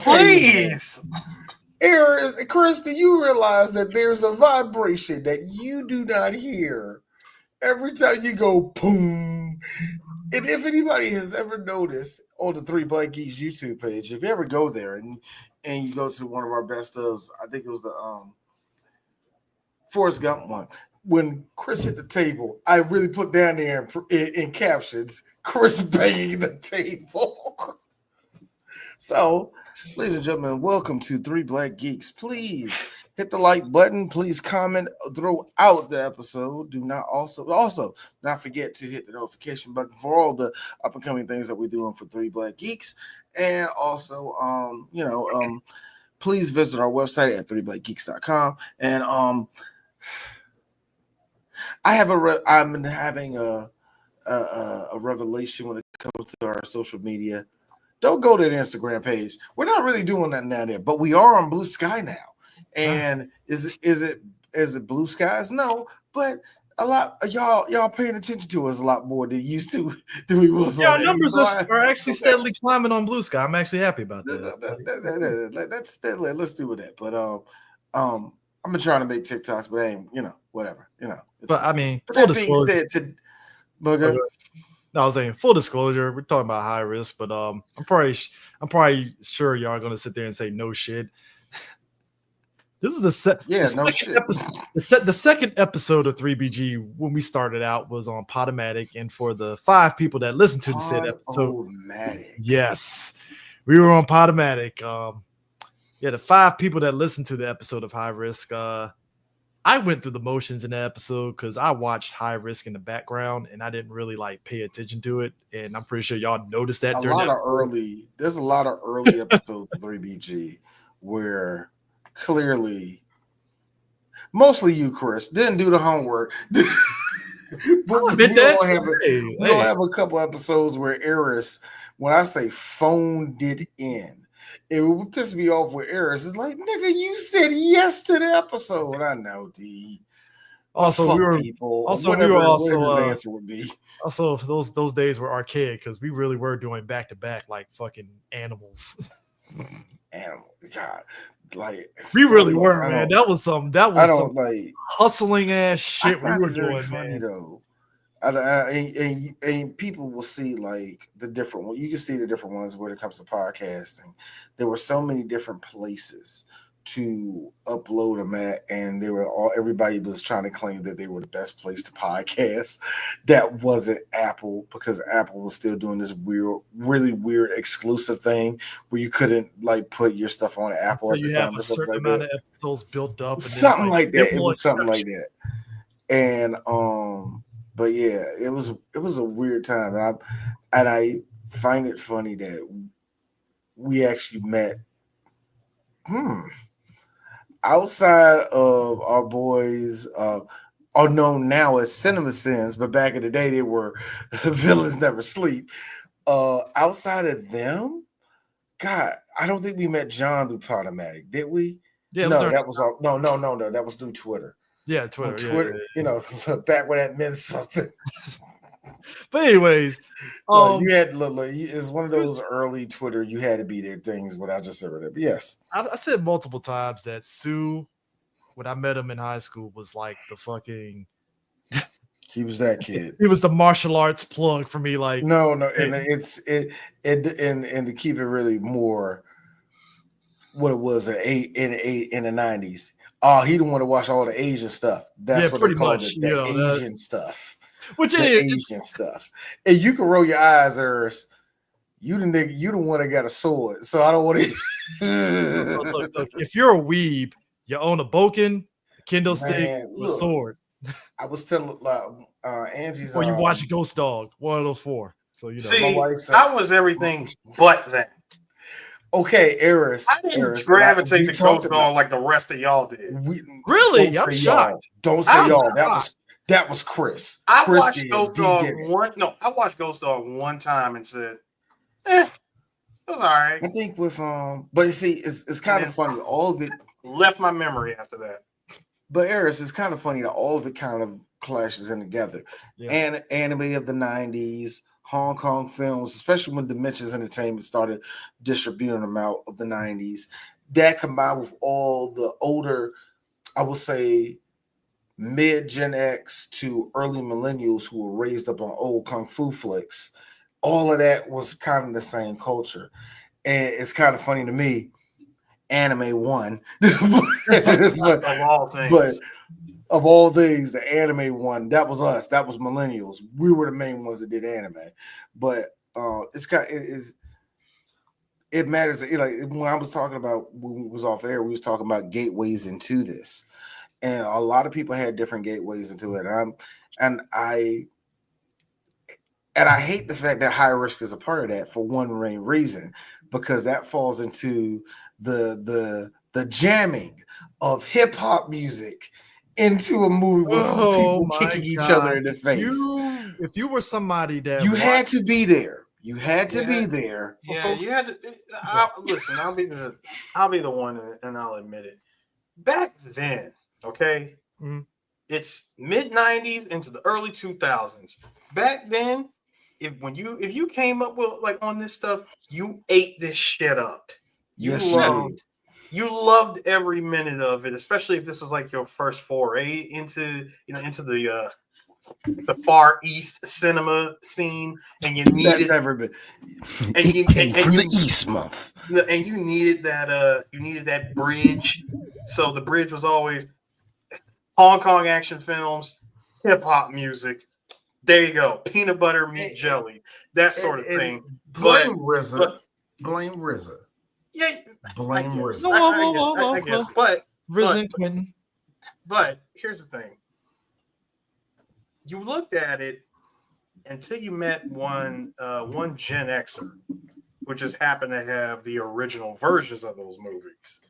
Please. Chris, do you realize that there's a vibration that you do not hear every time you go boom? And if anybody has ever noticed on the Three Black Geeks YouTube page, if you ever go there and you go to one of our best ofs, I think it was the Forrest Gump one. When Chris hit the table, I really put down there in captions, Chris banging the table. So, ladies and gentlemen, welcome to Three Black Geeks. Please hit the like button. Please comment throughout the episode. Do not also not forget to hit the notification button for all the up and coming things that we're doing for Three Black Geeks. And also, please visit our website at 3blackgeeks.com. And I'm having a revelation when it comes to our social media. Don't go to the Instagram page. We're not really doing that now there, but we are on Blue Sky now. And is it Blue Skies? No, but a lot of y'all paying attention to us a lot more than used to than we was. Yeah, our numbers are actually steadily climbing on Blue Sky. I'm actually happy about that. Let's do with that. But I've been trying to make TikToks, but ain't whatever. But I mean, full disclosure. No, I was saying full disclosure. We're talking about high risk, but I'm probably sure y'all are gonna sit there and say no shit. This is the second episode of 3BG when we started out was on Podomatic, and for the 5 people that listened to the said episode, yes, we were on Podomatic. The 5 people that listened to the episode of High Risk, I went through the motions in the episode because I watched High Risk in the background and I didn't really pay attention to it. And I'm pretty sure y'all noticed that. There's a lot of early episodes of 3BG where clearly, mostly you, Chris, didn't do the homework. But we'll have a couple episodes where Eris, when I say phoned it in, it would piss me off with Eris. It's like, nigga, you said yes to the episode. I know, D. Also, we were answer would be. Also, those days were archaic because we really were doing back to back like fucking animals. God, we really were, man. That was some hustling ass shit we were doing, funny, man. Though. And people will see the different one. You can see the different ones when it comes to podcasting. There were so many different places to upload them at, and everybody was trying to claim that they were the best place to podcast. That wasn't Apple, because Apple was still doing this really weird exclusive thing where you couldn't put your stuff on Apple. So at you the have time a certain amount of episodes built up, and something like that. It was something like that, and but yeah, it was a weird time, and I find it funny that we actually met outside of our boys are known now as Cinema Sins, but back in the day they were Villains Never Sleep. Outside of them, God, I don't think we met John through Podomatic, did we? Yeah, that was all. No, that was through Twitter. Yeah, Twitter. Yeah. Back when that meant something. But anyways, you had it's one of those early Twitter. You had to be there things what I just said. But yes, I said multiple times that Sue, when I met him in high school, was like the fucking. He was that kid. He was the martial arts plug for me. No, and and to keep it really more, what it was in the 90s. Oh, he didn't want to watch all the Asian stuff. That's what they call it, the Asian stuff. Which it is Asian stuff. And you can roll your eyes, Eris. You the nigga, you the one that got a sword. So I don't want to look, if you're a weeb, you own a boken, a Kindle stick, a sword. I was telling Angie's or you watch Ghost Dog, one of those 4. So See, my wife said, I was everything but that. Okay, Eris. I didn't gravitate to Ghost Dog like the rest of y'all did. Really? I'm shocked. Don't say y'all. That was Chris. I watched Ghost Dog I watched Ghost Dog one time and said, it was all right. I think with but you see, it's kind of funny. All of it left my memory after that. But Eris, it's kind of funny that all of it kind of clashes in together. Yeah. And anime of the 90s, Hong Kong films, especially when Dimensions Entertainment started distributing them out of the 90s. That combined with all the older, I would say, mid Gen X to early millennials who were raised up on old kung fu flicks, all of that was kind of the same culture. And it's kind of funny to me, anime won. Of all things. But of all things, the anime one, that was us. That was millennials. We were the main ones that did anime. But it matters. Like when I was talking about when we was off air, we was talking about gateways into this. And a lot of people had different gateways into it. And I hate the fact that high risk is a part of that for one main reason, because that falls into the jamming of hip hop music into a movie with people kicking each other in the face. If you were somebody that you had to be there. You had to be there. Yeah, you had to. Listen, I'll be the one, and I'll admit it. Back then, okay, it's mid '90s into the early 2000s. Back then, if you came up with like on this stuff, you ate this shit up. You loved every minute of it, especially if this was like your first foray into the Far East cinema scene, and you needed from the East month, and you needed that bridge. So the bridge was always Hong Kong action films, hip hop music. There you go, peanut butter meat jelly, that sort of thing. Blame RZA. Yeah, blame RZA. I guess, but RZA and Quentin. But here's the thing. You looked at it until you met one Gen Xer, who just happened to have the original versions of those movies.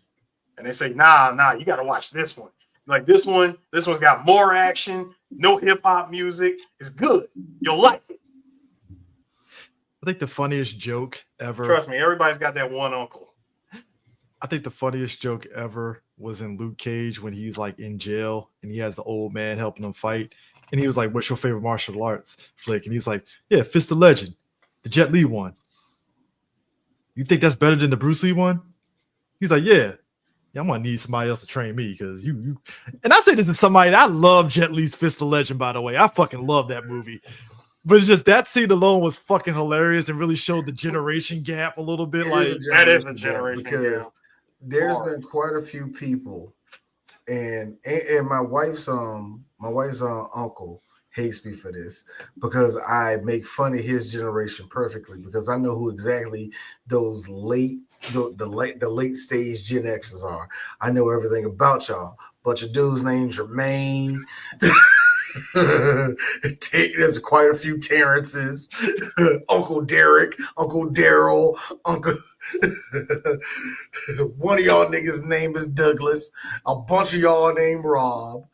And they say, nah, you got to watch this one. Like this one's got more action, no hip hop music. It's good. You'll like it. I think the funniest joke ever. Trust me, everybody's got that one uncle. I think the funniest joke ever was in Luke Cage when he's like in jail and he has the old man helping him fight. And he was like, "What's your favorite martial arts flick?" And he's like, "Yeah, Fist of Legend, the Jet Li one." "You think that's better than the Bruce Lee one?" He's like, "Yeah, I'm gonna need somebody else to train me because you." And I say this to somebody. I love Jet Li's Fist of Legend, by the way. I fucking love that movie. But it's just that scene alone was fucking hilarious and really showed the generation gap a little bit. That is a generation because gap. There's been quite a few people, and my wife's uncle hates me for this because I make fun of his generation perfectly because I know who exactly those the late stage Gen X's are. I know everything about y'all. Bunch of dudes named Jermaine. There's quite a few Terrences. Uncle Derek, Uncle Daryl, Uncle. One of y'all niggas' name is Douglas. A bunch of y'all named Rob.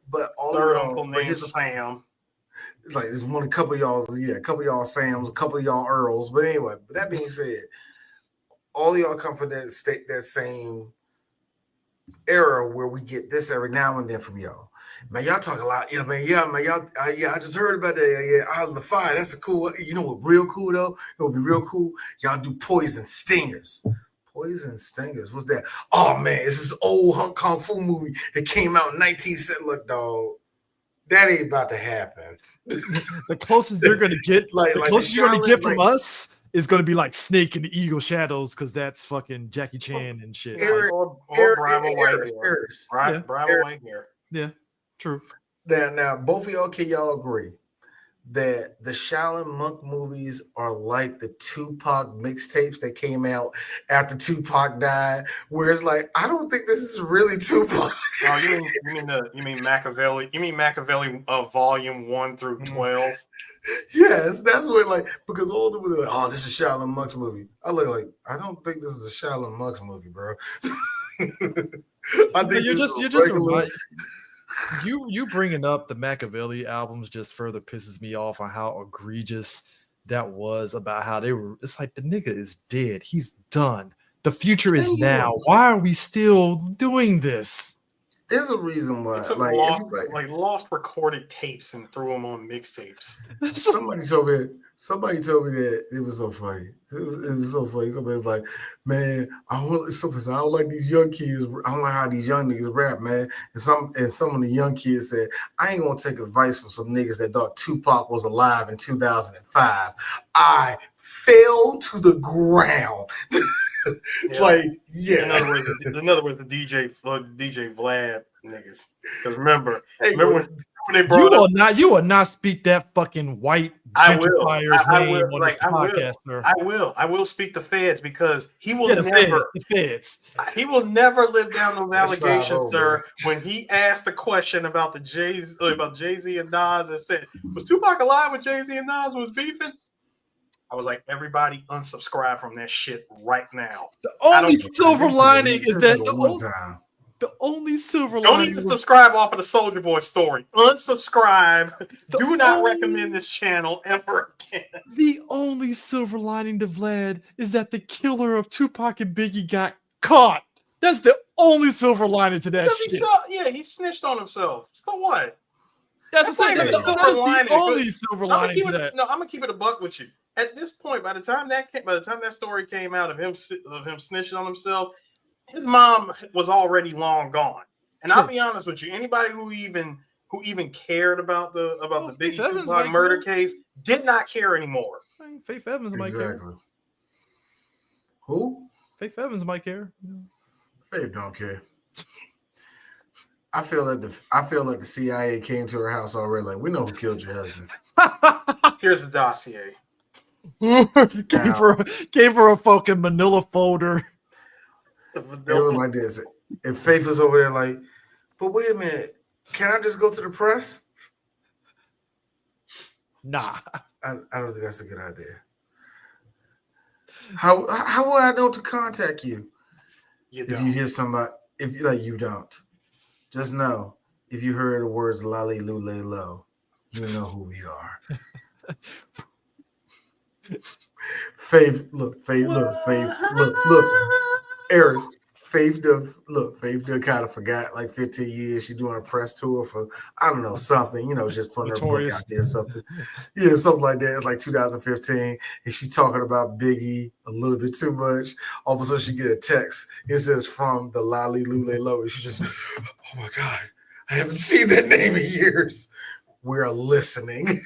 But all third uncle named Sam. Like there's a couple of y'all Sams, a couple of y'all Earls. But anyway, that being said, all of y'all come from that same era where we get this every now and then from y'all. Man, y'all talk a lot, you know, man. Yeah, man, y'all. I just heard about that. Yeah, Out of the Fire. That's a cool. You know what? Real cool though. It would be real cool. Y'all do Poison Stingers. Poison Stingers. What's that? Oh man, it's this old Hong Kong fu movie that came out in 1970. Look, dog, that ain't about to happen. The closest you're gonna get, from us is gonna be like Snake and the Eagle Shadows because that's fucking Jackie Chan and shit. Or Bravo White Hair. Yeah. True. Now, both of y'all, can y'all agree that the Shaolin Monk movies are like the Tupac mixtapes that came out after Tupac died, where it's like, I don't think this is really Tupac. Oh, you mean Machiavelli? You mean Machiavelli volume 1 through 12? Yes, that's what because all the people are like, oh, this is a Shaolin Monks movie. I look like, I don't think this is a Shaolin Monks movie, bro. I think you're just right. You bringing up the Machiavelli albums just further pisses me off on how egregious that was about how they were. It's like the nigga is dead. He's done. The future is now. Why are we still doing this? There's a reason why. They took lost recorded tapes and threw them on mixtapes. Somebody told me that it was so funny. It was so funny. Somebody was like, "Man, I don't like these young kids. I don't like how these young niggas rap, man." And some of the young kids said, "I ain't gonna take advice from some niggas that thought Tupac was alive in 2005." I fell to the ground. Yeah. In other words, the DJ Vlad niggas. Because remember when they brought you will not speak that fucking white gentrifier's name on this podcast, sir. I will speak the feds because he will the feds. He will never live down those allegations, sir. When he asked the question about Jay-Z and Nas and said, "Was Tupac alive when Jay-Z and Nas was beefing?" I was like, everybody unsubscribe from that shit right now. The only silver lining is that the only silver lining. Don't even subscribe off of the Soulja Boy story. Unsubscribe. Do not recommend this channel ever again. The only silver lining to Vlad is that the killer of Tupac and Biggie got caught. That's the only silver lining to that shit. He snitched on himself. So what? That's the only silver lining to that. No, I'm gonna keep it a buck with you. At this point, by the time that story came out of him snitching on himself, his mom was already long gone. And I'll be honest with you, anybody who even cared about the Biggie Tupac murder case did not care anymore. Faith Evans might care. Who? Faith Evans might care. Faith don't care. I feel like the CIA came to her house already. Like, we know who killed your husband. Here's the dossier. gave her a fucking manila folder. It was like this. If Faith was over there like, but wait a minute, can I just go to the press? Nah. I don't think that's a good idea. How will I know to contact you? If you hear somebody, you don't. Just know, if you heard the words "lolly loo lay low," you know who we are. Faith, look, Eris, Faith done kind of forgot like 15 years. She's doing a press tour for, I don't know, something, just putting her book out there or something. Something like that. It's like 2015. And she talking about Biggie a little bit too much. All of a sudden she get a text. It says from the Lolly Lule Low. And she just, oh my God, I haven't seen that name in years. We're listening.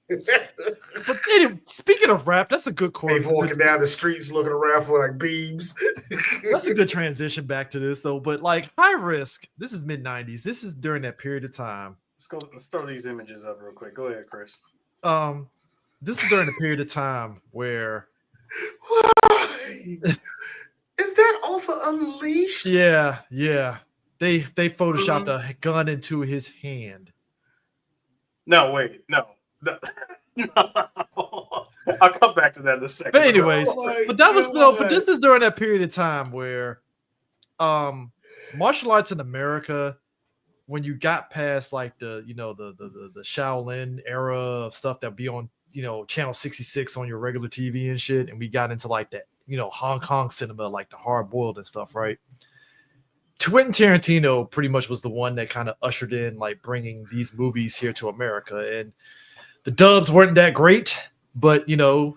But anyway, speaking of rap, that's a good quote. Faith walking down the streets looking around for like beebs. That's a good transition back to this though. But like High Risk, this is mid-90s. This is during that period of time. Let's throw these images up real quick. Go ahead, Chris. This is during the period of time where why? Is that off of Unleashed? Yeah. They photoshopped a gun into his hand. No, wait, no. I'll come back to that in a second. But anyways, but this is during that period of time where martial arts in America, when you got past like the Shaolin era of stuff that be on channel 66 on your regular TV and shit, and we got into like that Hong Kong cinema, like the hard boiled and stuff, right? Quentin Tarantino pretty much was the one that kind of ushered in like bringing these movies here to America, and the dubs weren't that great, but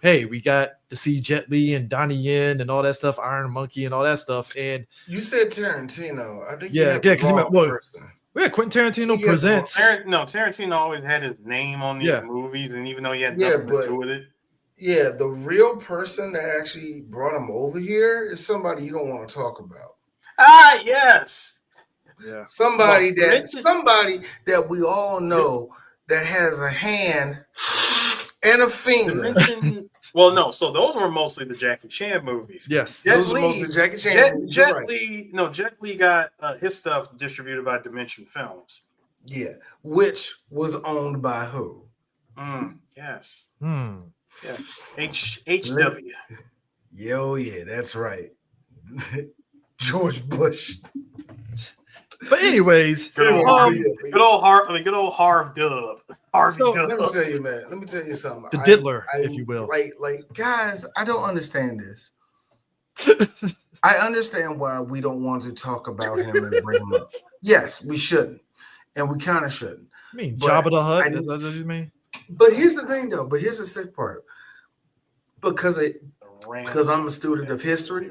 hey, we got to see Jet Li and Donnie Yen and all that stuff, Iron Monkey and all that stuff. And you said Tarantino, I think because Quentin Tarantino presents. Tarantino always had his name on these movies, and even though he had nothing to do with it. Yeah, the real person that actually brought him over here is somebody you don't want to talk about. Ah, yes. Yeah. Somebody that we all know that has a hand and a finger. Well, no. So those were mostly the Jackie Chan movies. Yes, those were mostly Jackie Chan. Jet Li got his stuff distributed by Dimension Films. Yeah, which was owned by who? Yes. Yes. HW. Yeah, that's right. George Bush. But anyways, good old Harv Dub. So, let me tell you, man. Let me tell you something. The diddler, if you will. Like, guys, I don't understand this. I understand why we don't want to talk about him and bring him up. Yes, we shouldn't, and we kind of shouldn't. I mean, Jabba the Hutt. Is that what you mean? But here's the thing, though. But here's the sick part. Because I'm a student of history.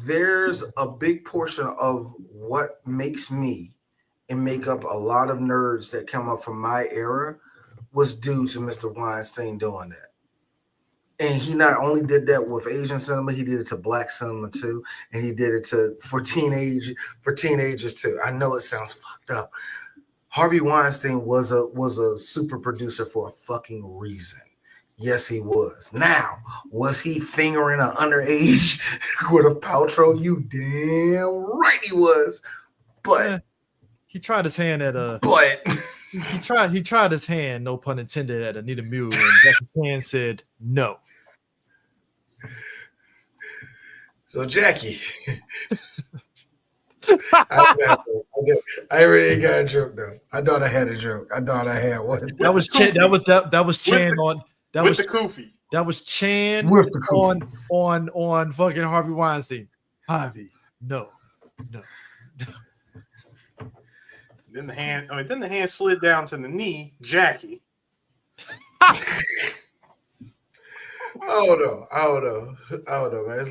There's a big portion of what makes me and make up a lot of nerds that come up from my era was due to Mr. Weinstein doing that. And he not only did that with Asian cinema, he did it to black cinema too, and he did it for teenagers too. I know it sounds fucked up. Harvey Weinstein was a super producer for a fucking reason. Yes, he was. Now, was he fingering an underage Gwyneth Paltrow? You damn right he was. But he tried his hand at he tried his hand, no pun intended, at Anita Mule, and Jackie Chan said no. So Jackie, I really got a joke though. I thought I had a joke. I thought I had one. That was Chan. That was Chan on. That was the Kofi. That was Chan on fucking Harvey Weinstein. Harvey, no. Then the hand slid down to the knee. Jackie. I don't know, man.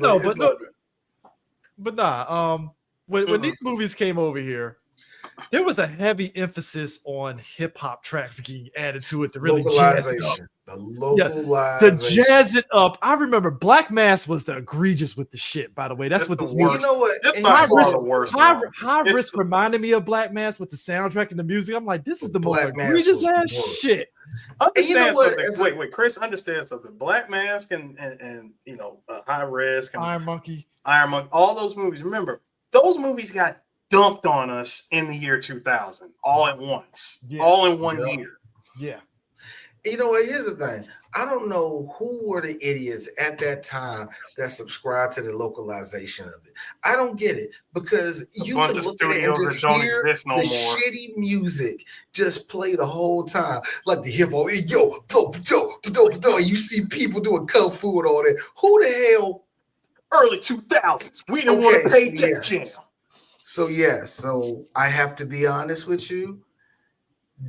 When these movies came over here, there was a heavy emphasis on hip hop tracks getting added to it to really jazz it up. To jazz it up. I remember Black Mass was the egregious with the shit, by the way. That's what this movie. You know what? High Risk reminded me of Black Mass with the soundtrack and the music. I'm like, this is the most egregious ass shit. Understand something. Wait, Chris, understand something. Black Mask and High Risk and Iron Monkey, all those movies. Remember, those movies got dumped on us in the year 2000, all at once, all in one year. Yeah. You know what? Here's the thing. I don't know who were the idiots at that time that subscribed to the localization of it. I don't get it because you can look at it and just hear the shitty music just play the whole time, like the hip hop. You see people doing kung fu and all that. Who the hell? Early 2000s. We didn't want to pay that jam. So I have to be honest with you.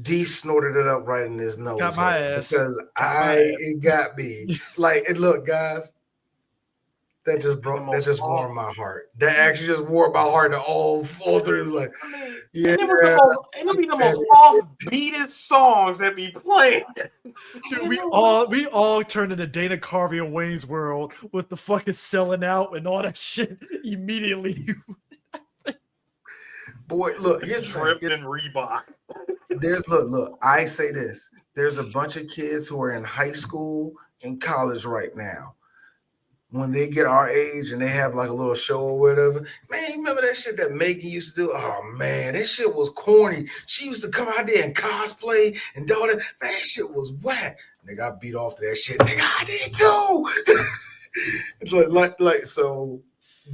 D snorted it up right in his nose. Got my ass. Because it got me. Like, and look, guys, that just warmed my heart. That actually just warmed my heart to all through. Like, it would be the most off-beated songs that be playing. Dude, we all turned into Dana Carvey and Wayne's World with the fucking selling out and all that shit immediately. Boy, look, here's Dripped in Reebok. Look, I say this. There's a bunch of kids who are in high school and college right now. When they get our age and they have like a little show or whatever, man, you remember that shit that Megan used to do? Oh man, that shit was corny. She used to come out there and cosplay and do all that. Man, that shit was whack. They got beat off to that shit. Nigga, I did too. It's like so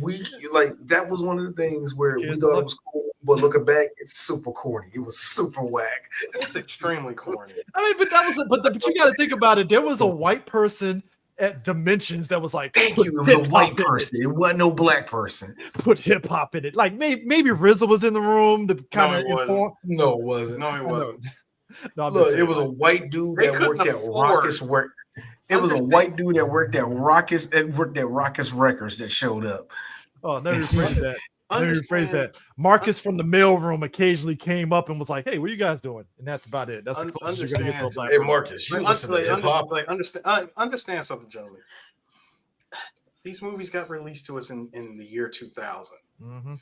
we like that was one of the things where we thought it was cool, but looking back, it's super corny. It was super whack. It was extremely corny. I mean, but you got to think about it. There was a white person at Dimensions that was like, thank you. It was a white person. It wasn't no black person. Put hip hop in it. Like maybe RZA was in the room to kind of inform. No, it wasn't. No, it wasn't. No, look, it was a white dude that worked at Raucous. It was a white dude that worked at Raucous Records that showed up. Oh, let me rephrase that. Marcus from the mailroom occasionally came up and was like, "Hey, what are you guys doing?" And that's about it. That's the closest you're gonna get to a black person. Hey, Marcus, you listen to hip hop. Understand something, gentlemen. These movies got released to us in the year 2000. Mm-hmm.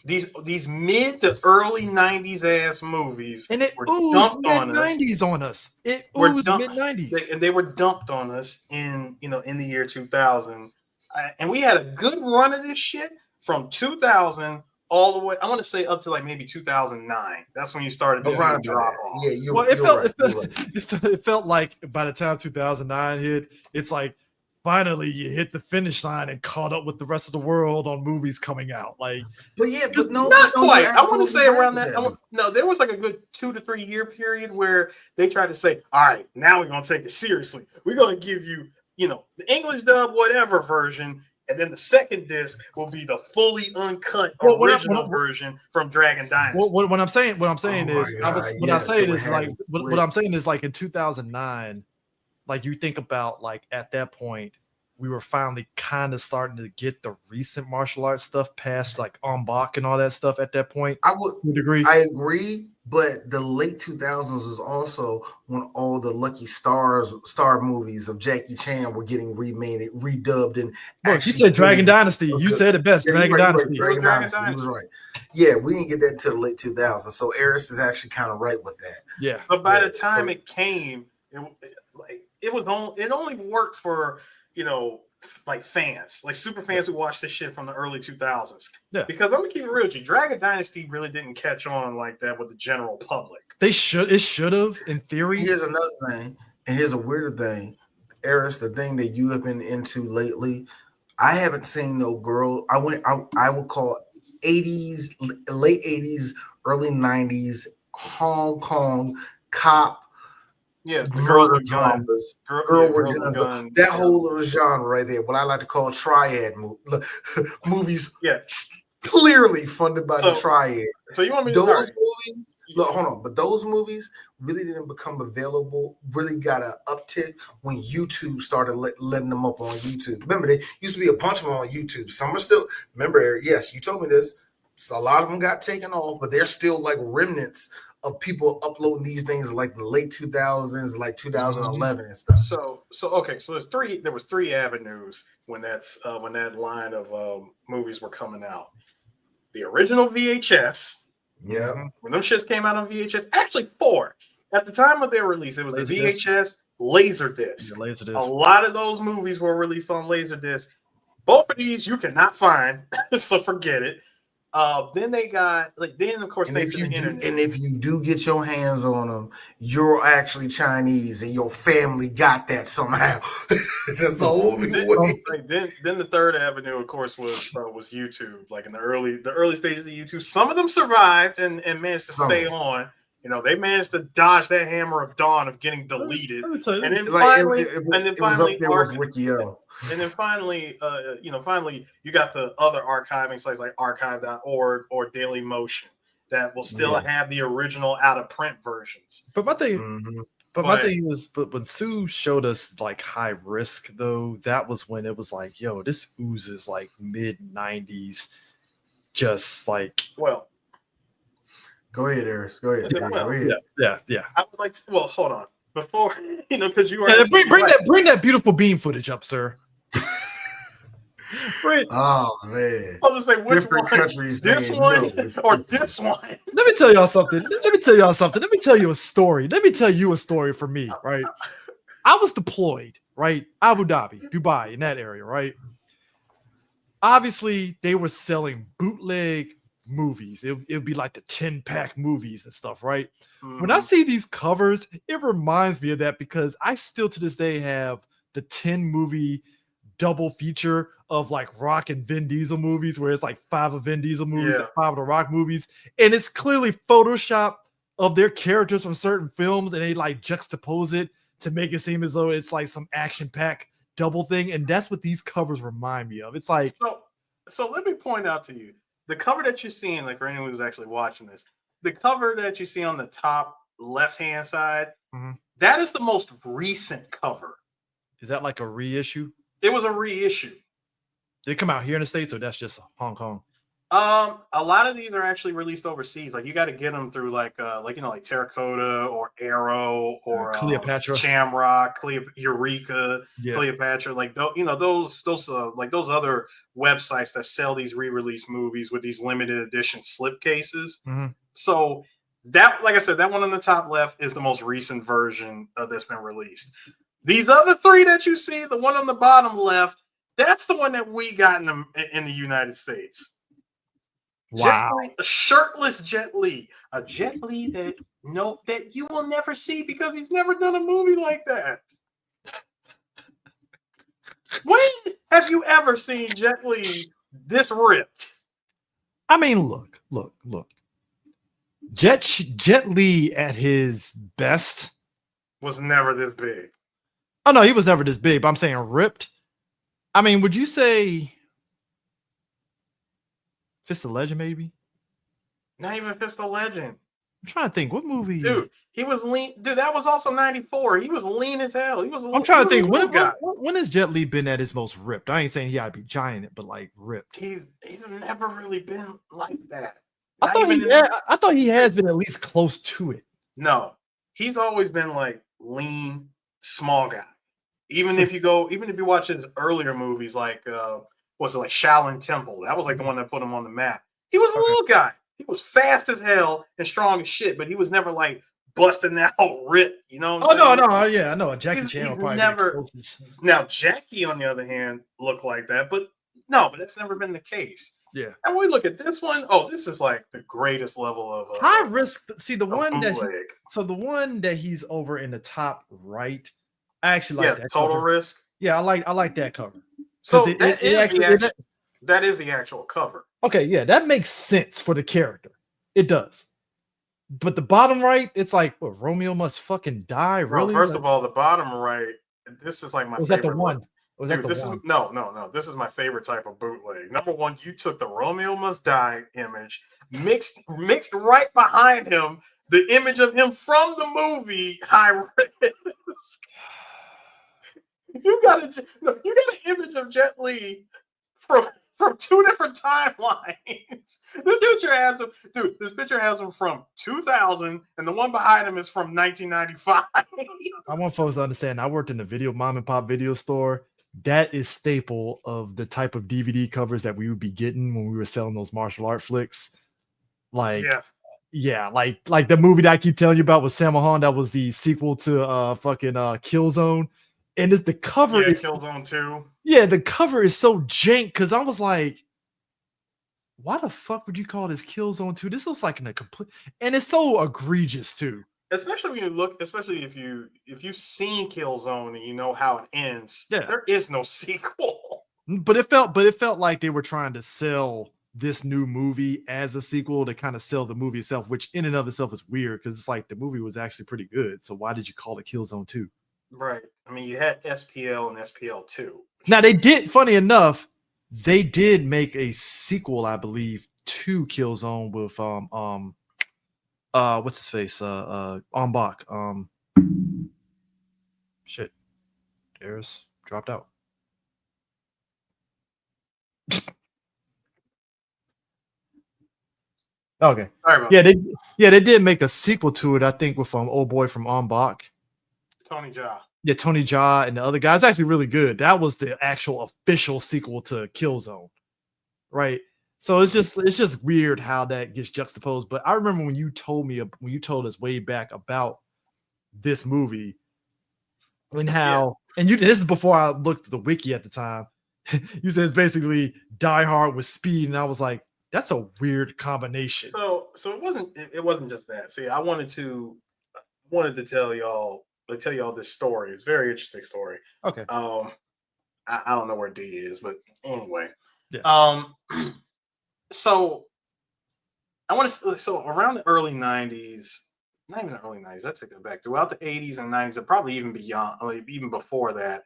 These mid to early 90s ass movies, and it oozed mid-90s on us. It oozed mid-90s, and they were dumped on us in the year 2000. And we had a good run of this shit from 2000 all the way. I want to say up to like maybe 2009. That's when you started to drop off. Yeah, it felt like by the time 2009 hit, it's like finally you hit the finish line and caught up with the rest of the world on movies coming out. Like, not quite. I want to say around that. No, there was like a good 2 to 3 year period where they tried to say, "All right, now we're gonna take it seriously. We're gonna give you." The English dub, whatever version, And then the second disc will be the fully uncut original version from Dragon Dynasty. What I'm saying is, what I'm saying is like in 2009, like you think about like at that point, we were finally kind of starting to get the recent martial arts stuff past like Bak and all that stuff at that point. I agree, but the late 2000s was also when all the Lucky Star movies of Jackie Chan were getting remade, redubbed, and look, you said Dragon Dynasty. You said it best. Dragon Dynasty. Dragon Dynasty. He was right. Yeah, we didn't get that until the late 2000s. So Eris is actually kind of right with that. Yeah, but by the time it came, it only worked for like fans, like super fans who watched this shit from the early 2000s. Yeah. Because I'm gonna keep it real with you, Dragon Dynasty really didn't catch on like that with the general public. It should have, in theory. Here's another thing, and here's a weirder thing. Eris, the thing that you have been into lately, I haven't seen no girl. I would call 80s, late 80s, early 90s Hong Kong cop. Yeah, girl with guns. That whole little genre right there, what I like to call triad movies. Yeah, clearly funded by the triad. So you want me to movies? Look, hold on, but those movies really didn't become available. Really got an uptick when YouTube started letting them up on YouTube. Remember, they used to be a bunch of them on YouTube. Some are still. Remember, yes, you told me this. So a lot of them got taken off, but they're still like remnants of people uploading these things like the late 2000s, like 2011 and stuff. So there was three avenues when that line of movies were coming out. The original VHS. Yeah. When them shits came out on VHS, actually 4. At the time of their release, it was the VHS Laserdisc. Yeah, Laserdisc. A lot of those movies were released on Laserdisc. Both of these you cannot find, so forget it. Then they got of course they the internet. And if you do get your hands on them, you're actually Chinese and your family got that somehow. That's the only way. Then the third avenue, of course, was YouTube. Like in the early stages of YouTube, some of them survived and managed to stay on. They managed to dodge that hammer of dawn of getting deleted, and then finally, finally, you got the other archiving sites like archive.org or Dailymotion that will still have the original out of print versions. But my thing, but when Sue showed us like High Risk, though, that was when it was like, yo, this oozes like mid 90s, just like Go ahead, Eris. Go ahead. Yeah. I would like to. Well, hold on. Before because you are bring that beautiful beam footage up, sir. Right. Oh man. I'll just say which different one, countries. This one or this one. Let me tell y'all something. Let me tell you a story. Let me tell you a story for me. Right. I was deployed. Right. Abu Dhabi, Dubai, in that area. Right. Obviously, they were selling bootleg movies. It would be like the 10-pack movies and stuff, right? When I see these covers, it reminds me of that because I still to this day have the 10-movie double feature of like Rock and Vin Diesel movies where it's like 5 of Vin Diesel movies and 5 of the Rock movies, and it's clearly Photoshop of their characters from certain films, and they like juxtapose it to make it seem as though it's like some action-pack double thing, and that's what these covers remind me of. It's like so let me point out to you the cover that you're seeing, like for anyone who's actually watching this, the cover that you see on the top left-hand side, that is the most recent cover. Is that like a reissue? It was a reissue. Did it come out here in the States or that's just Hong Kong? A lot of these are actually released overseas. Like you got to get them through like Terracotta or Arrow or Cleopatra, Shamrock, Eureka, Cleopatra. Like those other websites that sell these re-release movies with these limited edition slipcases. So that, like I said, that one on the top left is the most recent version that's been released. These other 3 that you see, the one on the bottom left, that's the one that we got in the United States. Wow. A shirtless Jet Li. A Jet Li that you will never see because he's never done a movie like that. When have you ever seen Jet Li this ripped? I mean, look. Jet Li at his best was never this big. Oh no, he was never this big, but I'm saying ripped. I mean, would you say Fist of Legend, maybe? Not even Fist of Legend. I'm trying to think. What movie? Dude, he was lean. Dude, that was also 94. He was lean as hell. I'm trying to think. When has Jet Li been at his most ripped? I ain't saying he got to be giant, but like ripped. He's never really been like that. I thought he has been at least close to it. No, he's always been like lean, small guy. Even if you watch his earlier movies, like was it like Shaolin Temple? That was like the one that put him on the map. He was a little guy. He was fast as hell and strong as shit, but he was never like busting out ripped. You know what I'm saying? No, yeah, I know. Jackie Chan he's never. Now Jackie, on the other hand, looked like that, but that's never been the case. Yeah. And when we look at this one, this is like the greatest level of high risk. See, the one bootleg. The one that he's over in the top right. I actually like that Total cover. Risk. Yeah, I like that cover. So that is the actual cover. Okay, yeah, that makes sense for the character. It does. But the bottom right, it's like, what, Romeo Must Fucking Die? Really? Bro, first of all, the bottom right, this is like my favorite. That the one? Dude, this is no. This is my favorite type of bootleg. Number one, you took the Romeo Must Die image, mixed right behind him the image of him from the movie High Risk. You got an image of Jet Li from two different timelines. This picture has him from 2000, and the one behind him is from 1995. I want folks to understand. I worked in a mom and pop video store. That is staple of the type of DVD covers that we would be getting when we were selling those martial art flicks. Like, yeah, like the movie that I keep telling you about with Sammo Hung, that was the sequel to fucking Killzone. And it's the cover. Yeah, Killzone 2. Yeah, the cover is so jank because I was like, why the fuck would you call this Killzone 2? This looks like a complete, and it's so egregious too. Especially if you've seen Killzone and you know how it ends. Yeah. There is no sequel. But it felt like they were trying to sell this new movie as a sequel to kind of sell the movie itself, which in and of itself is weird because it's like the movie was actually pretty good. So why did you call it Killzone 2? Right. I mean, you had SPL and SPL 2. Now they did, funny enough, they did make a sequel, I believe, to Killzone with what's his face? Bach. Shit. Darius dropped out. Okay. They did make a sequel to it, I think, with old boy from Bach. Tony Jaa. Yeah, Tony Jaa and the other guys. Actually really good. That was the actual official sequel to Killzone. Right. So it's just weird how that gets juxtaposed. But I remember when you told us way back about this movie and how, and this is before I looked at the wiki at the time. You said it's basically Die Hard with speed, and I was like, that's a weird combination. So it wasn't just that. See, I wanted to tell y'all this story. It's a very interesting story. Okay. I don't know where D is, but anyway. Yeah. So I want to. So around the early '90s, not even the early '90s. I take that back. Throughout the '80s and '90s, and probably even beyond, like even before that,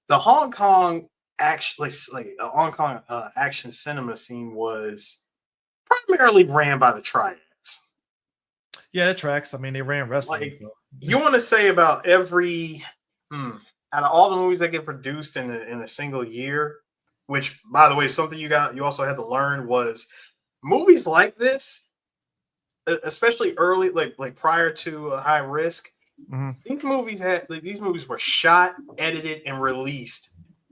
the Hong Kong action cinema scene was primarily ran by the Triads. Yeah, that tracks. I mean, they ran wrestling. Like, you want to say about every out of all the movies that get produced in a single year, which, by the way, something you also had to learn was movies like this, especially early, like prior to High Risk. Mm-hmm. These movies were shot, edited, and released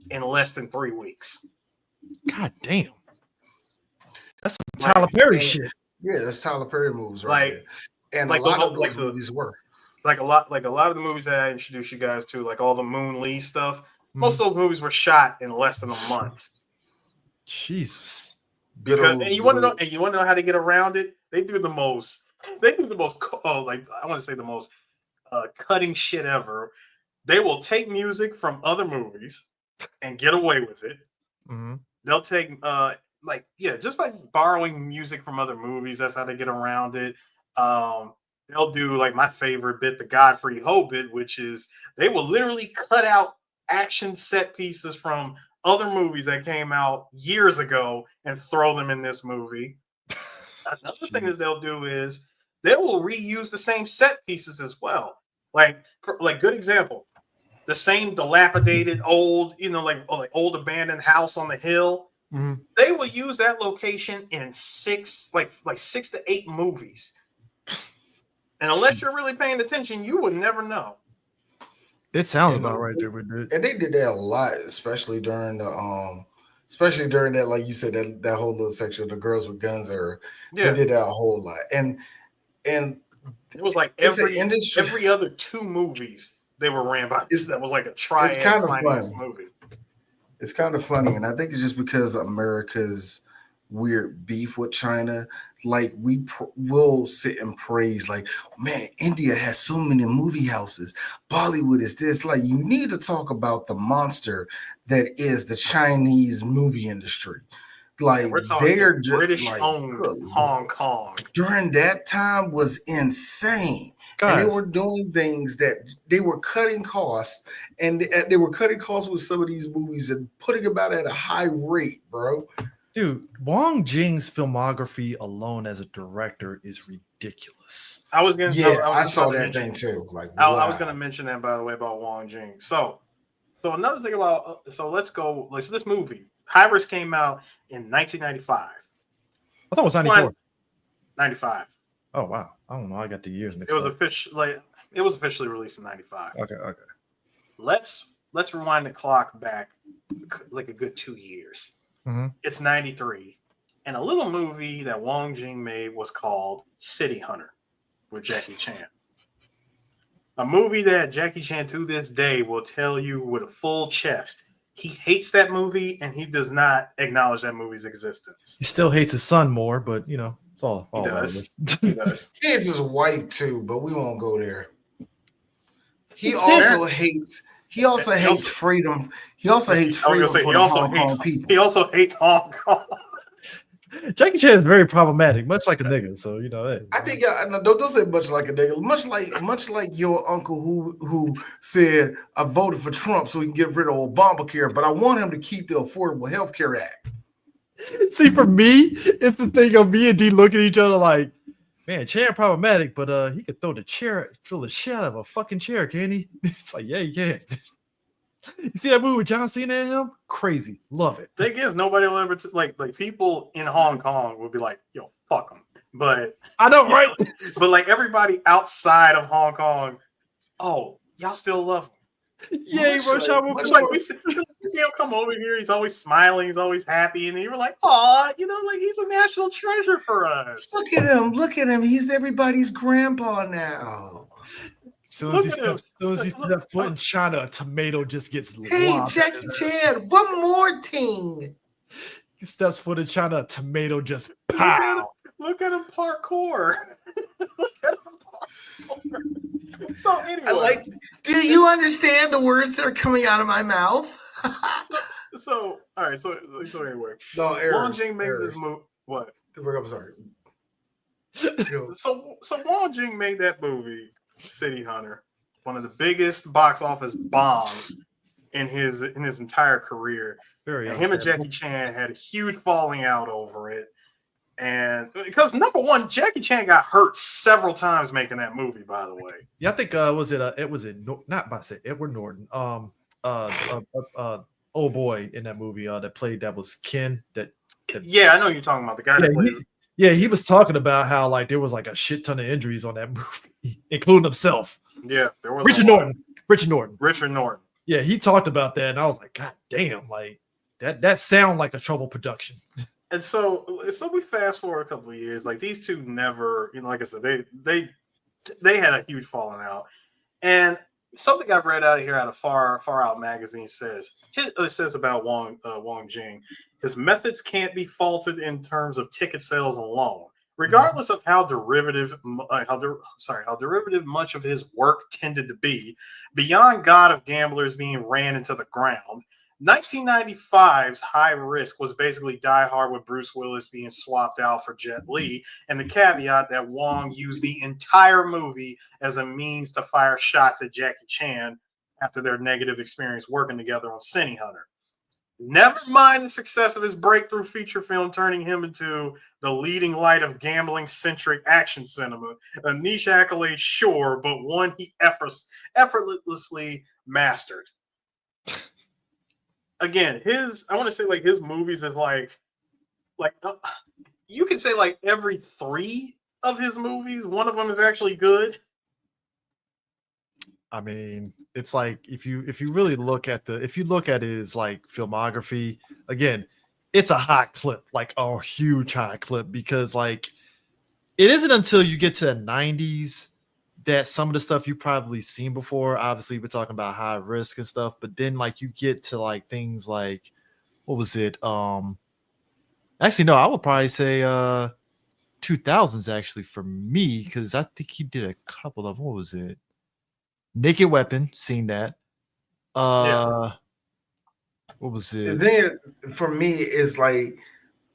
in less than 3 weeks. God damn, that's some Tyler Perry shit. Yeah, that's Tyler Perry movies, right? There. And like a lot of those movies were. Like a lot of the movies that I introduced you guys to, like all the Moon Lee stuff, most of those movies were shot in less than a month. Jesus. And you want to know how to get around it? They do the most cutting shit ever. They will take music from other movies and get away with it. Mm-hmm. They'll take just by borrowing music from other movies. That's how they get around it. They'll do like my favorite bit, the Godfrey Ho bit, which is they will literally cut out action set pieces from other movies that came out years ago and throw them in this movie. Another thing that they'll do is they will reuse the same set pieces as well. Like good example, the same dilapidated old, like old abandoned house on the hill. Mm-hmm. They will use that location in six to 8 movies. And unless you're really paying attention, you would never know. It sounds about right there, dude. And they did that a lot, especially during that, like you said, that whole little section of the girls with guns era. Yeah. They did that a whole lot. And it was like every other 2 movies they were ran by. That was like a triad finance movie. It's kind of funny, and I think it's just because America's weird beef with China. Like we'll sit and praise, like, man, India has so many movie houses. Bollywood is this. Like, you need to talk about the monster that is the Chinese movie industry. Like, we're talking British-owned Hong Kong during that time was insane. Guys. And they were doing things that they were cutting costs, and they were cutting costs with some of these movies and putting them out at a high rate, bro. Dude, Wong Jing's filmography alone as a director is ridiculous. I saw that thing too. Like, wow. I was going to mention that, by the way, about Wong Jing. So another thing about let's go. So this movie, High Risk, came out in 1995. I thought it was 94. 95. Oh wow! I don't know. I got the years mixed up. It was officially released in 95. Okay. Let's rewind the clock back like a good 2 years. Mm-hmm. It's 93, and a little movie that Wong Jing made was called City Hunter with Jackie Chan. A movie that Jackie Chan to this day will tell you with a full chest he hates that movie and he does not acknowledge that movie's existence. He still hates his son more, but it's all he does. He does. He hates his wife too, but we won't go there. He also hates freedom. He also hates freedom for Hong Kong people. He also hates Hong Kong. Jackie Chan is very problematic, much like a nigga. So hey. I think don't say much like a nigga. Much like your uncle who said I voted for Trump so he can get rid of Obamacare, but I want him to keep the Affordable Health Care Act. See, for me, it's the thing of me and D looking at each other like, man, Chan problematic, but he could throw the shit out of a fucking chair, can he? It's like, yeah, you can. You see that movie with John Cena and him? Crazy. Love it. Thing is, nobody will ever like people in Hong Kong will be like, yo, fuck them. But I know, right? But like everybody outside of Hong Kong, oh, y'all still love him. Yeah, Rush Hour. Like we see him come over here, he's always smiling, he's always happy, and you were like, "Aw, like he's a national treasure for us." Look at him! He's everybody's grandpa now. Soon as he steps foot in China, a tomato just gets. Hey, Jackie Chan, one more thing. He steps foot in China, a tomato just pow. Look at him parkour. Look at him parkour. So anyway, do you understand the words that are coming out of my mouth? So all right. So anyway, Wong Jing makes this move. What? I'm sorry. So Wong Jing made that movie, City Hunter, one of the biggest box office bombs in his entire career. And him and Jackie Chan had a huge falling out over it. And because number one, Jackie Chan got hurt several times making that movie, by the way. Yeah, I think Edward Norton. Old boy in that movie that was Ken. Yeah, I know you're talking about the guy that played. He was talking about how like there was like a shit ton of injuries on that movie, including himself. Yeah, there was Richard Norton. Yeah, he talked about that, and I was like, God damn, like that sound like a trouble production. And so we fast forward a couple of years. Like these two never, like I said, they had a huge falling out. And something I read out of here out of Far Out magazine says about Wong Jing, his methods can't be faulted in terms of ticket sales alone, regardless of how derivative much of his work tended to be. Beyond God of Gamblers being ran into the ground, 1995's High Risk was basically Die Hard with Bruce Willis being swapped out for Jet Li, and the caveat that Wong used the entire movie as a means to fire shots at Jackie Chan after their negative experience working together on City Hunter. Never mind the success of his breakthrough feature film, turning him into the leading light of gambling-centric action cinema. A niche accolade, sure, but one he effortlessly mastered. Again, I want to say like his movies is like you can say like every 3 of his movies, one of them is actually good. I mean, it's like if you really look at his like filmography, again, it's a hot clip, like a huge hot clip, because like it isn't until you get to the 90s that some of the stuff you've probably seen before. Obviously, we're talking about High Risk and stuff, but then like you get to like things like, what was it? Actually, no, I would probably say 2000s actually for me, because I think he did a couple of, what was it? Naked Weapon, seen that. What was it? The thing for me is like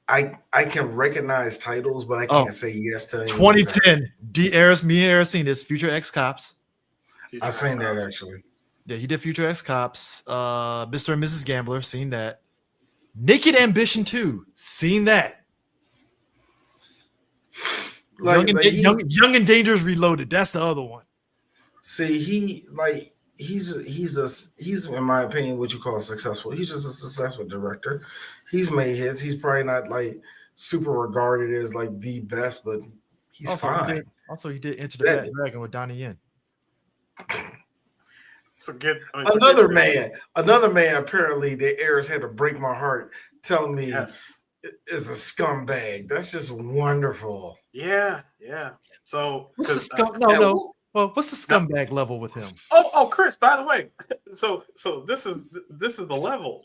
I can recognize titles, but I can't say yes to any 2010. Me and Eris seen this. Future X Cops. I've seen that actually. Yeah, he did Future X Cops. Mr. and Mrs. Gambler, seen that. Naked Ambition 2, seen that. Like, Young and Dangerous Reloaded. That's the other one. See, he's in my opinion what you call successful. He's just a successful director. He's made hits. He's probably not like super regarded as like the best, but he's fine. He did Enter the Fat Dragon with Donnie Yen. So another man apparently the heirs had to break my heart telling me is a scumbag. That's just wonderful. Yeah. So what's the what's the scumbag level with him? Oh, Chris, by the way, so this is the level.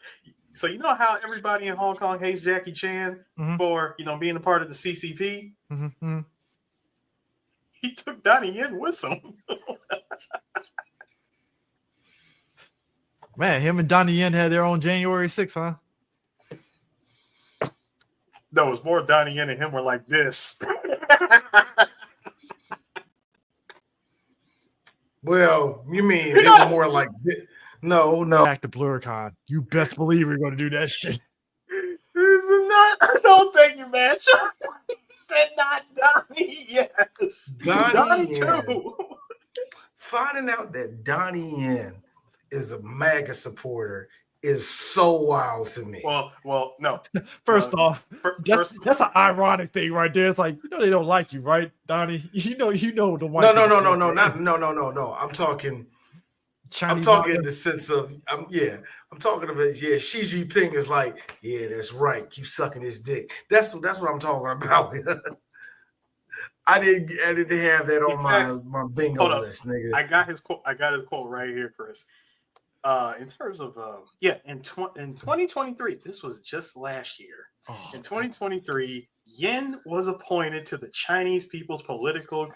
So you know how everybody in Hong Kong hates Jackie Chan for being a part of the CCP? Mm-hmm. He took Donnie Yen with him. Man, him and Donnie Yen had their own January 6th, huh? No, it was more Donnie Yen and him were like this. Well, you mean they were more like this? No. Back to BlurCon. You best believe we're going to do that shit. I don't think you, man. He said not Donnie. Yes. Donnie too. Finding out that Donnie Yen is a MAGA supporter is so wild to me. Well, no. First off, that's an ironic thing right there. It's like, they don't like you, right, Donnie? You know the white. No. I'm talking Chinese. I'm talking in the sense of I'm talking about Xi Jinping is like, yeah, that's right. Keep sucking his dick. That's what I'm talking about. I didn't have that on my bingo list, nigga. I got his quote right here, Chris. In terms of in 2023, this was just last year. In 2023, Yen was appointed to the Chinese People's Political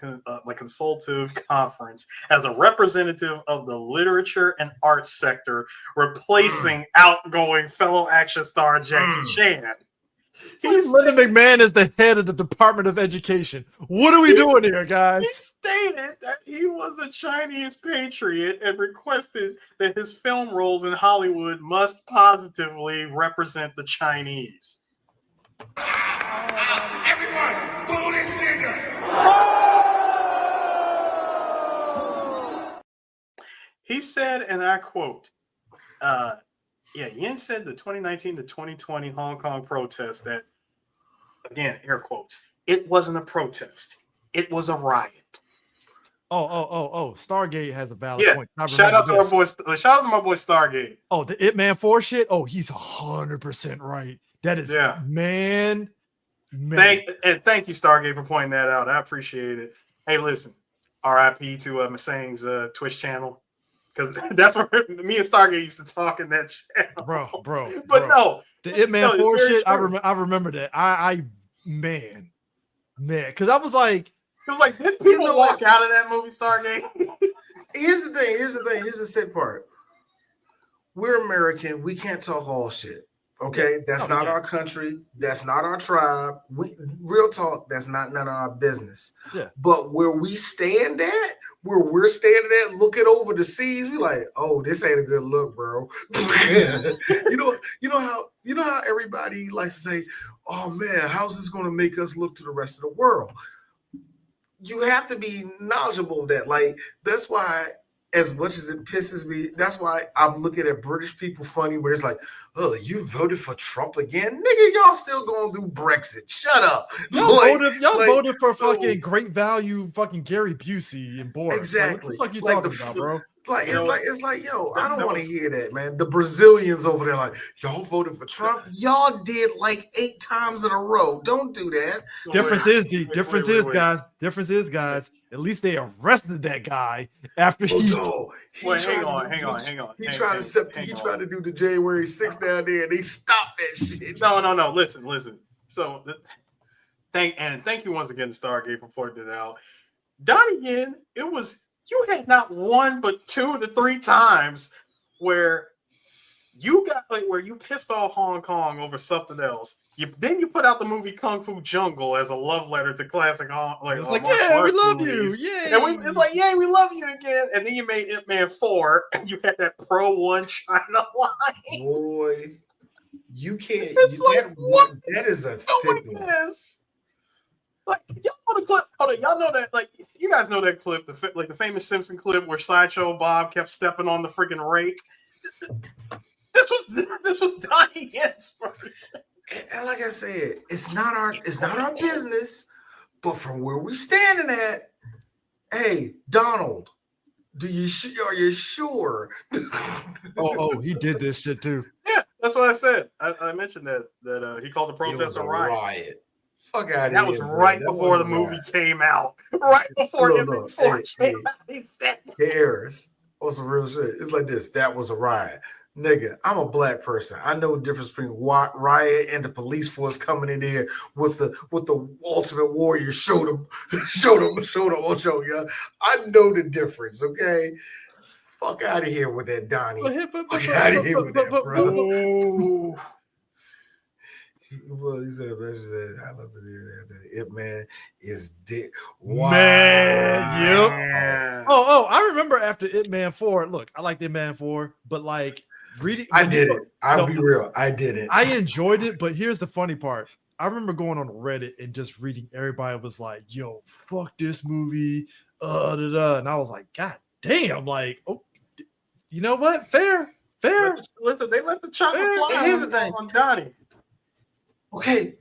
Consultative Conference as a representative of the literature and arts sector, replacing outgoing fellow action star Jackie Chan. Linda McMahon is the head of the Department of Education. What are we doing here, guys? He stated that he was a Chinese patriot and requested that his film roles in Hollywood must positively represent the Chinese. Everyone, boo this nigga! He said, and I quote, Yen said the 2019 to 2020 Hong Kong protest that, again, air quotes, it wasn't a protest. It was a riot. Oh, Stargate has a valid point. Shout out to my boy Stargate. Oh, the Ip Man 4 shit? Oh, he's 100% right. That is, man. Thank you, Stargate, for pointing that out. I appreciate it. Hey, listen, RIP to Masang's Twitch channel. Because that's where me and Stargate used to talk in that channel. Bro. But no. The Ip Man 4 shit, I remember that. Man. Because I was like. Did people walk out of that movie, Stargate? Here's the thing. Here's the sick part. We're American. We can't talk all shit. Okay, that's not our country. That's not our tribe. We real talk. That's not none of our business. Yeah. But where we stand at, where we're standing at, looking over the seas, we like, oh, this ain't a good look, bro. you know how everybody likes to say, oh man, how's this going to make us look to the rest of the world? You have to be knowledgeable of that. Like that's why. As much as it pisses me, that's why I'm looking at British people funny where it's like, oh, you voted for Trump again? Nigga, y'all still going through Brexit. Shut up. Y'all voted for fucking great value fucking Gary Busey and Boris. Exactly. Like, what the fuck you talking about, bro? It's like, yo, I don't want to hear that, man. The Brazilians over there, like, y'all voted for Trump. Y'all did like 8 times in a row. Don't do that. Difference is, guys. At least they arrested that guy after hang on. He tried to do the January 6th down there, and they stopped that shit. No. Listen. So, thank you once again, Stargate, for pointing it out. Donnie Yen, you had not 1 but 2 to 3 times where you pissed off Hong Kong over something else. Then you put out the movie Kung Fu Jungle as a love letter to classic it's like, yeah, we love you. Yeah. It's like, yeah, we love you again. And then you made Ip Man 4 and you had that Pro 1 China line. Boy, you can't. It's what? That is a thick one. Like, y'all know the clip. Hold on, y'all know that. Like, you guys know that clip, the famous Simpson clip where Sideshow Bob kept stepping on the freaking rake. This was Donnie Yen's version. And like I said, it's not our business. But from where we standing at, hey, Donald, are you sure? He did this shit too. Yeah, that's what I said. I mentioned that he called the protest a riot. Fuck out of here. That was right before the movie came out. Right before it came out. He said, "Hey, Harris, on some real shit. It's like this. That was a riot." Nigga, I'm a black person. I know the difference between riot and the police force coming in there with the Ultimate Warrior show them, yeah. I know the difference, okay? Fuck out of here with that, Donnie. Fuck out of here with that, bro. Well, he said, I love to hear that. Ip Man is dead. Wow. Man, yep. Oh, I remember after Ip Man 4. Look, I liked Ip Man 4, but like reading, I did it. I'll be real. I did it. I enjoyed it, but here's the funny part. I remember going on Reddit and just reading. Everybody was like, "Yo, fuck this movie," and I was like, "God damn!" Like, oh, you know what? Fair. Listen, they let the chopper fly on Donnie. Okay,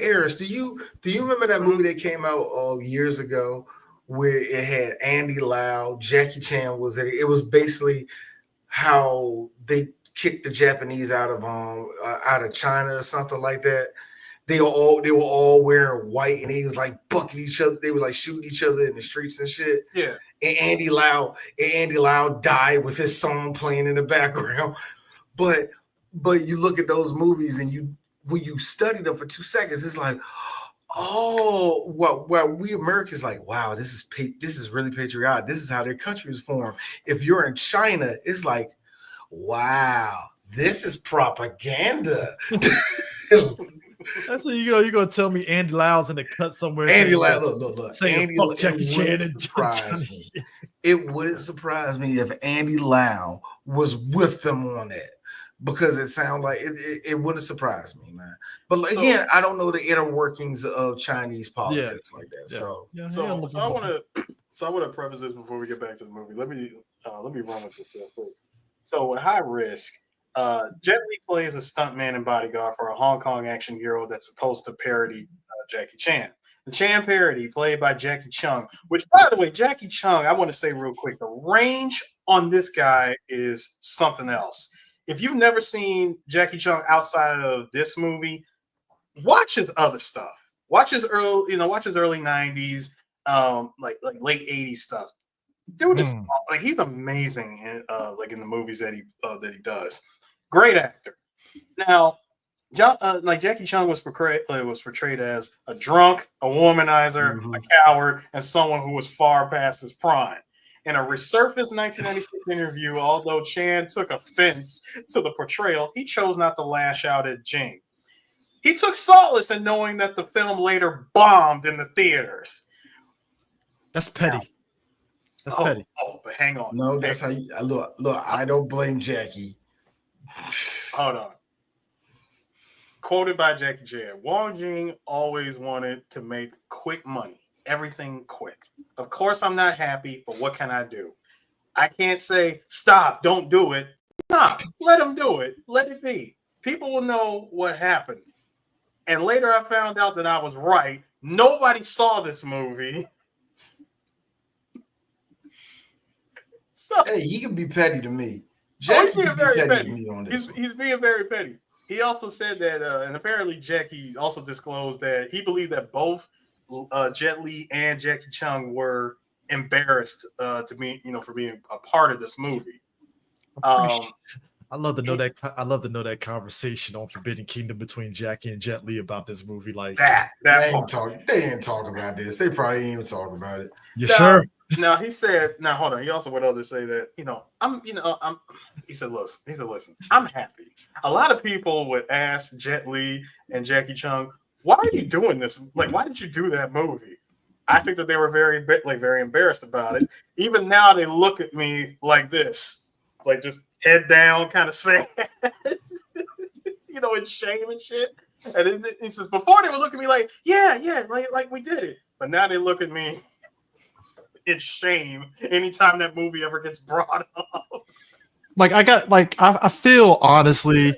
Eris, do you remember that movie that came out years ago where it had Andy Lau, Jackie Chan was in it? It was basically how they kicked the Japanese out of China or something like that. They were all wearing white, and they was like bucking each other. They were like shooting each other in the streets and shit. Yeah. And Andy Lau died with his song playing in the background. But you look at those movies and when you study them for 2 seconds, it's like, oh, well, we Americans like, wow, this is really patriotic. This is how their country is formed. If you're in China, it's like, wow, this is propaganda. That's what you're gonna tell me. Andy Lau's in the cut somewhere. Andy Lau, look. Saying fuck Jackie Chan and surprise me. It wouldn't surprise me if Andy Lau was with them on that. Because it sounds like it wouldn't surprise me, man. But again, I don't know the inner workings of Chinese politics like that. Yeah. So I want to preface this before we get back to the movie. Let me run with this real quick. So at High Risk, Jet Li plays a stuntman and bodyguard for a Hong Kong action hero that's supposed to parody Jackie Chan. The Chan parody, played by Jackie Chung, which, by the way, Jackie Chung, I want to say real quick, the range on this guy is something else. If you've never seen Jackie Chung outside of this movie, watch his other stuff. Watch his early 90s, like late 80s stuff. Dude is like, he's amazing in in the movies that he does. Great actor. Now, Jackie Chung was portrayed as a drunk, a womanizer, a coward, and someone who was far past his prime. In a resurfaced 1996 interview, although Chan took offense to the portrayal, he chose not to lash out at Jing. He took solace in knowing that the film later bombed in the theaters. That's petty. That's petty. Oh, but hang on. No, that's how you look. I don't blame Jackie. Hold on. Quoted by Jackie Chan, Wong Jing always wanted to make quick money. Everything quick. Of course, I'm not happy, but what can I do? I can't say, stop, don't do it. Nah, let him do it. Let it be. People will know what happened. And later I found out that I was right. Nobody saw this movie. So, hey, he can be petty to me. Jackie he's being very petty. To me on this he's being very petty. He also said that, and apparently Jackie also disclosed that he believed that both Jet Li and Jackie Chung were embarrassed to be, for being a part of this movie. I love to know that conversation on Forbidden Kingdom between Jackie and Jet Li about this movie. Like they ain't talk about this. They probably ain't even talk about it. You sure? Now he said, now hold on. He also went on to say that, he said, listen, I'm happy. A lot of people would ask Jet Li and Jackie Chung, why are you doing this? Like, why did you do that movie? I think that they were very embarrassed about it. Even now they look at me like this, like just head down, kind of sad, in shame and shit. And he says, before they would look at me like, yeah, like we did it. But now they look at me in shame anytime that movie ever gets brought up. I feel honestly,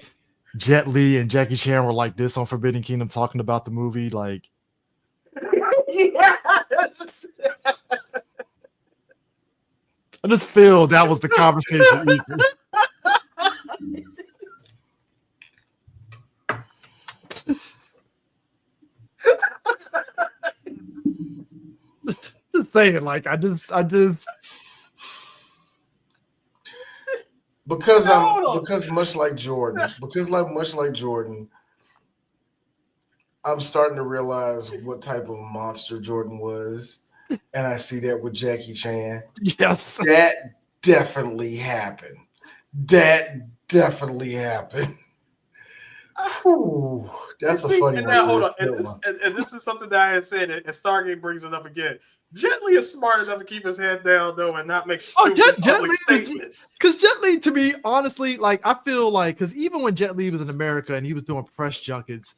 Jet Li and Jackie Chan were like this on Forbidden Kingdom talking about the movie. Like, yes. I just feel that was the conversation. Just saying, like, I just because much like Jordan, I'm starting to realize what type of monster Jordan was, and I see that with Jackie Chan. Yes, that definitely happened. Whew, that's a funny one. Now, hold on. And this is something that I had said, and Stargate brings it up again. Jet Li is smart enough to keep his head down, though, and not make stupid public statements. Because Jet Li, to me, honestly, like, I feel like, because even when Jet Li was in America and he was doing press junkets,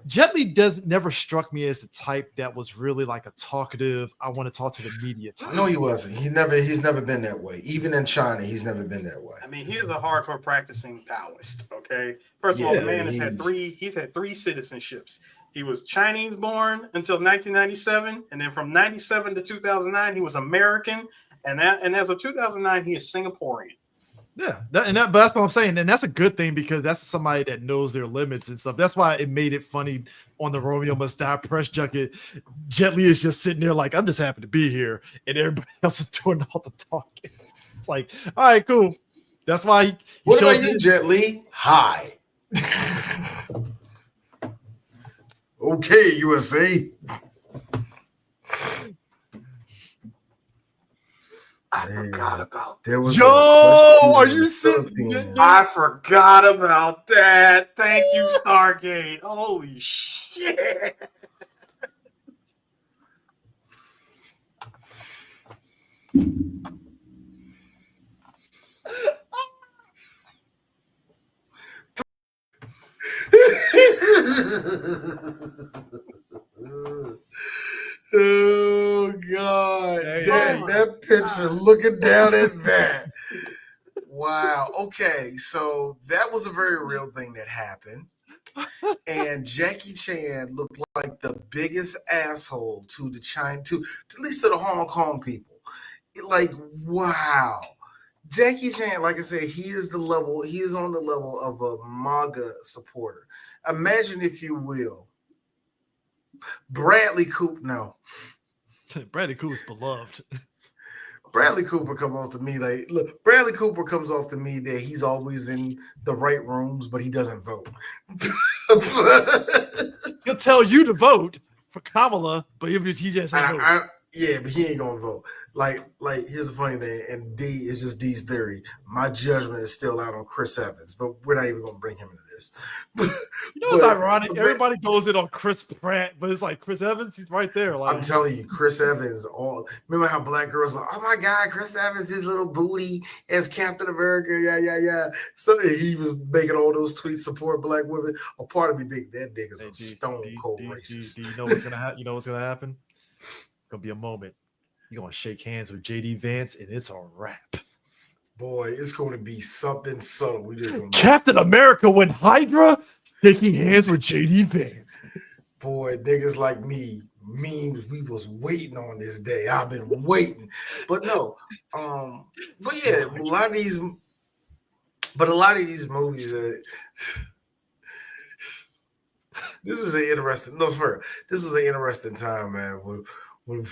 Jet Li never struck me as the type that was really like a talkative, I want to talk to the media type. No, he wasn't. He's never been that way. Even in China, he's never been that way. I mean, he is a hardcore practicing Taoist. Okay, first of all, the man has had three citizenships. He was Chinese born until 1997, and then from 97 to 2009, he was American, and as of 2009, he is Singaporean. Yeah, but that's what I'm saying, and that's a good thing because that's somebody that knows their limits and stuff. That's why it made it funny on the Romeo Must Die press junket. Jet Li is just sitting there like, I'm just happy to be here, and everybody else is doing all the talking. It's like, all right, cool. That's why he what about you, Jet Li? Hi. Okay, USA. I forgot about that. There was are you serious? I forgot about that. Thank you, Stargate. Holy shit. Oh God! That picture, looking down at that. Wow. Okay, so that was a very real thing that happened, and Jackie Chan looked like the biggest asshole to the to at least to the Hong Kong people. Like, wow. Jackie Chan, like I said, he is on the level of a MAGA supporter. Imagine, if you will, Bradley Cooper. No. Bradley Cooper's beloved. Bradley Cooper comes off to me like, look, Bradley Cooper comes off to me that he's always in the right rooms, but he doesn't vote. He'll tell you to vote for Kamala, but he just ain't vote. Yeah, but he ain't gonna vote. Like, here's the funny thing, and D is just D's theory. My judgment is still out on Chris Evans, but we're not even gonna bring him into this. You know, it's ironic. Everybody throws it on Chris Pratt, but it's like Chris Evans, he's right there. Like I'm telling you, Chris Evans. Remember how black girls are like, oh my God, Chris Evans, his little booty as Captain America, yeah. So he was making all those tweets support black women. A part of me think that nigga's a stone cold racist. You know what's gonna happen? You know what's gonna happen? It's gonna be a moment. You're gonna shake hands with JD Vance, and it's a wrap. Boy, it's going to be something subtle. We just Captain America when Hydra shaking hands with JD Vance. Boy, niggas like me means we was waiting on this day. I've been waiting, but no. But yeah, a lot of these movies. This was an interesting. No, this was an interesting time, man. When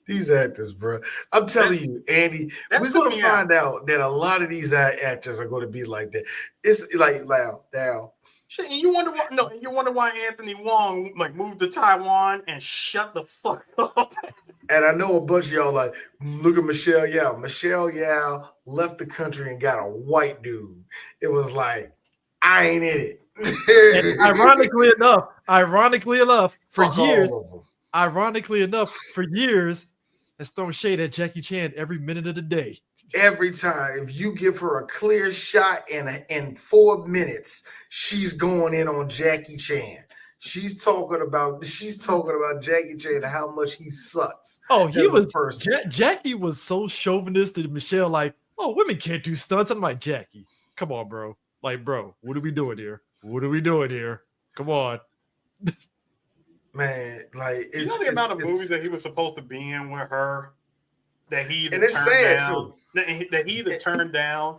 these actors, bro. I'm telling you, Andy, we're going to find out that a lot of these actors are going to be like that. It's like now. Shit, and you wonder why? No, you wonder why Anthony Wong like moved to Taiwan and shut the fuck up. And I know a bunch of y'all like look at Michelle Yao. Michelle Yao left the country and got a white dude. It was like I ain't in it. And ironically enough, for years, has thrown shade at Jackie Chan every minute of the day. Every time, if you give her a clear shot in 4 minutes, she's going in on Jackie Chan. She's talking about Jackie Chan and how much he sucks. Oh, Jackie was so chauvinistic. Michelle, like, oh, women can't do stunts. I'm like, Jackie, come on, bro. Like, bro, what are we doing here? Come on. Man, like you know the amount of movies that he was supposed to be in with her that he either turned down. Too. That he either turned down.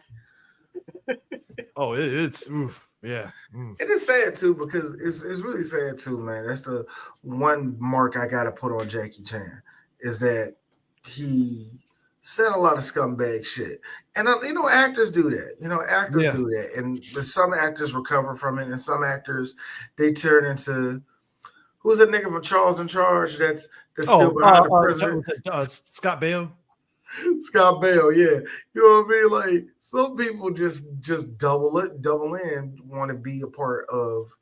Oh, it's oof, yeah. It is sad too because it's really sad too, man. That's the one mark I gotta put on Jackie Chan is that he said a lot of scumbag shit, and actors do that. Do that, and some actors recover from it, and some actors they turn into. Who's that nigga from Charles in Charge that's still behind the president? Scott Baio. Scott Baio, yeah. You know what I mean? Like some people just double in, want to be a part of.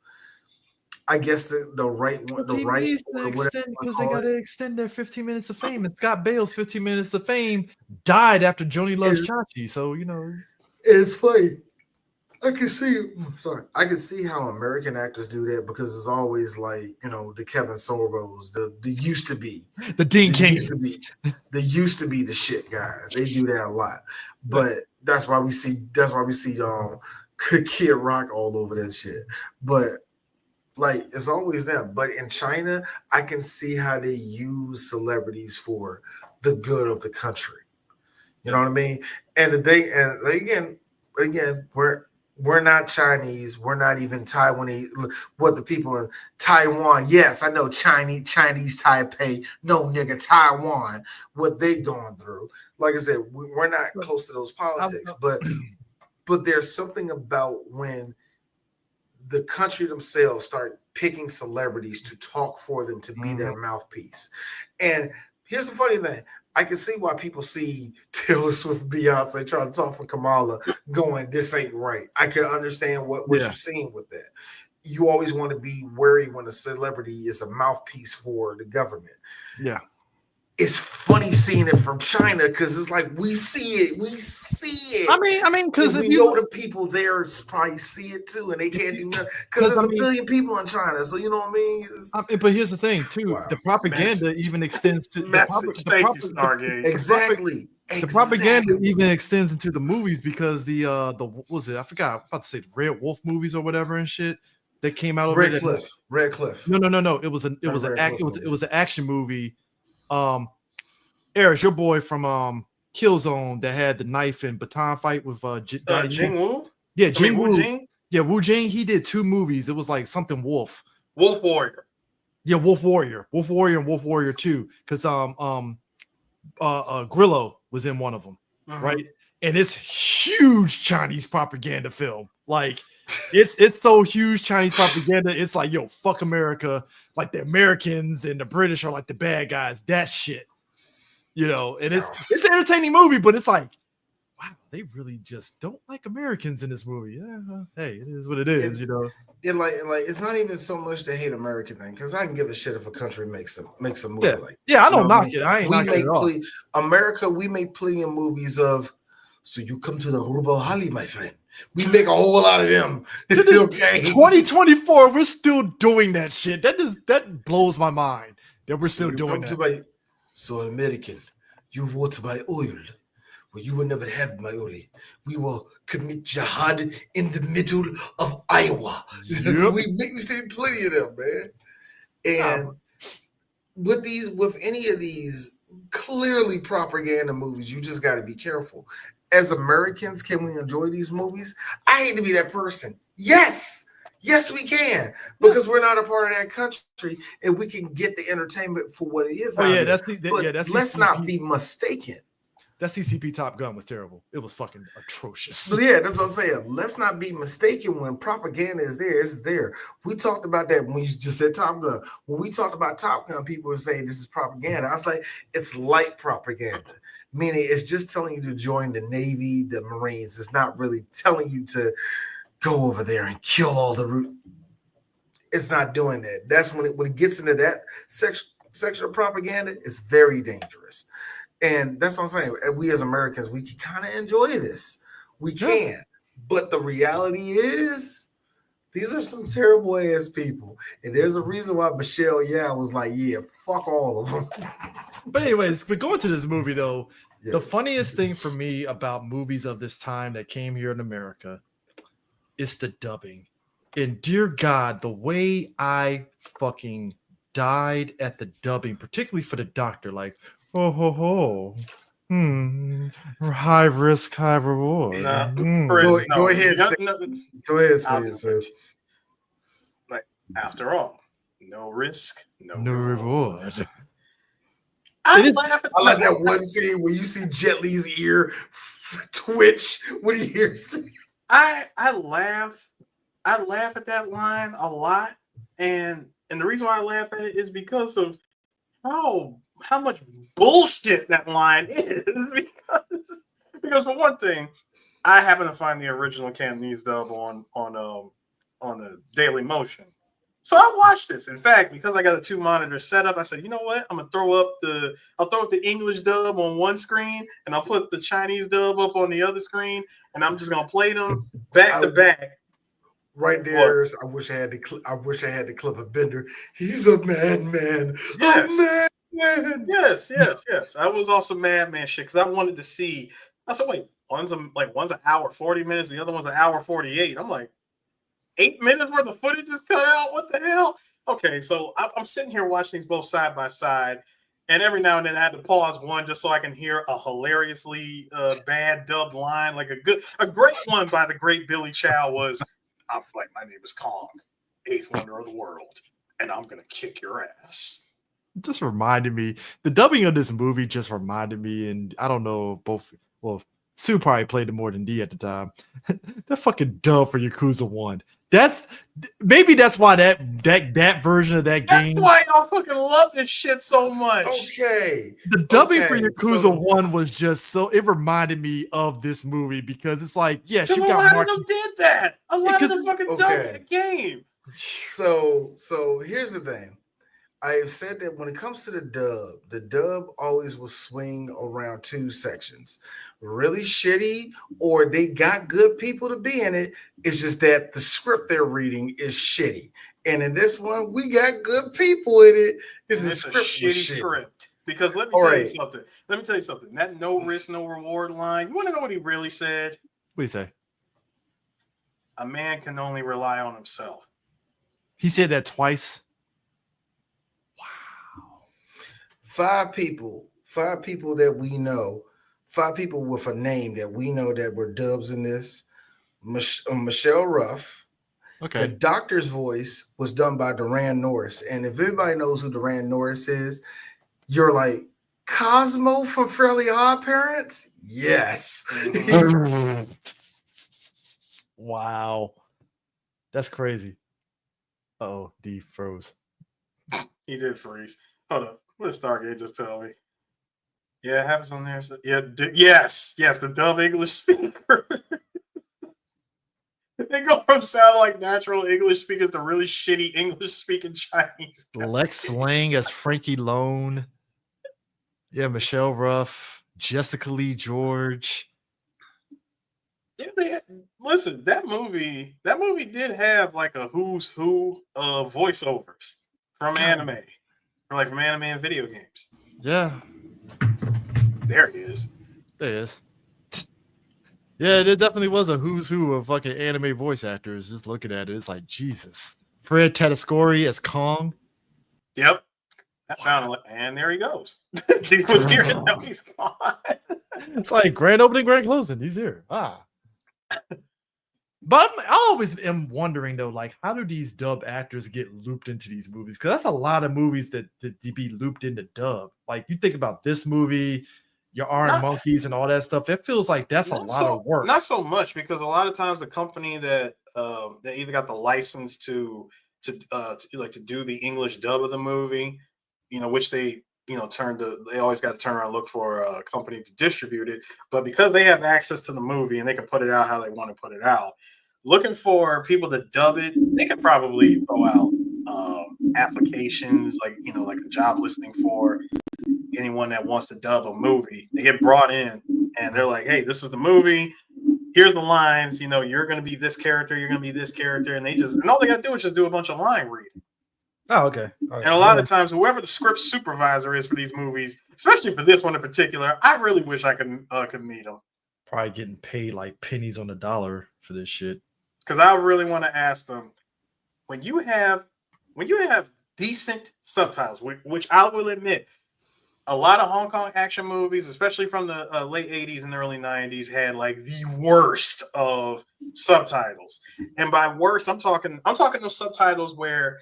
I guess the right one. The right because they got to extend their 15 minutes of fame, and Scott Baio's 15 minutes of fame died after Joni Loves Chachi. So it's funny. I can see how American actors do that because it's always like, the Kevin Sorbo's, the used to be, the Dean King used to be the shit guys. They do that a lot, but that's why we see Kid Rock all over that shit. But like it's always them. But in China, I can see how they use celebrities for the good of the country. You know what I mean? And again, we're not Chinese. We're not even Taiwanese. What the people in Taiwan? Yes, I know Chinese Taipei. No, nigga, Taiwan. What they going through? Like I said, we're not close to those politics. But there's something about when the country themselves start picking celebrities to talk for them, to be their mouthpiece. And here's the funny thing. I can see why people see Taylor Swift, Beyonce trying to talk for Kamala going, this ain't right. I can understand what you're seeing with that. You always want to be wary when a celebrity is a mouthpiece for the government. Yeah. It's funny seeing it from China because it's like we see it. I mean, because if you know the people there probably see it too, and they can't do nothing because there's a billion people in China. So you know what I mean. But here's the thing too: the propaganda even extends to Thank you, Stargate. Exactly. The propaganda even extends into the movies because the what was it? I forgot. I'm about to say the Red Wolf movies or whatever and shit that came out over Red Cliff. No. It was an action movie. Eric, your boy from Killzone that had the knife and baton fight with Jing Woo? Yeah, Jing Woo. Wu Jing? Yeah, Wu Jing. He did 2 movies. It was like something Wolf. Wolf Warrior. Yeah, Wolf Warrior and Wolf Warrior 2. Because Grillo was in one of them, right? And it's huge Chinese propaganda film. Like It's so huge Chinese propaganda. It's like, yo, fuck America. Like the Americans and the British are like the bad guys. That shit, you know. And it's an entertaining movie, but it's like, wow, they really just don't like Americans in this movie. Yeah, hey, it is what it is, you know. Like it's not even so much the hate American thing, because I can give a shit if a country makes a movie like I don't knock it. I ain't knocking it at all. America, we make plenty of movies of, so you come to the Rubo Hali, my friend. We make a whole lot of them. Okay. 2024, we're still doing that shit. That blows my mind that we're still doing that. So American, you want my oil. Well, you will never have my oil. We will commit jihad in the middle of Iowa. Yep. we see plenty of them, man. And with any of these clearly propaganda movies, you just got to be careful. As Americans, can we enjoy these movies? I hate to be that person. Yes, we can, because we're not a part of that country, and we can get the entertainment for what it is. Let's not be mistaken. That CCP Top Gun was terrible. It was fucking atrocious. So yeah, that's what I'm saying. Let's not be mistaken. When propaganda is there, it's there. We talked about that when you just said Top Gun. When we talked about Top Gun, people would say this is propaganda. I was like, it's light propaganda, meaning it's just telling you to join the Navy, the Marines. It's not really telling you to go over there and kill all the root. It's not doing that. That's when it gets into that section of propaganda, it's very dangerous. And that's what I'm saying. We as Americans, we can kind of enjoy this. We can. But the reality is, these are some terrible ass people. And there's a reason why Michelle was like, yeah, fuck all of them. But anyways, but going to this movie, though, the funniest thing for me about movies of this time that came here in America is the dubbing. And dear God, the way I fucking died at the dubbing, particularly for the doctor, like, oh ho ho. High risk, high reward. Go ahead. Go ahead, say it. Like, after all, no risk, no reward. I like that one scene where you see Jet Li's ear twitch. What do you hear? I laugh at that line a lot, and the reason why I laugh at it is because of how much bullshit that line is. Because for one thing, I happen to find the original Cantonese dub on the Daily Motion. So I watched this. In fact, because I got a 2-monitor setup, I said, you know what? I'll throw up the English dub on one screen, and I'll put the Chinese dub up on the other screen, and I'm just gonna play them back to back. Right there, I wish I had the clip of Bender. He's a madman. Yes. Yes. I was also madman shit because I wanted to see. I said, wait, one's an hour 40 minutes, the other one's an hour 48. I'm like, 8 minutes worth of footage is cut out. What the hell? Okay, so I'm sitting here watching these both side by side, and every now and then I had to pause one just so I can hear a hilariously bad dubbed line. Like a great one by the great Billy Chow was, "I'm like, my name is Kong, 8th wonder of the world, and I'm gonna kick your ass." Just reminded me, the dubbing of this movie just reminded me, and I don't know, Sue probably played it more than D at the time. That fucking dub for Yakuza 1. That's why that version of that game. That's why y'all fucking love this shit so much. Okay. The dubbing for Yakuza 1 was just so, it reminded me of this movie because it's like, yes, you got a lot of them did that. A lot of them fucking dubbed the game. So here's the thing. I've said that when it comes to the dub always will swing around 2 sections. Really shitty, or they got good people to be in it. It's just that the script they're reading is shitty. And in this one, we got good people in it. It's a shitty script. Because let me tell you something. That no risk, no reward line. You want to know what he really said? What do you say? A man can only rely on himself. He said that twice. 5 people that we know, 5 people with a name that we know that were dubs in this. Michelle Ruff. Okay. The doctor's voice was done by Duran Norris. And if everybody knows who Duran Norris is, you're like, Cosmo from Fairly Odd Parents? Yes. Wow. That's crazy. Oh, D froze. He did freeze. Hold up. What did Stargate just tell me? Yeah, it happens on there. So, yeah, yes, the dub English speaker. They go from sounding like natural English speakers to really shitty English speaking Chinese. Lex Lang as Frankie Lone. Yeah, Michelle Ruff, Jessica Lee George. Yeah, listen, that movie did have like a who's who of voiceovers from anime, from anime and video games. Yeah, there he is. There he is. Yeah, there definitely was a who's who of fucking anime voice actors. Just looking at it, it's like Jesus. Fred Tatasciore as Kong. Yep, that sounded like, and there he goes. He was here, and now he's gone. It's like grand opening, grand closing. He's here. But I always am wondering though, like, how do these dub actors get looped into these movies? Because that's a lot of movies that be looped into dub. Like, you think about this movie, your Iron Monkeys and all that stuff. It feels like that's a lot of work. Not so much, because a lot of times the company that they either got the license to do the English dub of the movie, which they they always got to turn around and look for a company to distribute it. But because they have access to the movie and they can put it out how they want to put it out, looking for people to dub it, they could probably throw out applications like a job listing for anyone that wants to dub a movie. They get brought in and they're like, hey, this is the movie. Here's the lines. You're going to be this character. You're going to be this character. And all they got to do is just do a bunch of line reading. Oh, okay. And a lot of times, whoever the script supervisor is for these movies, especially for this one in particular, I really wish I could meet him. Probably getting paid like pennies on the dollar for this shit. Because I really want to ask them, when you have decent subtitles, which I will admit, a lot of Hong Kong action movies, especially from the late 80s and early 90s, had like the worst of subtitles. And by worst, I'm talking those subtitles where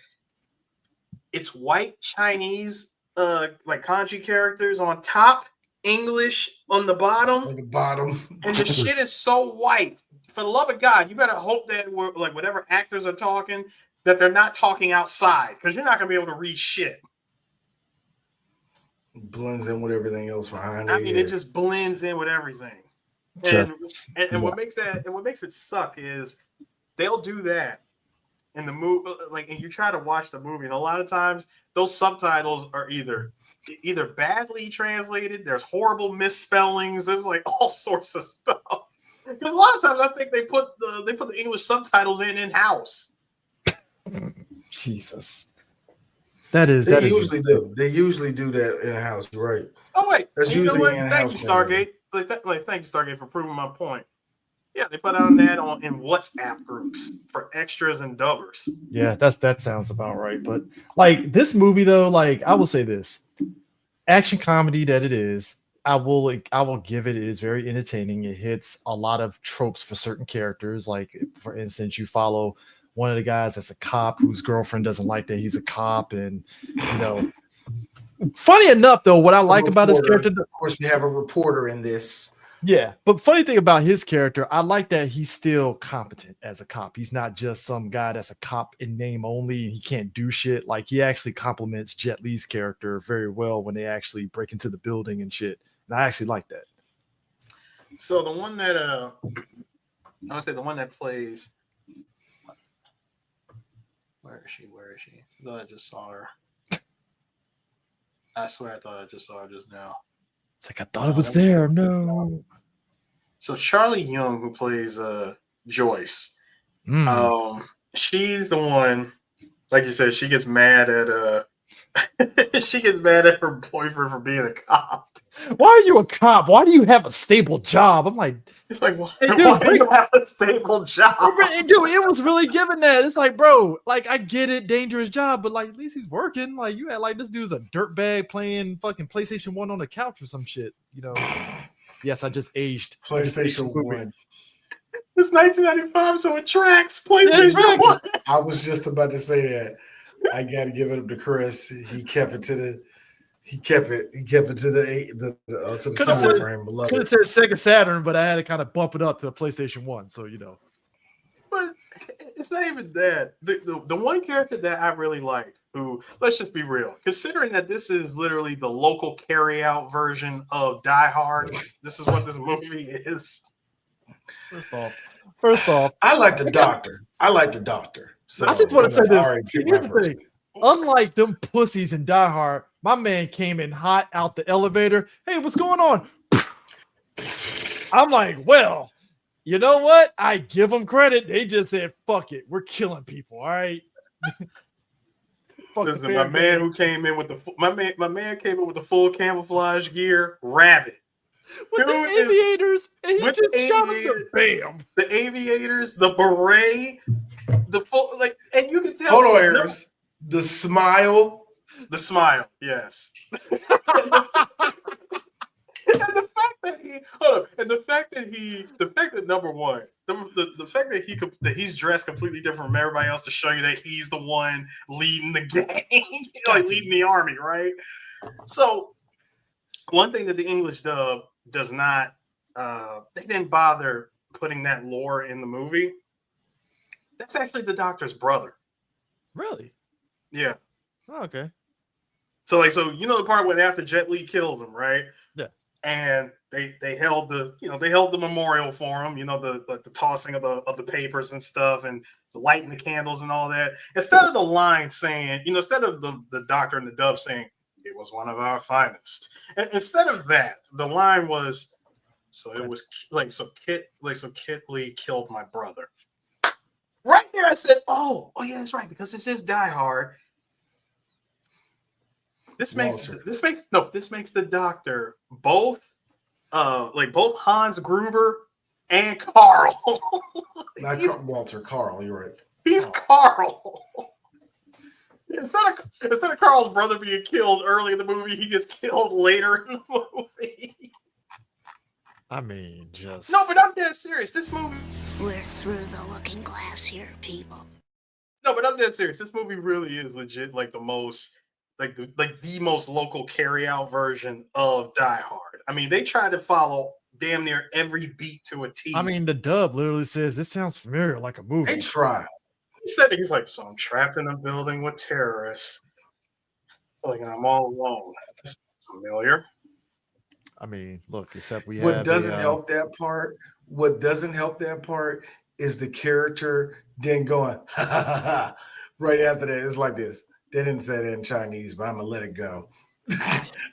it's white Chinese like kanji characters on top, English on the bottom. And the shit is so white. For the love of God, you better hope that like whatever actors are talking, that they're not talking outside, because you're not gonna be able to read shit. Blends in with everything else behind it. I mean, it just blends in with everything. And what makes it suck is they'll do that in the movie, like, and you try to watch the movie, and a lot of times those subtitles are either badly translated, there's horrible misspellings, there's like all sorts of stuff. Because a lot of times I think they put the English subtitles in-house. Jesus. They usually do that in-house, right? Oh wait, that's usually in-house. Thank you, Stargate. Thank you, Stargate, for proving my point. Yeah, they put out that in WhatsApp groups for extras and dubbers. Yeah, that sounds about right. But like this movie though, like I will say this, action comedy that it is, I will give it. It is very entertaining. It hits a lot of tropes for certain characters. Like for instance, you follow one of the guys that's a cop whose girlfriend doesn't like that he's a cop, and funny enough though, what I like about his character, of course, we have a reporter in this. Yeah, but funny thing about his character, I like that he's still competent as a cop. He's not just some guy that's a cop in name only and he can't do shit. Like, he actually complements Jet Li's character very well when they actually break into the building and shit. And I actually like that. So the one that I would say the one that plays, where is she? I thought I just saw her. I swear I thought I just saw her just now. It's like, I thought it was there. No. So Charlie Young, who plays Joyce, she's the one, like you said, she gets mad at her boyfriend for being a cop. Why are you a cop? Why do you have a stable job? I'm like, it's like, why do you have a stable job? Dude, it was really given that. It's like, bro, like, I get it, dangerous job, but like, at least he's working. Like, you had like this dude's a dirtbag playing fucking PlayStation 1 on the couch or some shit, Yes, I just aged. PlayStation 1. It's 1995, so it tracks PlayStation 1. I was just about to say that. I got to give it up to Chris. He kept it to the summer frame. Could have said Sega Saturn, but I had to kind of bump it up to the PlayStation 1, so But it's not even that. The one character that I really liked, who, let's just be real, considering that this is literally the local carry-out version of Die Hard, this is what this movie is. First off, I like the doctor. So I just want to say this. See, Here's the thing. Unlike them pussies in Die Hard, my man came in hot out the elevator. Hey, what's going on? I'm like, well, you know what? I give them credit. They just said, fuck it. We're killing people. All right. Listen, my man who came in with my man came in with the full camouflage gear, rabbit. With the aviators, and he just shot him to bam. The aviators, the beret, the full, like, and you can tell. Hold on, Harris. The smile. The smile, yes. And the fact that number one, the fact that he's dressed completely different from everybody else to show you that he's the one leading the gang, like leading the army, right? So one thing that the English dub does not, they didn't bother putting that lore in the movie. That's actually the Doctor's brother. Really? Yeah. Oh, okay. So you know the part when after Jet Li killed him, right? Yeah. And they held the memorial for him, the tossing of the papers and stuff, and the lighting the candles and all that. Instead of the line saying, instead of the Doctor and the dub saying it was one of our finest, and instead of that, the line was, Kit Lee killed my brother. Right there, I said, oh yeah, that's right, because this is Die Hard. This makes the Doctor both Hans Gruber and Carl. Carl, you're right. He's Carl. Instead of Carl's brother being killed early in the movie, he gets killed later in the movie. I mean, just... No, but I'm dead serious. This movie... We're through the looking glass here, people. No, but I'm dead serious. This movie really is legit, like the most local carry-out version of Die Hard. I mean, they try to follow damn near every beat to a T. I mean, the dub literally says, this sounds familiar, like a movie. They try. He's like, so I'm trapped in a building with terrorists. Like, I'm all alone. This is familiar. I mean, look, except we What have... doesn't help that part is the character then going, ha, ha, ha, ha. Right after that, it's like this. They didn't say that in Chinese, but I'm going to let it go.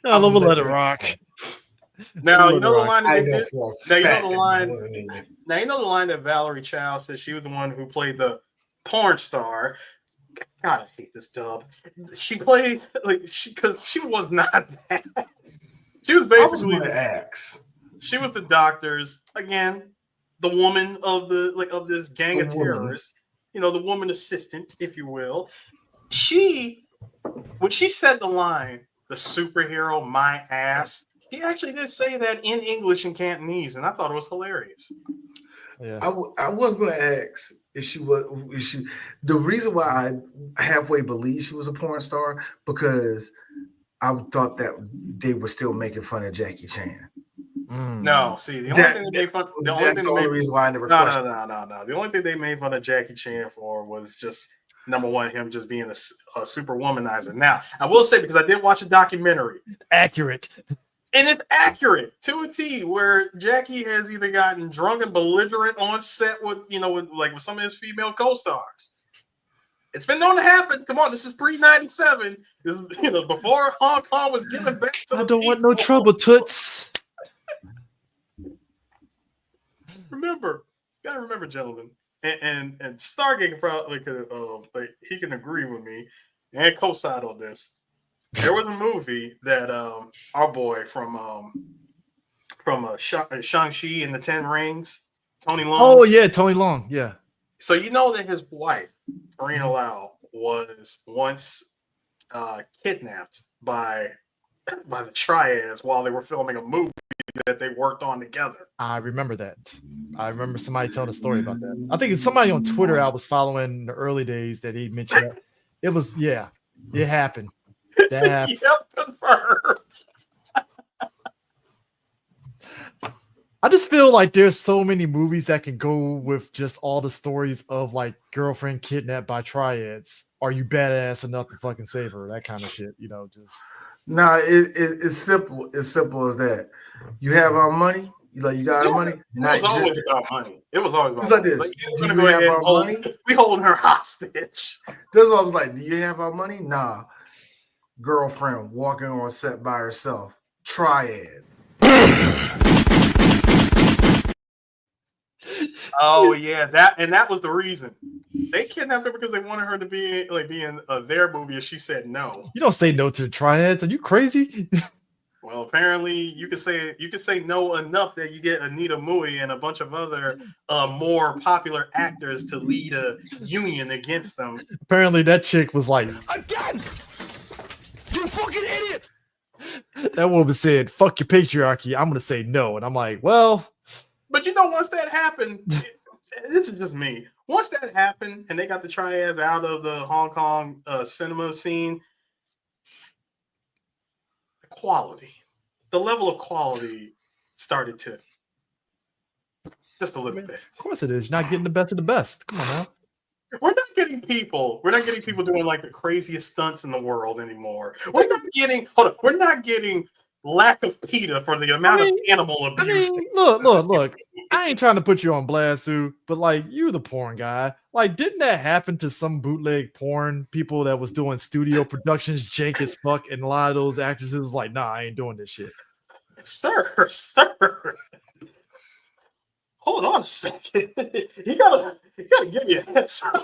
I'm going to let it rock. Now, you know the line that they did? Now, you know the line that Valerie Chow said she was the one who played the porn star. God, I hate this dub. She played, because she was not that. She was basically she was the Doctor's, again, the woman of this gang of terrorists, the woman assistant, if you will. When she said the line, the superhero, my ass, she actually did say that in English and Cantonese, and I thought it was hilarious. Yeah. I was going to ask if she was the reason why I halfway believe she was a porn star, because I thought that they were still making fun of Jackie Chan. No, see, the only thing they made fun. The only reason why I never. No. The only thing they made fun of Jackie Chan for was just number one, him just being a super womanizer. Now, I will say, because I did watch a documentary, accurate, and it's accurate to a T, where Jackie has either gotten drunk and belligerent on set with some of his female co-stars. It's been known to happen. Come on, this is pre-97. This is before Hong Kong was given back to the people. Want no trouble, toots. Gotta remember, gentlemen, and Stargate probably he can agree with me and co-side on this. There was a movie that our boy from Shang-Chi and the Ten Rings, Tony Leung. Oh yeah, Tony Leung. Yeah. So you know that his wife, Karina Lau, was once kidnapped by the Triads while they were filming a movie that they worked on together. I remember that. I remember somebody telling a story about that. I think it's somebody on Twitter I was following in the early days that he mentioned that. It was, yeah, it happened. That happened. Yep, confirmed. I just feel like there's so many movies that can go with just all the stories of like girlfriend kidnapped by triads. Are you badass enough to fucking save her? That kind of shit, just. Nah, it's simple. It's simple as that. You have our money. You got our money. It was always about money. It was always about it's like money. this. Like, Do we're you gonna go have ahead our and hold. money? We holding her hostage. That's what I was like. Do you have our money? Nah. Girlfriend walking on set by herself. Triad. Oh yeah, that was the reason. They kidnapped her because they wanted her to be in their movie, and she said no. You don't say no to the triads. Are you crazy? Well, apparently you can say no enough that you get Anita Mui and a bunch of other more popular actors to lead a union against them. Apparently that chick was like, Again! You fucking idiot! that woman said, fuck your patriarchy. I'm going to say no. And I'm like, well. But once that happened, this is just me. Once that happened and they got the triads out of the Hong Kong cinema scene, the level of quality started to just a little bit. Of course it is. You're not getting the best of the best. Come on now. We're not getting people doing like the craziest stunts in the world anymore. We're not getting lack of PETA for the amount of animal abuse. Look. I ain't trying to put you on blast, Sue, but like you the porn guy. Like, didn't that happen to some bootleg porn people that was doing studio productions jank as fuck, and a lot of those actresses was like, nah, I ain't doing this shit. Sir. Hold on a second. You gotta give me a heads up.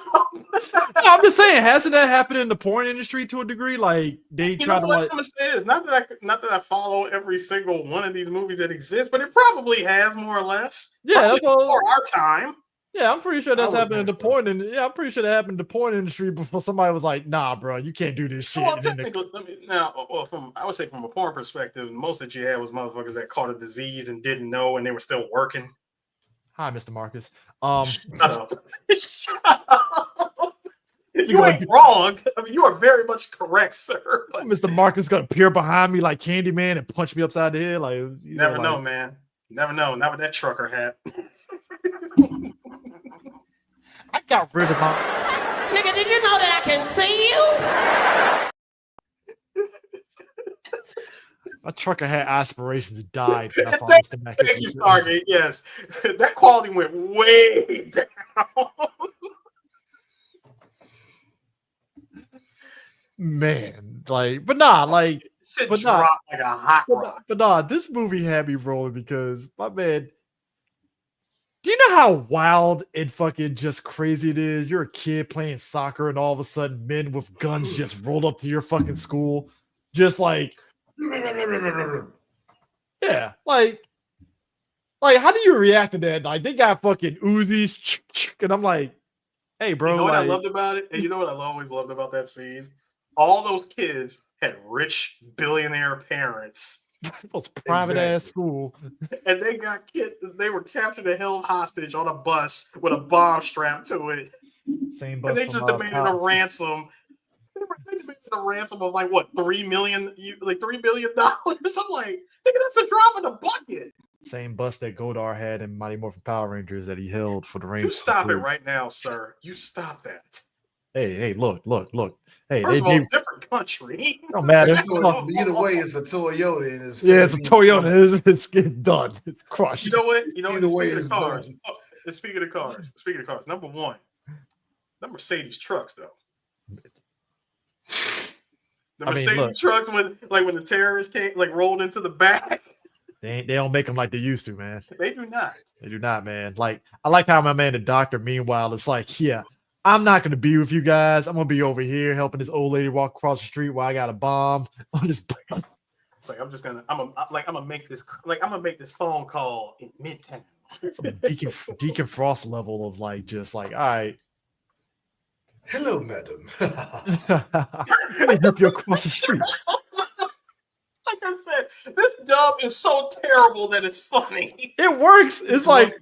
I'm just saying, hasn't that happened in the porn industry to a degree? Like they try to like. I'm gonna say this. Not that I follow every single one of these movies that exist, but it probably has more or less. Yeah, that's all. For our time. Yeah, I'm pretty sure that's happened in the porn. And yeah, I'm pretty sure that happened in the porn industry before somebody was like, "Nah, bro, you can't do this shit." Well, technically, I would say from a porn perspective, most that you had was motherfuckers that caught a disease and didn't know, and they were still working. Hi, Mr. Marcus. Shut up. Shut up. You ain't wrong. I mean, you are very much correct, sir. But Mr. Marcus gonna appear behind me like Candyman and punch me upside the head. Like, never know, man. Never know. Not with that trucker hat. I got rid of my. Nigga, did you know that I can see you? My trucker had aspirations died. When I saw Mr. Marcus. Thank you, Stargate. Yes, that quality went way down. Man, like, but nah, like, but nah, dropped like a hot rock. But nah, this movie had me rolling because my man. Do you know how wild and fucking just crazy it is? You're a kid playing soccer, and all of a sudden, men with guns just rolled up to your fucking school, just like, yeah, like, how do you react to that? Like, they got fucking Uzis, and I'm like, hey, bro. You know what I loved about it? And you know what I always loved about that scene? All those kids had rich billionaire parents. Those private ass school. And they were captured and held hostage on a bus with a bomb strapped to it. Same bus. And they just demanded a ransom. They demanded a ransom of like what, $3 billion. I'm like, nigga, that's a drop in the bucket. Same bus that Godar had in Mighty Morphin Power Rangers that he held for the Rangers. You stop it right now, sir. You stop that. Hey, look. Hey, first of all, different country. Don't matter. Either way, it's a Toyota. And it's it's a Toyota. It's getting done. It's crushed. You know what? Either way, it's cars. done. Speaking of cars. Number one, the Mercedes trucks, though. The Mercedes trucks when the terrorists came, rolled into the back. They don't make them like they used to, man. They do not. They do not, man. Like, I like how my man, the doctor, meanwhile, it's like, yeah, I'm not going to be with you guys. I'm going to be over here helping this old lady walk across the street while I got a bomb on this. It's like, I'm gonna make this phone call in Midtown. Some Deacon Frost level of like, just like, all right. Hello, madam. Let me help you across the street. Like I said, this dub is so terrible that it's funny. It works. It's like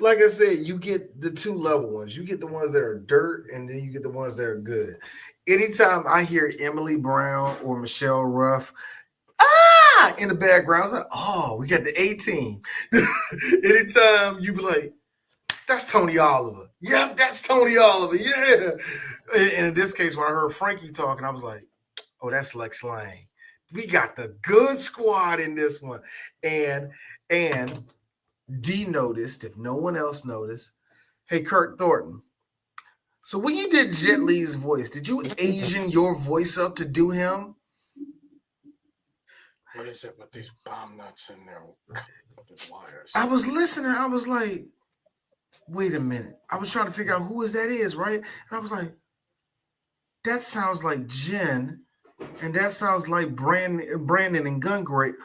I said, you get the two level ones. You get the ones that are dirt, and then you get the ones that are good. Anytime I hear Emily Brown or Michelle Ruff, in the background. It's like, oh, we got the A team. Anytime you be like, that's Tony Oliver. Yep, that's Tony Oliver. Yeah. And in this case, when I heard Frankie talking, I was like, oh, that's Lex Lang. We got the good squad in this one. And D noticed, if no one else noticed, hey, Kurt Thornton. So when you did Jet Li's voice, did you Asian your voice up to do him? What is it with these bomb nuts in there with the wires? I was listening. I was like, wait a minute. I was trying to figure out who that is, right? And I was like, that sounds like Jen, and that sounds like Brandon and Gungrave.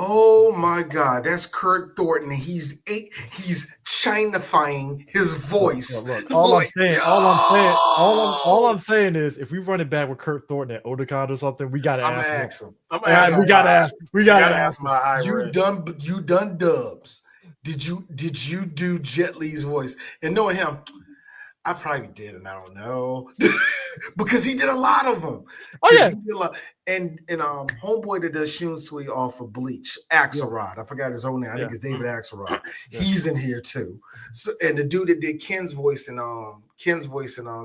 Oh my God, that's Kurt Thornton. He's Chinafying his voice. Look, all I'm saying is, if we run it back with Kurt Thornton at Otakon or something, we gotta ask him. We gotta ask him. You done dubs. Did you do Jet Li's voice? And knowing him, I probably did, and I don't know. Because he did a lot of them. Oh yeah, and homeboy that does Shunsui off of Bleach, Axelrod. I forgot his own name. I think it's David Axelrod. He's in here too. So, and the dude that did Ken's voice in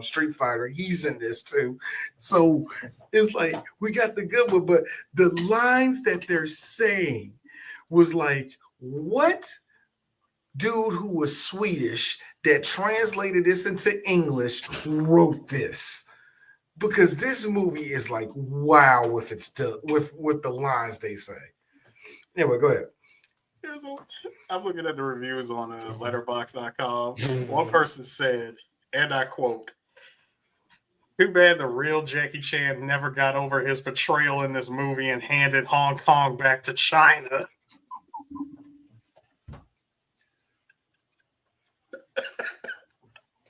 Street Fighter, he's in this too. So it's like we got the good one, but the lines that they're saying was like, what dude who was Swedish that translated this into English wrote this? Because this movie is like wow with the lines they say. Anyway, go ahead. I'm looking at the reviews on letterbox.com. One person said, and I quote, "Too bad the real Jackie Chan never got over his portrayal in this movie and handed Hong Kong back to China."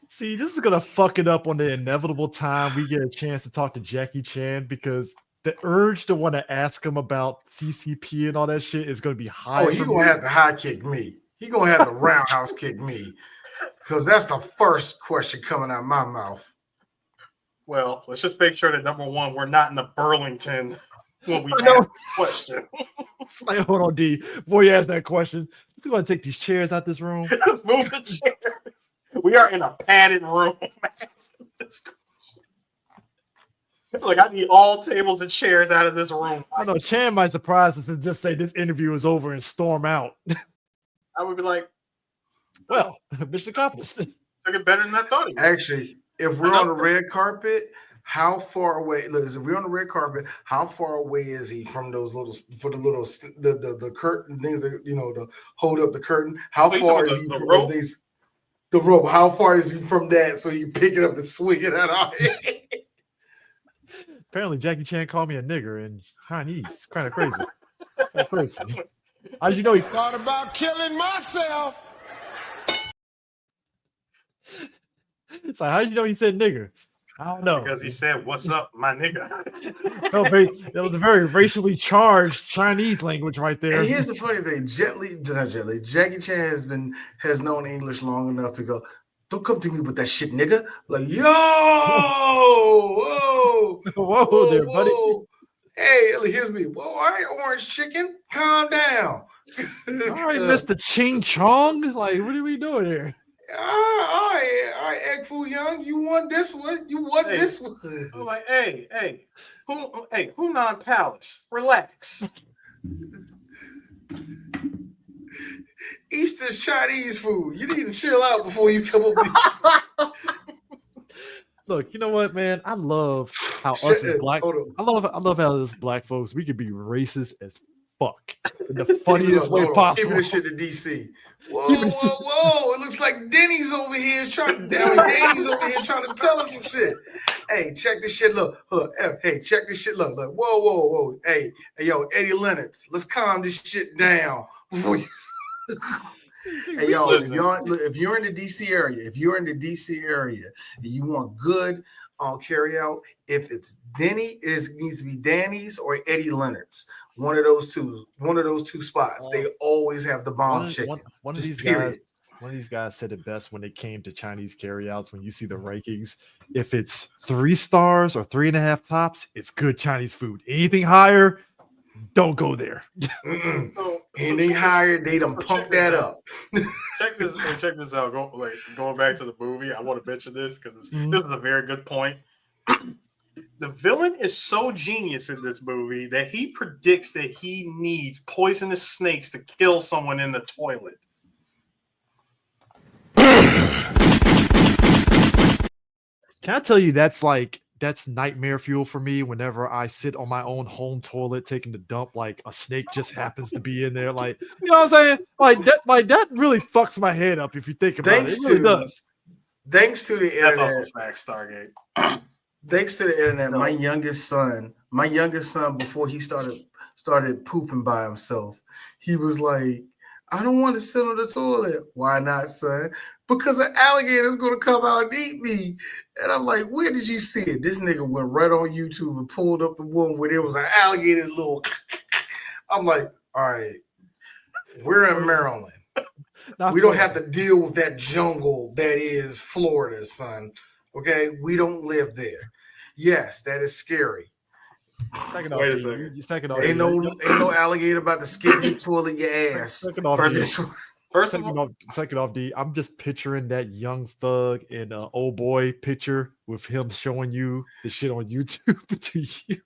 See, this is gonna fuck it up on the inevitable time we get a chance to talk to Jackie Chan, because the urge to want to ask him about CCP and all that shit is gonna be high. Oh, you're gonna have to high kick me. He gonna have to roundhouse kick me, because that's the first question coming out of my mouth. Well, let's just make sure that number one, we're not in the Burlington when we ask the question. Like, hold on, D. Before you ask that question, let's go and take these chairs out this room. Move the chairs. We are in a padded room. Like, I need all tables and chairs out of this room. I know Chan might surprise us and just say this interview is over and storm out. I would be like, well, mission accomplished. Took it better than I thought it would. Actually, if we're on the red carpet, how far away? Look, if we're on the red carpet, how far away is he from those the curtain things that to hold up the curtain? How far is he from these? The rope, how far is he from that so you pick it up and swing it out? Apparently, Jackie Chan called me a nigger in Chinese. Kind of crazy. How did you know he thought about killing myself? It's like, how did you know he said nigger? I don't know. Because he said, "What's up, my nigga?" That was a very racially charged Chinese language right there. And here's the funny thing: Jackie Chan has known English long enough to go, "Don't come to me with that shit, nigga!" Like, yo, whoa there, buddy. Hey, here's me. Whoa, all right, orange chicken, calm down. All right, Mr. Ching Chong. Like, what are we doing here? All right, Egg Foo Young, you want this one? You want this one? I'm like, hey, Hunan Palace, relax. Eastern Chinese food. You need to chill out before you come over here. Look, you know what, man? I love how us as black. I love how us black folks, we could be racist as fuck in the funniest way possible. Give this shit to DC. Whoa! It looks like Denny's over here trying to tell us some shit. Hey, check this shit. Look. Hey, check this shit. Look. Whoa. Hey, yo, Eddie Lennox, let's calm this shit down before you. Hey, yo, if you're in the DC area, and you want good carry out, if it's Denny, it needs to be Danny's or Eddie Leonard's. One of those two spots. They always have the bomb chicken. One of these guys said it best when it came to Chinese carryouts. When you see the rankings, if it's 3 stars or 3.5 tops, it's good Chinese food. Anything higher, Don't go there. And they hired, they done pumped that up. Check this out. Going back to the movie, I want to mention this because this is a very good point. The villain is so genius in this movie that he predicts that he needs poisonous snakes to kill someone in the toilet. Can I tell you that's nightmare fuel for me whenever I sit on my own home toilet taking the dump, like a snake just happens to be in there. Like, you know what I'm saying? Like that really fucks my head up if you think about it. It really does. Thanks to the internet. That's also facts, Stargate. Thanks to the internet, my youngest son, before he started pooping by himself, he was like, I don't want to sit on the toilet. Why not, son? Because an alligator is going to come out and eat me. And I'm like, where did you see it? This nigga went right on YouTube and pulled up the one where there was an alligator little. I'm like, all right, we're in Maryland. We don't have to deal with that jungle that is Florida, son. Okay? We don't live there. Yes, that is scary. Wait a second. Ain't no alligator about to skip your toilet, your ass. Second off, D, I'm just picturing that Young Thug and old boy picture with him showing you the shit on YouTube to you.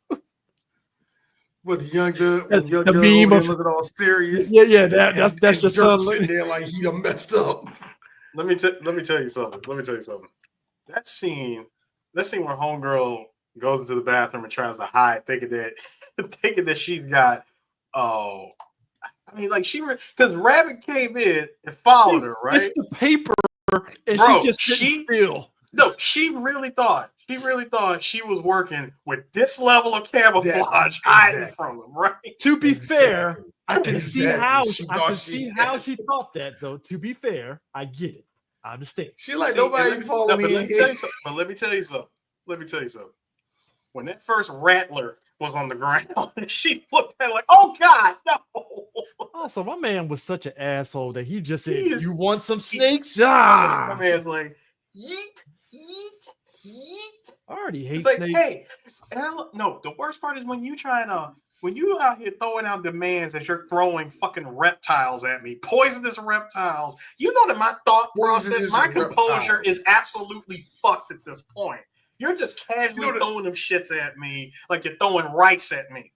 With the young dude, the meme of looking all serious. Yeah, that's just sitting there like he done messed up. Let me tell you something. That scene where homegirl goes into the bathroom and tries to hide, thinking that she's got because Rabbit came in and followed her, right? It's the paper, and she's just sitting still. No, she really thought she was working with this level of camouflage hiding from them, right? To be fair, I can see how she thought that, though. To be fair, I get it. I understand. She like nobody following me. But let me tell you something. When that first rattler was on the ground, she looked at it like, "Oh God, no!" Also, my man was such an asshole that he just said, "You want some snakes?" My man's like, "Yeet, yeet, yeet." I already hate it's snakes. Hey, no. The worst part is when you out here throwing out demands as you're throwing fucking reptiles at me, poisonous reptiles. You know that my thought process, my composure is absolutely fucked at this point. You're just casually throwing them shits at me like you're throwing rice at me.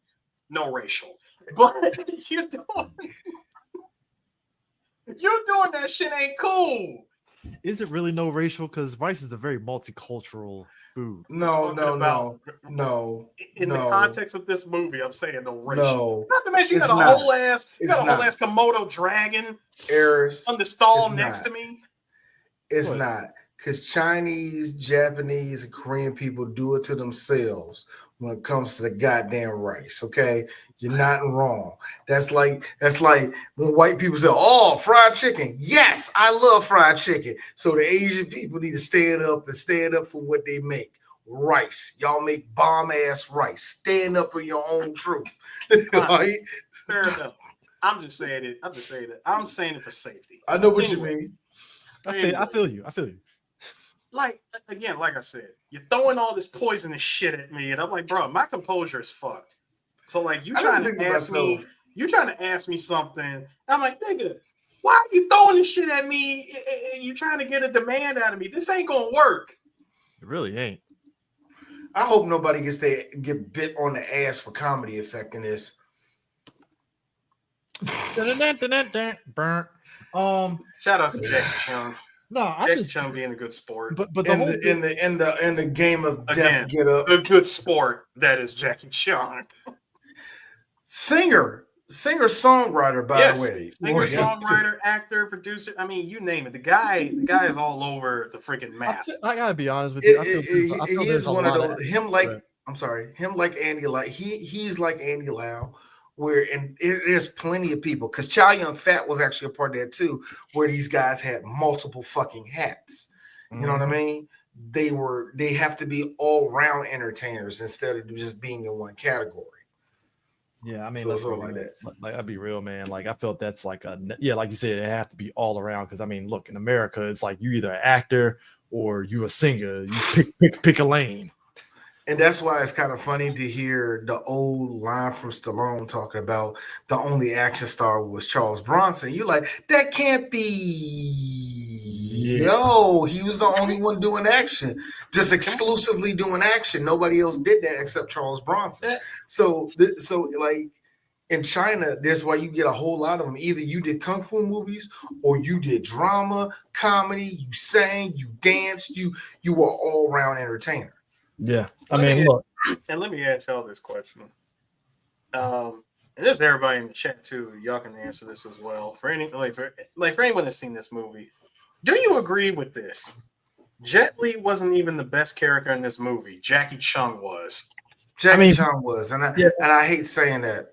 No racial. But you're doing that shit ain't cool. Is it really no racial? Because rice is a very multicultural food. No. In the context of this movie, I'm saying no racial. No. Not to mention you got a whole ass Komodo dragon on the stall next to me. It's not. Because Chinese, Japanese, and Korean people do it to themselves when it comes to the goddamn rice. Okay, you're not wrong. That's like when white people say, "Oh, fried chicken." Yes, I love fried chicken. So the Asian people need to stand up for what they make. Rice, y'all make bomb ass rice. Stand up for your own truth. Right? Fair enough. I'm just saying it. I'm saying it for safety. I know what you mean. I feel you. Like I said, you're throwing all this poisonous shit at me, and I'm like, bro, my composure is fucked. So like, you trying to ask me something? I'm like, nigga, why are you throwing this shit at me? You trying to get a demand out of me? This ain't gonna work. It really ain't. I hope nobody gets to get bit on the ass for comedy effect in this. Burnt. Shout out to Jackie Chung. No, Jackie Chung being a good sport. But the in the game of death, get up. The good sport that is Jackie Chung. Singer, songwriter, by the way. Singer, songwriter, actor, producer. I mean, you name it. The guy is all over the freaking map. I gotta be honest with you. I feel he is one of those. Him like Andy Lau. He's like Andy Lau. And there's plenty of people, because Chow Yun Fat was actually a part of that too, where these guys had multiple fucking hats. You know what I mean? They have to be all round entertainers instead of just being in one category. Yeah, I mean, let's go like that. Like, I'd be real, man. Like, I felt that's like like you said, it have to be all around. Because I mean, look, in America, it's like you either an actor or you a singer. You pick a lane. And that's why it's kind of funny to hear the old line from Stallone talking about the only action star was Charles Bronson. You're like, that can't be. Yo, he was the only one doing action, just exclusively doing action. Nobody else did that except Charles Bronson. So like in China, that's why you get a whole lot of them. Either you did kung fu movies or you did drama, comedy, you sang, you danced, you were all around entertainer. Yeah, I mean, look, and let me ask y'all this question. And this is everybody in the chat too. Y'all can answer this as well. For anyone that's seen this movie, do you agree with this? Jet Li wasn't even the best character in this movie. Jackie Chung was. Chung was, and I hate saying that.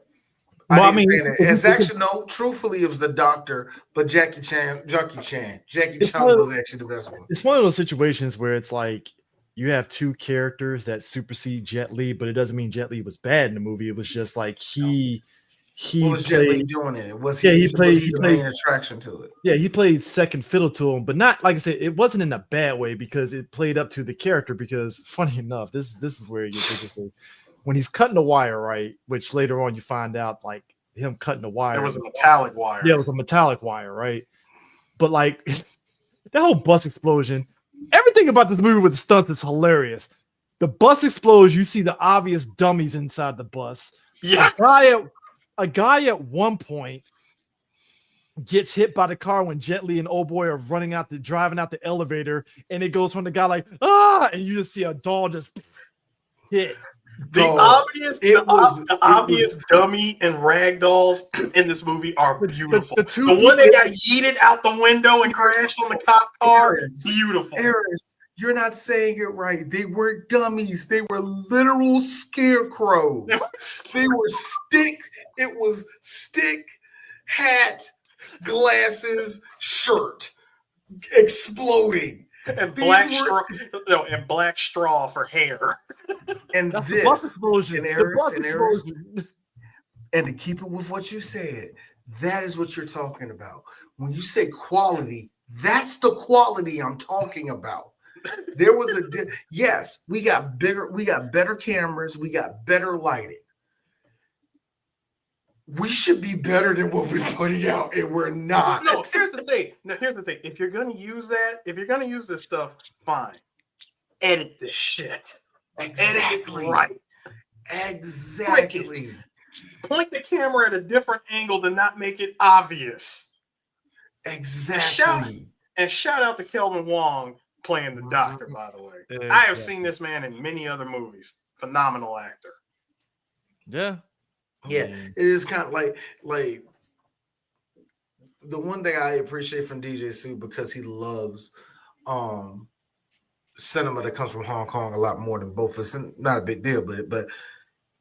It's actually no. Truthfully, it was the Doctor, but Jackie Chung was actually the best one. It's one of those situations where it's like you have two characters that supersede Jet Li, but it doesn't mean Jet Li was bad in the movie. It was just like he what was Jet Li doing in it? Was he the main attraction to it? Yeah, he played second fiddle to him, but not, like I said, it wasn't in a bad way because it played up to the character. Because funny enough, this is where you get when he's cutting the wire, right? Which later on you find out, like him cutting the wire. There was a metallic wire. Yeah, it was a metallic wire, right? But like that whole bus explosion, everything about this movie with the stunts is hilarious. The bus explodes, you see the obvious dummies inside the bus. Yes. A guy at one point gets hit by the car when Jet Li and Old Boy are driving out the elevator, and it goes from the guy like, and you just see a doll just hit. The obvious dummy and rag dolls in this movie are beautiful. The one that got yeeted out the window and crashed on the cop car, beautiful. You're not saying it right. They weren't dummies. They were literal scarecrows. They were stick. It was stick, hat, glasses, shirt, exploding. And black straw for hair. And that's this, the bus explosion. And to keep it with what you said, that is what you're talking about. When you say quality, that's the quality I'm talking about. There was yes, we got better cameras, we got better lighting. We should be better than what we're putting out, and we're not. No, here's the thing. If you're gonna use this stuff, fine. Edit this shit. Exactly. Edit it right. Exactly. Point the camera at a different angle to not make it obvious. Exactly. Shout out to Kelvin Wong playing the Doctor, by the way. Exactly. I have seen this man in many other movies. Phenomenal actor. Yeah. Yeah, it is kind of like the one thing I appreciate from DJ Sue, because he loves cinema that comes from Hong Kong a lot more than both of us. Not a big deal, but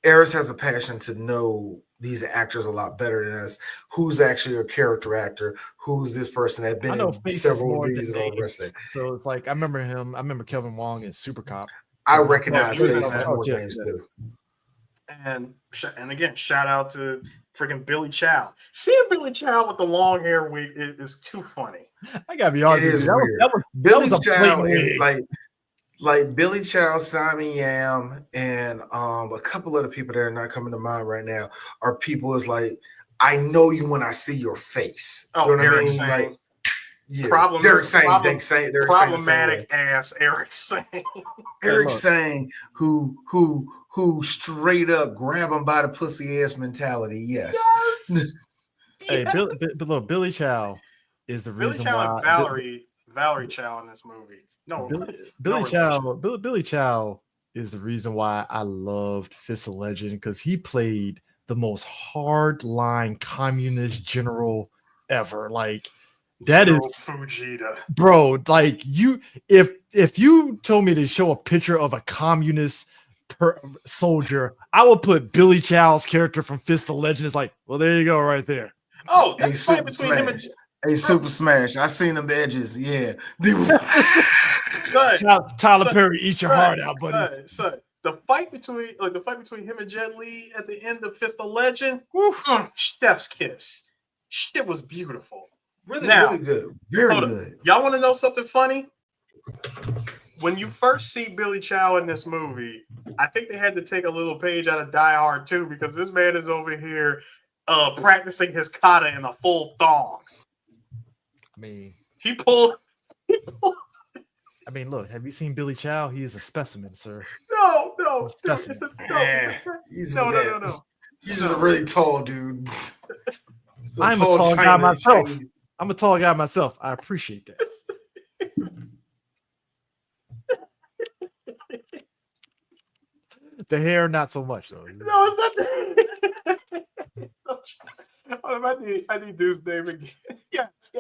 Eris has a passion to know these actors a lot better than us. Who's actually a character actor? Who's this person that been in several of these and all the rest of it? So it's like I remember Kelvin Wong in Super Cop. I recognize faces more names too. And again, shout out to freaking Billy Chow. Seeing Billy Chow with the long hair wig is too funny. I gotta be honest. It is weird. Billy Chow is like Billy Chow, Simon Yam, and a couple other people that are not coming to mind right now are people is like, I know you when I see your face. Oh, you know Eric Sang. Like, yeah, problematic ass Eric Sang. Eric Sang, who straight up grab him by the pussy ass mentality. Yes. Hey, Billy Chow is the reason why Valerie Chow in this movie. No, Billy Chow is the reason why I loved Fist of Legend, because he played the most hard-line communist general ever. Like that is Fujita, bro. Like if you told me to show a picture of a communist soldier, I would put Billy Chow's character from Fist of Legend. It's like, well, there you go, right there. Oh, that's fight between him and Super Smash. I seen them edges. Yeah, Tyler Perry, eat your heart out, buddy. The fight between him and Jet Li at the end of Fist of Legend, chef's kiss. Shit was beautiful. Really good. Very good. Y'all want to know something funny? when you first see Billy Chow in this movie, I think they had to take a little page out of Die Hard too, because this man is over here practicing his kata in a full thong. I mean, he pulled. I mean, look, have you seen Billy Chow? He is a specimen, sir. No. He's No. He's just a really tall dude. I'm a tall guy myself. I'm a tall guy myself. I appreciate that. The hair, not so much though. No, it's not the... I need dude's name again. Yes.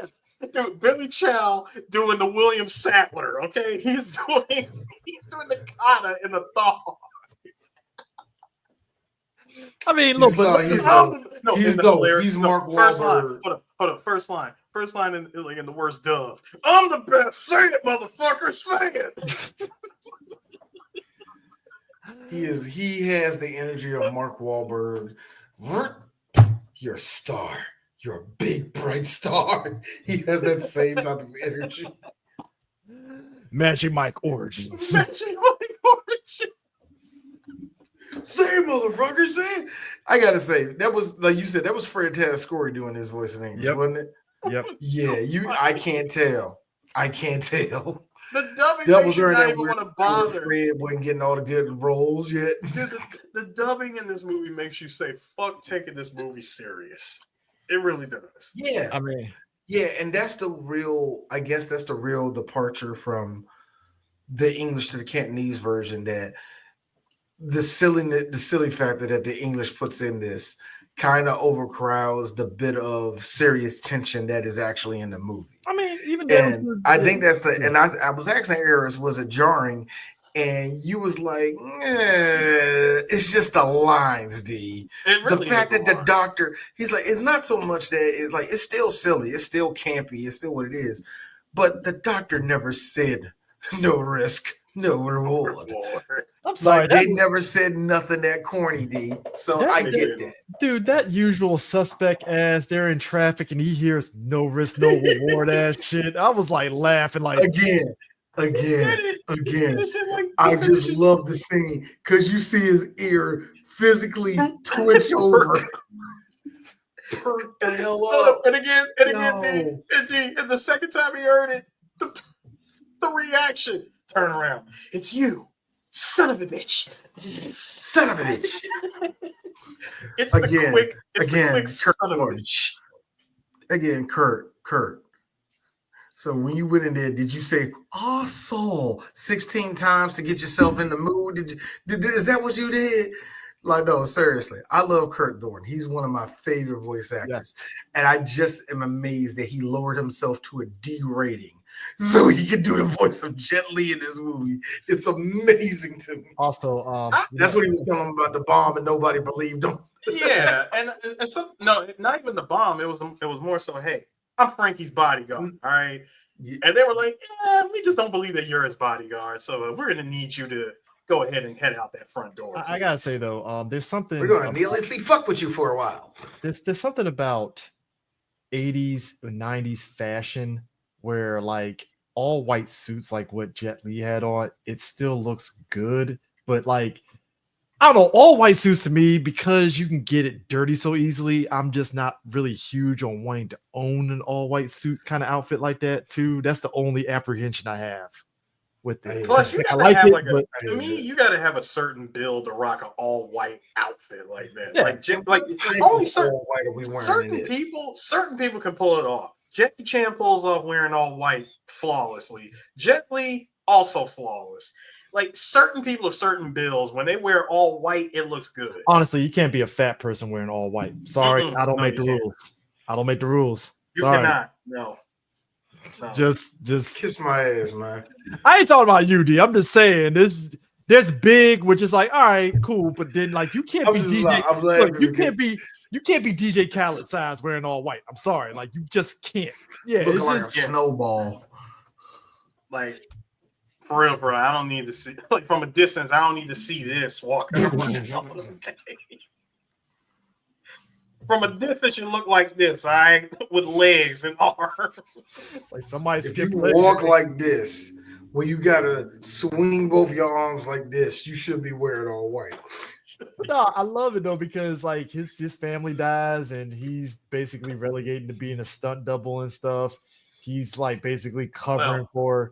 Dude, Billy Chow doing the William Sattler. Okay, he's doing the kata in the thong. I mean, look, he's Mark First Wahlberg. line. Hold up. First line in the worst dub. I'm the best. Say it, motherfucker. Say it. He has the energy of Mark Wahlberg. You're a star. You're a big, bright star. He has that same type of energy. Magic Mike Origins. Say it, motherfucker. Say it. I gotta say, that was, like you said, that was Fred Tatasciore doing his voice in English, wasn't it? Yep. Yeah, I can't tell. The dubbing that makes was you during not that even weird want to bother. Fred wasn't getting all the good roles yet. Dude, the dubbing in this movie makes you say, fuck taking this movie serious. It really does. Yeah. I mean, yeah, and that's the real departure from the English to the Cantonese version, that the silly factor that the English puts in this kind of overcrowds the bit of serious tension that is actually in the movie. I mean, even I think that's I was asking Eris, was it jarring? And you was like, it's just the lines, D. Really the fact that the doctor, he's like, it's not so much that it's still silly, it's still campy, it's still what it is. But the doctor never said no risk, no reward. I'm sorry, they never said nothing that corny, D. So I get that. Dude, that usual suspect ass, they're in traffic and he hears no risk, no reward ass shit. I was like laughing like again. I just love the scene because you see his ear physically twitch over. Perk the hell up. And again, D, and the second time he heard it, the reaction, turn around. It's you, son of a bitch. Son of a bitch. It's the quick son of a bitch. Again, Kurt. So when you went in there, did you say "Saul" 16 times to get yourself in the mood? Is that what you did? Like, no, seriously. I love Kurt Thorne. He's one of my favorite voice actors. Yes. And I just am amazed that he lowered himself to a D rating so he could do the voice of Jet Li in this movie. It's amazing to me. Also, that's what he was telling about the bomb and nobody believed him. Yeah, and so no, not even the bomb. It was more so, hey, I'm Frankie's bodyguard, all right? Yeah. And they were like, we just don't believe that you're his bodyguard, so we're going to need you to go ahead and head out that front door. I got to say, though, there's something... We're going to needlessly fuck with you for a while. There's something about 80s or 90s fashion where, like, all white suits, like what Jet Li had on, it still looks good, but, like, I don't know, all white suits to me, because you can get it dirty so easily, I'm just not really huge on wanting to own an all white suit kind of outfit like that too. That's the only apprehension I have with it. Plus, you gotta have to me, you gotta have a certain build to rock an all white outfit like that. Yeah. Like only certain people can pull it off. Jackie Chan pulls off wearing all white flawlessly. Jet Li also flawless. Like certain people of certain builds, when they wear all white, it looks good. Honestly, you can't be a fat person wearing all white. Sorry, I don't make the rules. I don't make the rules. You cannot. No. Just kiss my ass, man. I ain't talking about you, D. I'm just saying there's big, which is like, all right, cool, but then like you can't be DJ. Look, you can't be DJ Khaled size wearing all white. I'm sorry, like you just can't. Yeah, it's like a snowball. Like. For real, bro. I don't need to see, like, from a distance, I don't need to see this walking around. From a distance, you look like this, all right? With legs and arms. It's like somebody if you walk like this where you gotta swing both your arms like this, you should be wearing all white. No, I love it though because like his family dies and he's basically relegated to being a stunt double and stuff. He's like basically covering. No,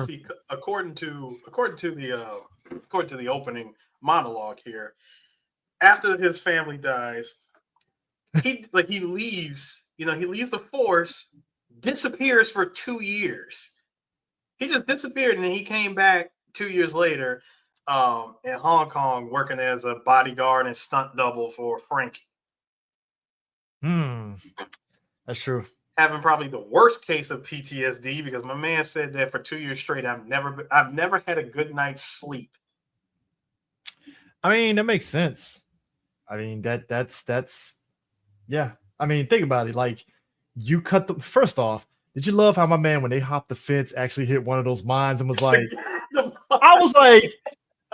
see, according to the opening monologue here, after his family dies, he leaves. He leaves the force, disappears for 2 years. He just disappeared, and then he came back 2 years later, in Hong Kong, working as a bodyguard and stunt double for Frankie. That's true. Having probably the worst case of PTSD because my man said that for 2 years straight, I've never had a good night's sleep. I mean, that makes sense. I mean, that's yeah. I mean, think about it. Like, you cut the first off. Did you love how my man, when they hopped the fence, actually hit one of those mines and was like, I was like,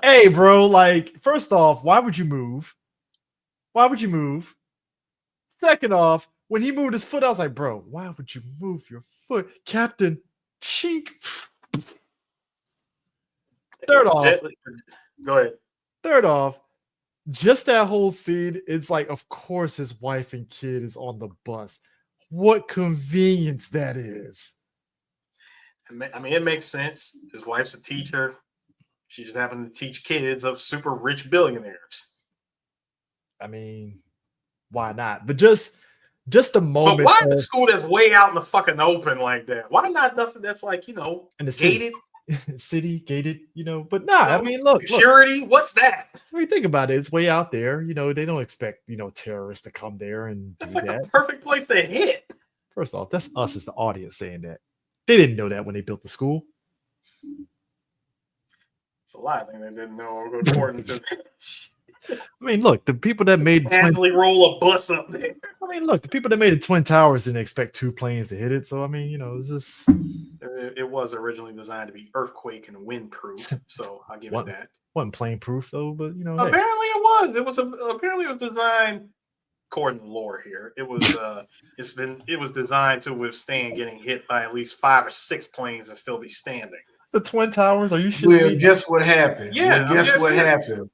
hey, bro, like, first off, why would you move? Why would you move? Second off, when he moved his foot, I was like, bro, why would you move your foot? Captain Cheek. Third off, go ahead. Third off, just that whole scene, it's like, of course his wife and kid is on the bus. What convenience that is. I mean, it makes sense. His wife's a teacher. She just happened to teach kids of super rich billionaires. I mean, why not? But just the moment. But why the school that's way out in the fucking open like that? Why not nothing that's like, in the gated? City gated, but nah, I mean, look. Security, what's that? I mean, think about it. It's way out there. They don't expect, terrorists to come there and that's do like that. The perfect place to hit. First off, that's us as the audience saying that. They didn't know that when they built the school. It's a lot of things they didn't know according to I mean, look, the people that made roll a bus up there. I mean, look, the people that made the Twin Towers didn't expect 2 planes to hit it. So, I mean, it's just. It was originally designed to be earthquake and wind proof. So I'll give it that. Wasn't plane proof though, but apparently it was. Apparently it was designed, according to lore here. It was it was designed to withstand getting hit by at least 5 or 6 planes and still be standing. The Twin Towers? Are you shitting me? Guess what happened? Yeah. Well, guess what happened?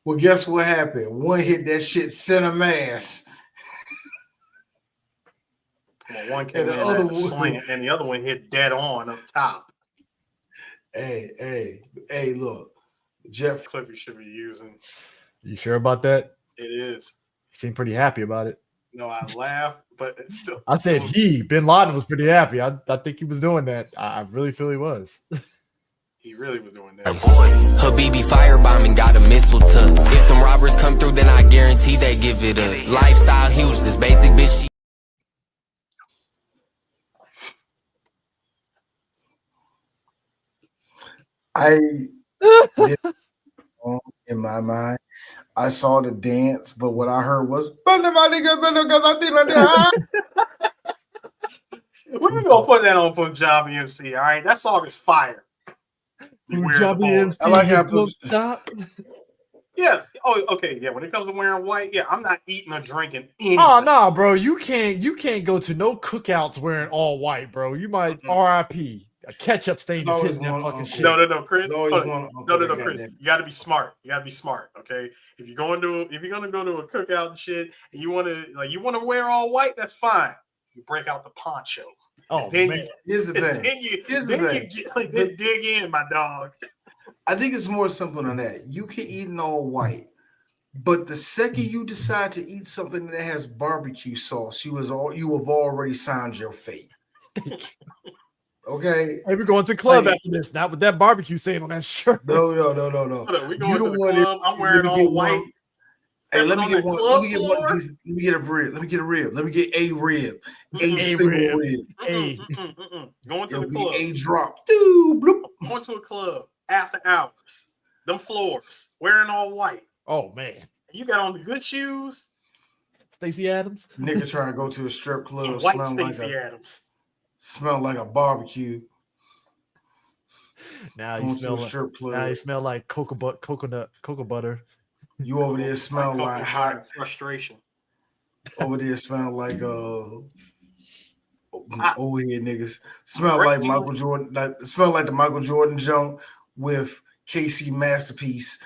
Well, guess what happened? One hit that shit center mass. Well, one came in at a slant, and the other one hit dead on up top. Hey, look. Jeff clip you should be using. You sure about that? It is. He seemed pretty happy about it. No, I laughed, but it's still. I said Bin Laden was pretty happy. I think he was doing that. I really feel he was. He really was doing that. Habibi firebombing got a missile tuck. If them robbers come through, then I guarantee they give it up. Lifestyle huge, this basic bitch. In my mind, I saw the dance, but what I heard was we're gonna put that on Punjabi MC. All right, that song is fire. Punjabi MC, I like how stop. Yeah. Oh, okay. Yeah. When it comes to wearing white, yeah, I'm not eating or drinking anything. Oh no, bro. You can't go to no cookouts wearing all white, bro. You might RIP. A ketchup stain is hitting that fucking shit. No, Chris. No, Chris. You gotta be smart. Okay. If you're gonna go to a cookout and shit, and you wanna wear all white, that's fine. You break out the poncho. Oh man. Here's the thing. Then dig in, my dog. I think it's more simple than that. You can eat in all white, but the second you decide to eat something that has barbecue sauce, you have already signed your fate. Okay. Hey, we're going to the club after this. Not with that barbecue saying on that shirt. No. We going to the club. I'm wearing all white. Hey, let me get one. Let me get a rib. Let me get a rib. Let me get a rib. A single rib. Going to the club. A drop. Going to a club after hours. Them floors. Wearing all white. Oh man. You got on the good shoes. Stacey Adams. Nigga trying to go to a strip club. Some white Stacey Adams. Smell like a barbecue. Now you smell like cocoa butter. You over there smell like hot frustration. Over there smell like Oh yeah, niggas smell Great like English. Michael Jordan. Smell like the Michael Jordan joint with KC Masterpiece.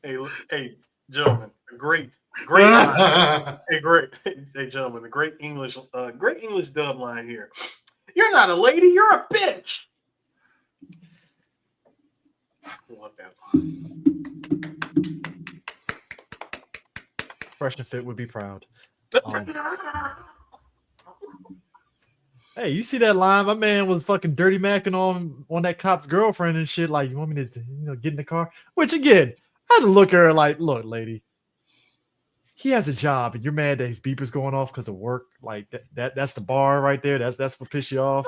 Hey, gentlemen, great line. Hey, gentlemen, the great English dub line here. You're not a lady, you're a bitch. Love that line. Fresh and Fit would be proud. Hey, you see that line? My man was fucking dirty macking on that cop's girlfriend and shit. Like, you want me to, get in the car? Which again, I had to look at her like, look, lady, he has a job, and you're mad that his beeper's going off because of work. Like that's the bar right there. That's what pissed you off.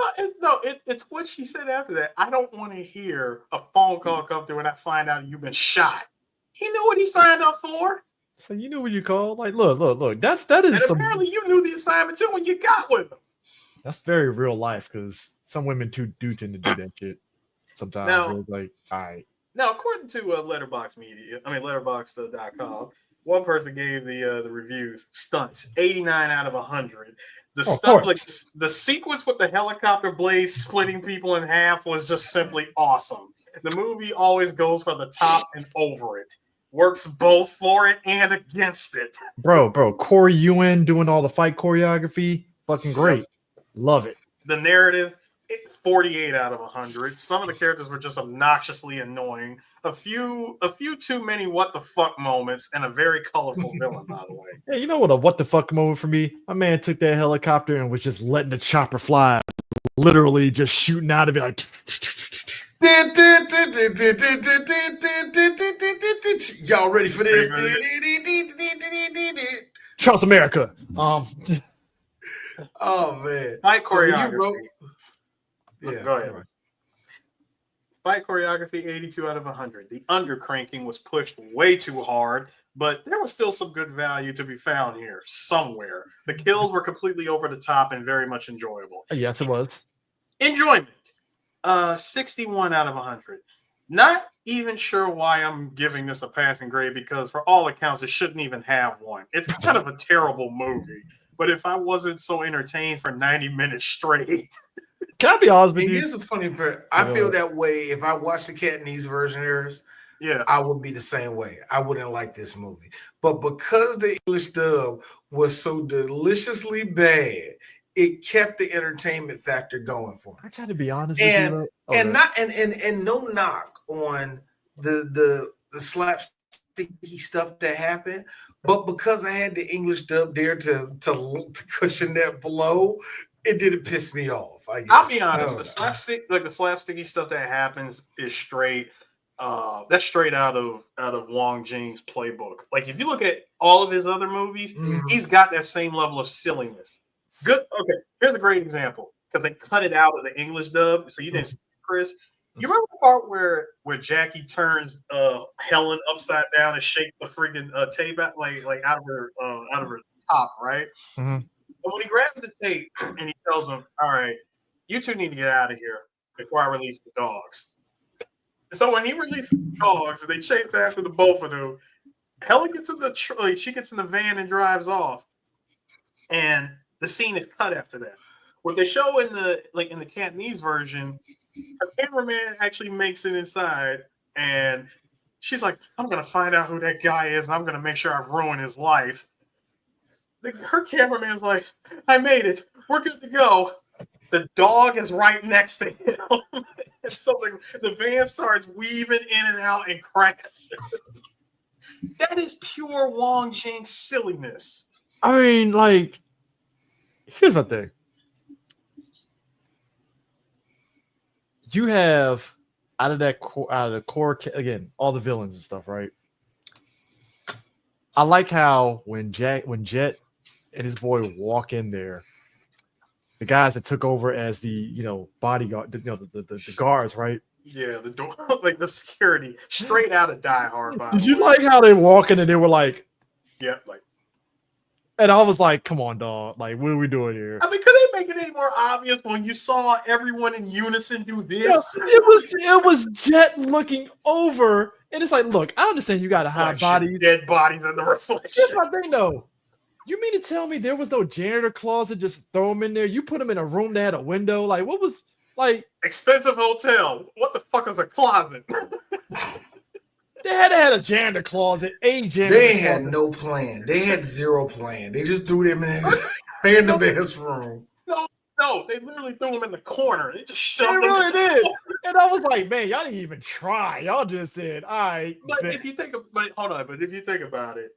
It's what she said after that. I don't want to hear a phone call come through and I find out you've been shot. He knew what he signed up for. So you knew what you called. Like, look. That is. And apparently you knew the assignment too when you got with him. That's very real life because some women do tend to do that shit. Sometimes now, like, all right. Now, according to Letterboxd.com, one person gave the reviews stunts 89 out of 100. The sequence with the helicopter blades splitting people in half was just simply awesome. The movie always goes for the top and over it. Works both for it and against it. Bro, Corey Ewan doing all the fight choreography, fucking great. Love it. The narrative, 48 out of 100. Some of the characters were just obnoxiously annoying. A few too many what the fuck moments, and a very colorful villain, by the way. Yeah, you know what a what the fuck moment for me? My man took that helicopter and was just letting the chopper fly, literally just shooting out of it like. Y'all ready for this? Charles America. Oh man. Fight choreography. Yeah. Go ahead. Fight choreography, 82 out of 100. The undercranking was pushed way too hard, but there was still some good value to be found here somewhere. The kills were completely over the top and very much enjoyable. Yes, it was. Enjoyment, 61 out of 100. Not even sure why I'm giving this a passing grade because for all accounts, it shouldn't even have one. It's kind of a terrible movie, but if I wasn't so entertained for 90 minutes straight... Can I be honest with you? Here's the funny part. I feel that way if I watched the Cantonese version of yours. Yeah, I would be the same way. I wouldn't like this movie. But because the English dub was so deliciously bad, it kept the entertainment factor going for me. I try to be honest with you. And no knock on the slapsticky stuff that happened. But because I had the English dub there to cushion that blow, it didn't piss me off. I guess. I'll be honest. The slapsticky stuff that happens is straight. That's straight out of Wong Jing's playbook. Like if you look at all of his other movies, he's got that same level of silliness. Good. Okay, here's a great example because they cut it out of the English dub, so you didn't see it, Chris. You remember the part where Jackie turns Helen upside down and shakes the freaking tape out like out of her top, right? Mm-hmm. But when he grabs the tape and he tells them, "All right, you two need to get out of here before I release the dogs." So when he releases the dogs and they chase after the both of them, Helen gets in she gets in the van and drives off, and the scene is cut after that. What they show in the Cantonese version, her cameraman actually makes it inside, and she's like, "I'm gonna find out who that guy is, and I'm gonna make sure I've ruined his life." Her cameraman's like, "I made it. We're good to go." The dog is right next to him. And so the van starts weaving in and out and crashing. That is pure Wong Jing silliness. I mean, like, here's my thing. You have out of the core again, all the villains and stuff, right? I like how when Jet and his boy walk in there, the guys that took over as the bodyguard, the guards, right? Yeah, the door, like the security, straight out of Die Hard. Did you like how they walk in and they were like, yeah, like, and I was like, come on, dog, like, what are we doing here? I mean, could they make it any more obvious when you saw everyone in unison do this? Yeah, it was Jet looking over, and it's like, look, I understand you got to hide bodies, dead bodies in the reflection. Here's my thing, though. You mean to tell me there was no janitor closet? Just throw them in there. You put them in a room that had a window. Like, what was like expensive hotel? What the fuck is a closet? they had to have a janitor closet. A janitor. They had closet. no plan. They had zero plan. They just threw them in a random ass room. No, they literally threw them in the corner. They just They shoved them. really did. And I was like, man, y'all didn't even try. Y'all just said, all right. But if you think about it,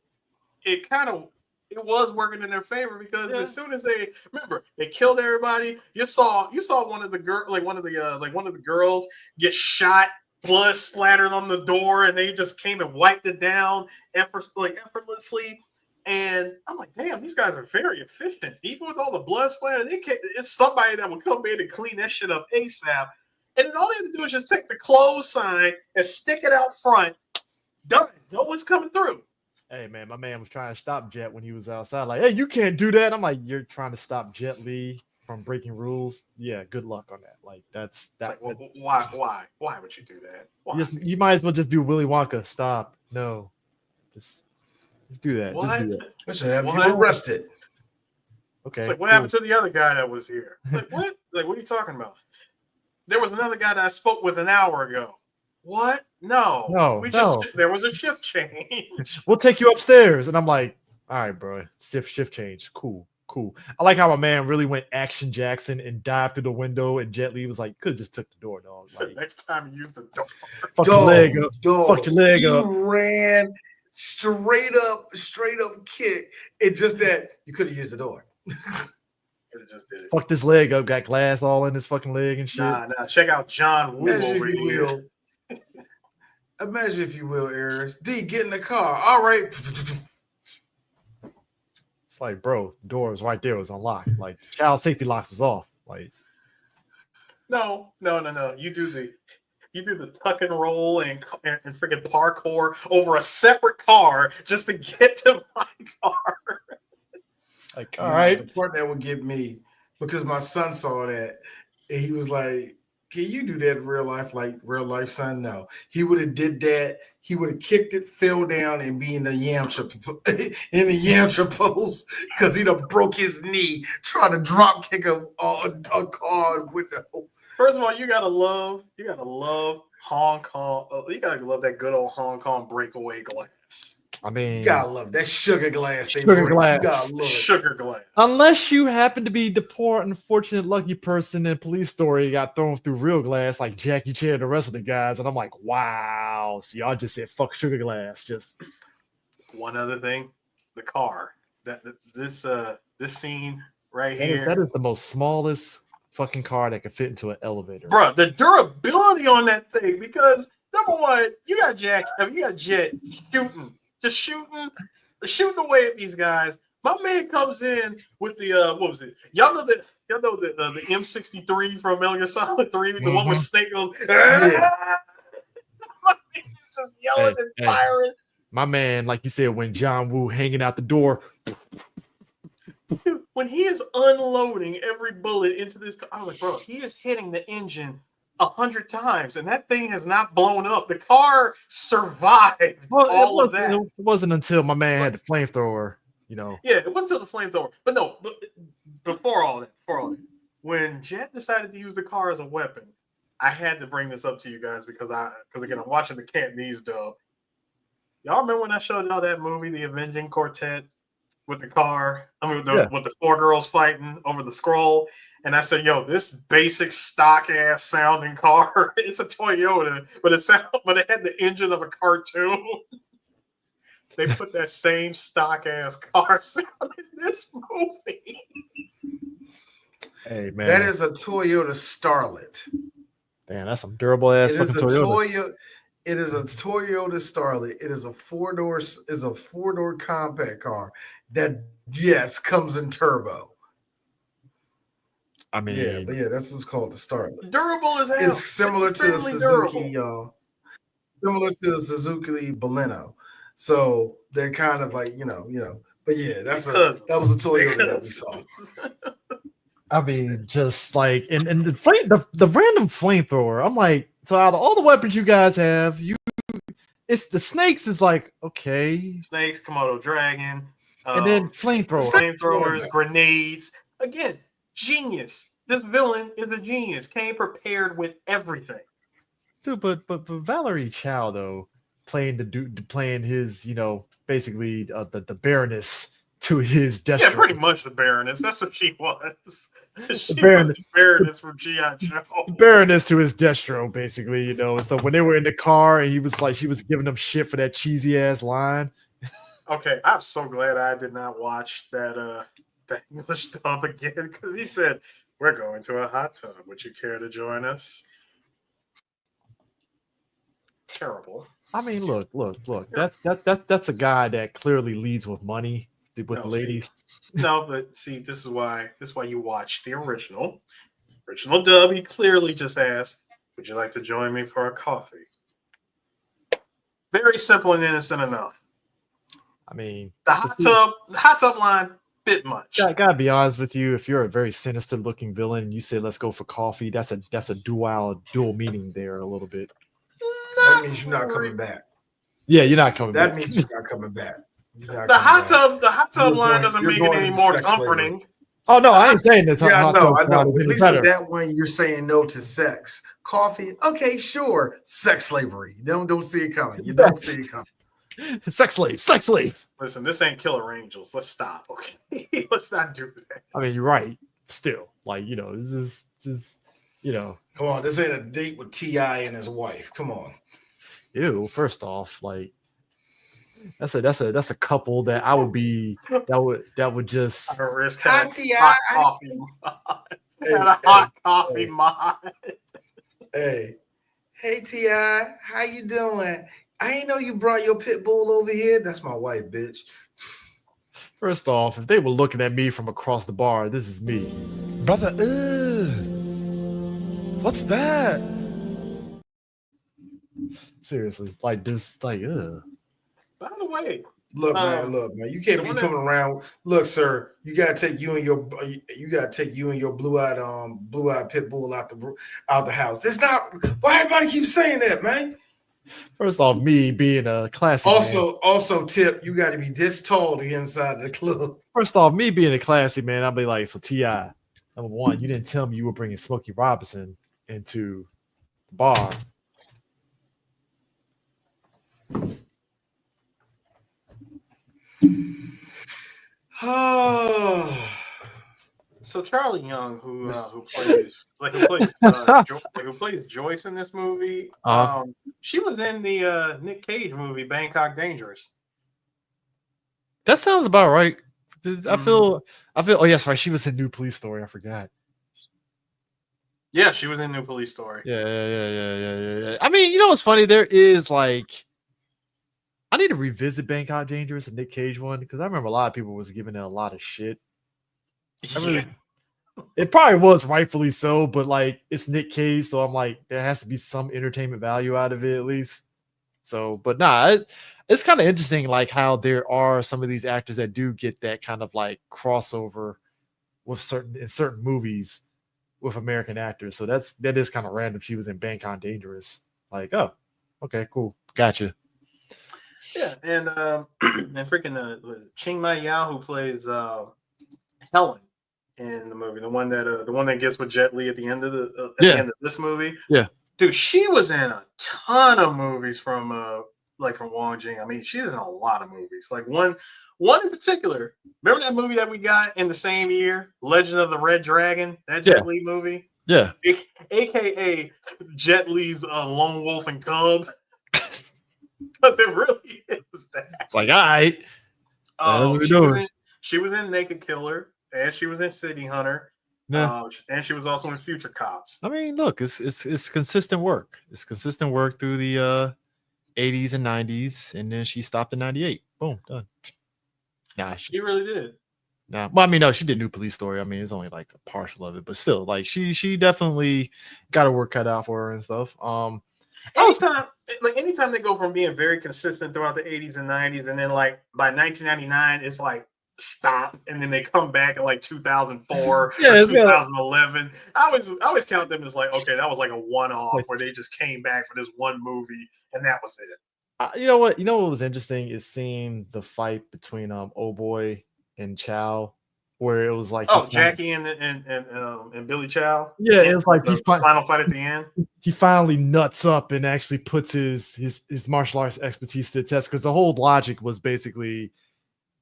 it was working in their favor because as soon as they killed everybody, you saw one of the girls get shot, blood splattered on the door, and they just came and wiped it down effortlessly. And I'm like, damn, these guys are very efficient. Even with all the blood splatter, it's somebody that will come in and clean that shit up ASAP. And then all they have to do is just take the close sign and stick it out front. Done. No one's coming through. Hey, man, my man was trying to stop Jet when he was outside. Like, hey, you can't do that. I'm like, you're trying to stop Jet Li from breaking rules. Yeah, good luck on that. Like, that's that. Like, why would you do that? Why? You might as well just do Willy Wonka. Stop. No, just do that. What? Just do that. We should have you arrested. Okay. It's like, what happened to the other guy that was here? Like, what? Like, what are you talking about? There was another guy that I spoke with an hour ago. What? No. There was a shift change. We'll take you upstairs. And I'm like, all right, bro. Shift change. Cool. I like how my man really went Action Jackson and dived through the window, and Jet Li was like, could have just took the door, dog. So Like, next time you use the door. Fuck your leg up. Fuck your leg he up. Ran straight up kick. It's just that you could have used the door. Just did it. Fucked his leg up, got glass all in his fucking leg and shit. Nah. Check out John Woo over here. Imagine if you will, Aries. D, get in the car. All right. It's like, bro, the door was right there, it was unlocked. Like, child safety locks was off. Like, No. You do the tuck and roll and freaking parkour over a separate car just to get to my car. it's like, all right. The part that would get me, because my son saw that, and he was like, can you do that in real life? Like real life, son? No. He would have did that. He would have kicked it, fell down, and be in the Yamcha pose because he'd have broke his knee trying to drop kick a car window. First of all, you gotta love Hong Kong. You gotta love that good old Hong Kong breakaway glass. I mean, You gotta love that sugar glass. Sugar glass. You gotta love it. Sugar glass. unless you happen to be the poor, unfortunate, lucky person in a police story got thrown through real glass like Jackie Chan and the rest of the guys. And I'm like, wow. So y'all just said fuck sugar glass. Just One other thing, the car. This scene right here. that is the most smallest fucking car that could fit into an elevator. Bro, the durability on that thing, because number one, you got Jet shooting away at these guys. My man comes in with the what was it? Y'all know the M63 from Metal Gear Solid 3, the one where Snake goes, Yeah. he's just yelling and firing. My man, like you said, when John Woo hanging out the door. When he is unloading every bullet into this car, I was like, bro, he is hitting the engine 100 times, and that thing has not blown up. The car survived all of that. It wasn't until my man had the flamethrower, you know. Yeah, it wasn't until the flamethrower. But before all that, when Jet decided to use the car as a weapon, I had to bring this up to you guys because again, I'm watching the Cantonese dub. Y'all remember when I showed y'all that movie, The Avenging Quartet, with the car? With the four girls fighting over the scroll. And I said, yo, this basic stock ass sounding car, it's a Toyota, but it had the engine of a cartoon. They put that same stock ass car sound in this movie. Hey man, That is a Toyota Starlet. damn, that's some durable ass fucking Toyota. It is a Toyota Starlet. It is a four-door compact car that comes in turbo. I mean, that's what's called the Starlet. Durable as hell. It's similar to a Suzuki, similar to a Suzuki Baleno. So they're kind of like, but yeah, that was a Toyota that we saw. I mean, just like and the random flamethrower. I'm like, so out of all the weapons you guys have, it's the snakes is like, okay. Snakes, Komodo dragon. And then flamethrowers. Flamethrowers, grenades. Again, genius. This villain is a genius. Came prepared with everything. Dude, but Valerie Chow though, playing his, basically the Baroness to his Destro. Yeah, pretty much the Baroness. That's what she was. She was the Baroness from G.I. Joe. The Baroness to his Destro, basically, So when they were in the car and she was giving them shit for that cheesy ass line. Okay, I'm so glad I did not watch that English dub again, because he said, "We're going to a hot tub. Would you care to join us?" Terrible. I mean, look. That's a guy that clearly leads with money with the ladies. No, but see, this is why you watch the original dub. He clearly just asked, "Would you like to join me for a coffee?" Very simple and innocent enough. I mean, the hot tub line, bit much. I gotta be honest with you. If you're a very sinister looking villain and you say let's go for coffee, that's a dual meaning there a little bit. That means you're not coming back. Yeah, you're not coming back. That means you're not coming back. The hot tub line doesn't make it any more comforting. Oh no, I ain't saying that. Yeah, hot tub I know. At least better. with that one, you're saying no to sex. Coffee, okay, sure. Sex slavery. Don't see it coming. You don't see it coming. Sex slave. Listen, this ain't Killer Angels. Let's stop, okay? Let's not do that. I mean, you're right. Still, this is just, Come on, this ain't a date with T.I. and his wife. Come on. Ew. First off, that's a couple that I would be that would just risk hot coffee hot coffee mod. Hey T.I., how you doing? I ain't know you brought your pit bull over here. That's my wife, bitch. First off, if they were looking at me from across the bar, this is me. Brother, what's that? Seriously, By the way, look, man, you can't be coming around. Look, sir, you gotta take you and your blue-eyed pit bull out the house. That's not why everybody keeps saying that, man. First off, me being a classy also, Tip, you got to be this tall to get inside the club. First off, me being a classy man, I'll be like, so T.I., number one, you didn't tell me you were bringing Smokey Robinson into the bar. So Charlie Young, who plays Joyce in this movie, she was in the Nick Cage movie Bangkok Dangerous. That sounds about right. I feel. Oh yes, right. She was in New Police Story. I forgot. Yeah, she was in New Police Story. Yeah. I mean, what's funny? There is I need to revisit Bangkok Dangerous, and Nick Cage one, because I remember a lot of people was giving it a lot of shit. It probably was rightfully so, but it's Nick Cage, so I'm there has to be some entertainment value out of it at least. So, but nah, it's kind of interesting, how there are some of these actors that do get that kind of crossover with certain movies with American actors. So that is kind of random. She was in Bangkok Dangerous. Oh, okay, cool, gotcha. Yeah, and freaking Ching Mai Yao, who plays Helen in the movie, the one that gets with Jet Li at the end of the end of this movie. Yeah, dude, she was in a ton of movies from Wong Jing. I mean, she's in a lot of movies. One in particular. Remember that movie that we got in the same year, Legend of the Red Dragon? That Jet Li movie. Yeah, AKA Jet Li's Lone Wolf and Cub. Because it really is that. It's all right. She was in Naked Killer, and she was in City Hunter. Yeah. And she was also in Future Cops. I mean, look, it's consistent work. It's consistent work through the 80s and 90s, and then she stopped in 98. Boom, done. Nah, she really did. Nah, well, I mean, no, she did New Police Story. I mean, it's only a partial of it, but still, she definitely got her work cut out for her and stuff. Anytime they go from being very consistent throughout the 80s and 90s, and then by 1999, it's stop, and then they come back in 2004 or 2011. I always count them as okay, that was a one-off where they just came back for this one movie and that was it. You know what? You know what was interesting is seeing the fight between Oh Boy and Chow, where it was like Jackie and Billy Chow. Yeah, it was like the final fight at the end. He finally nuts up and actually puts his martial arts expertise to the test, because the whole logic was basically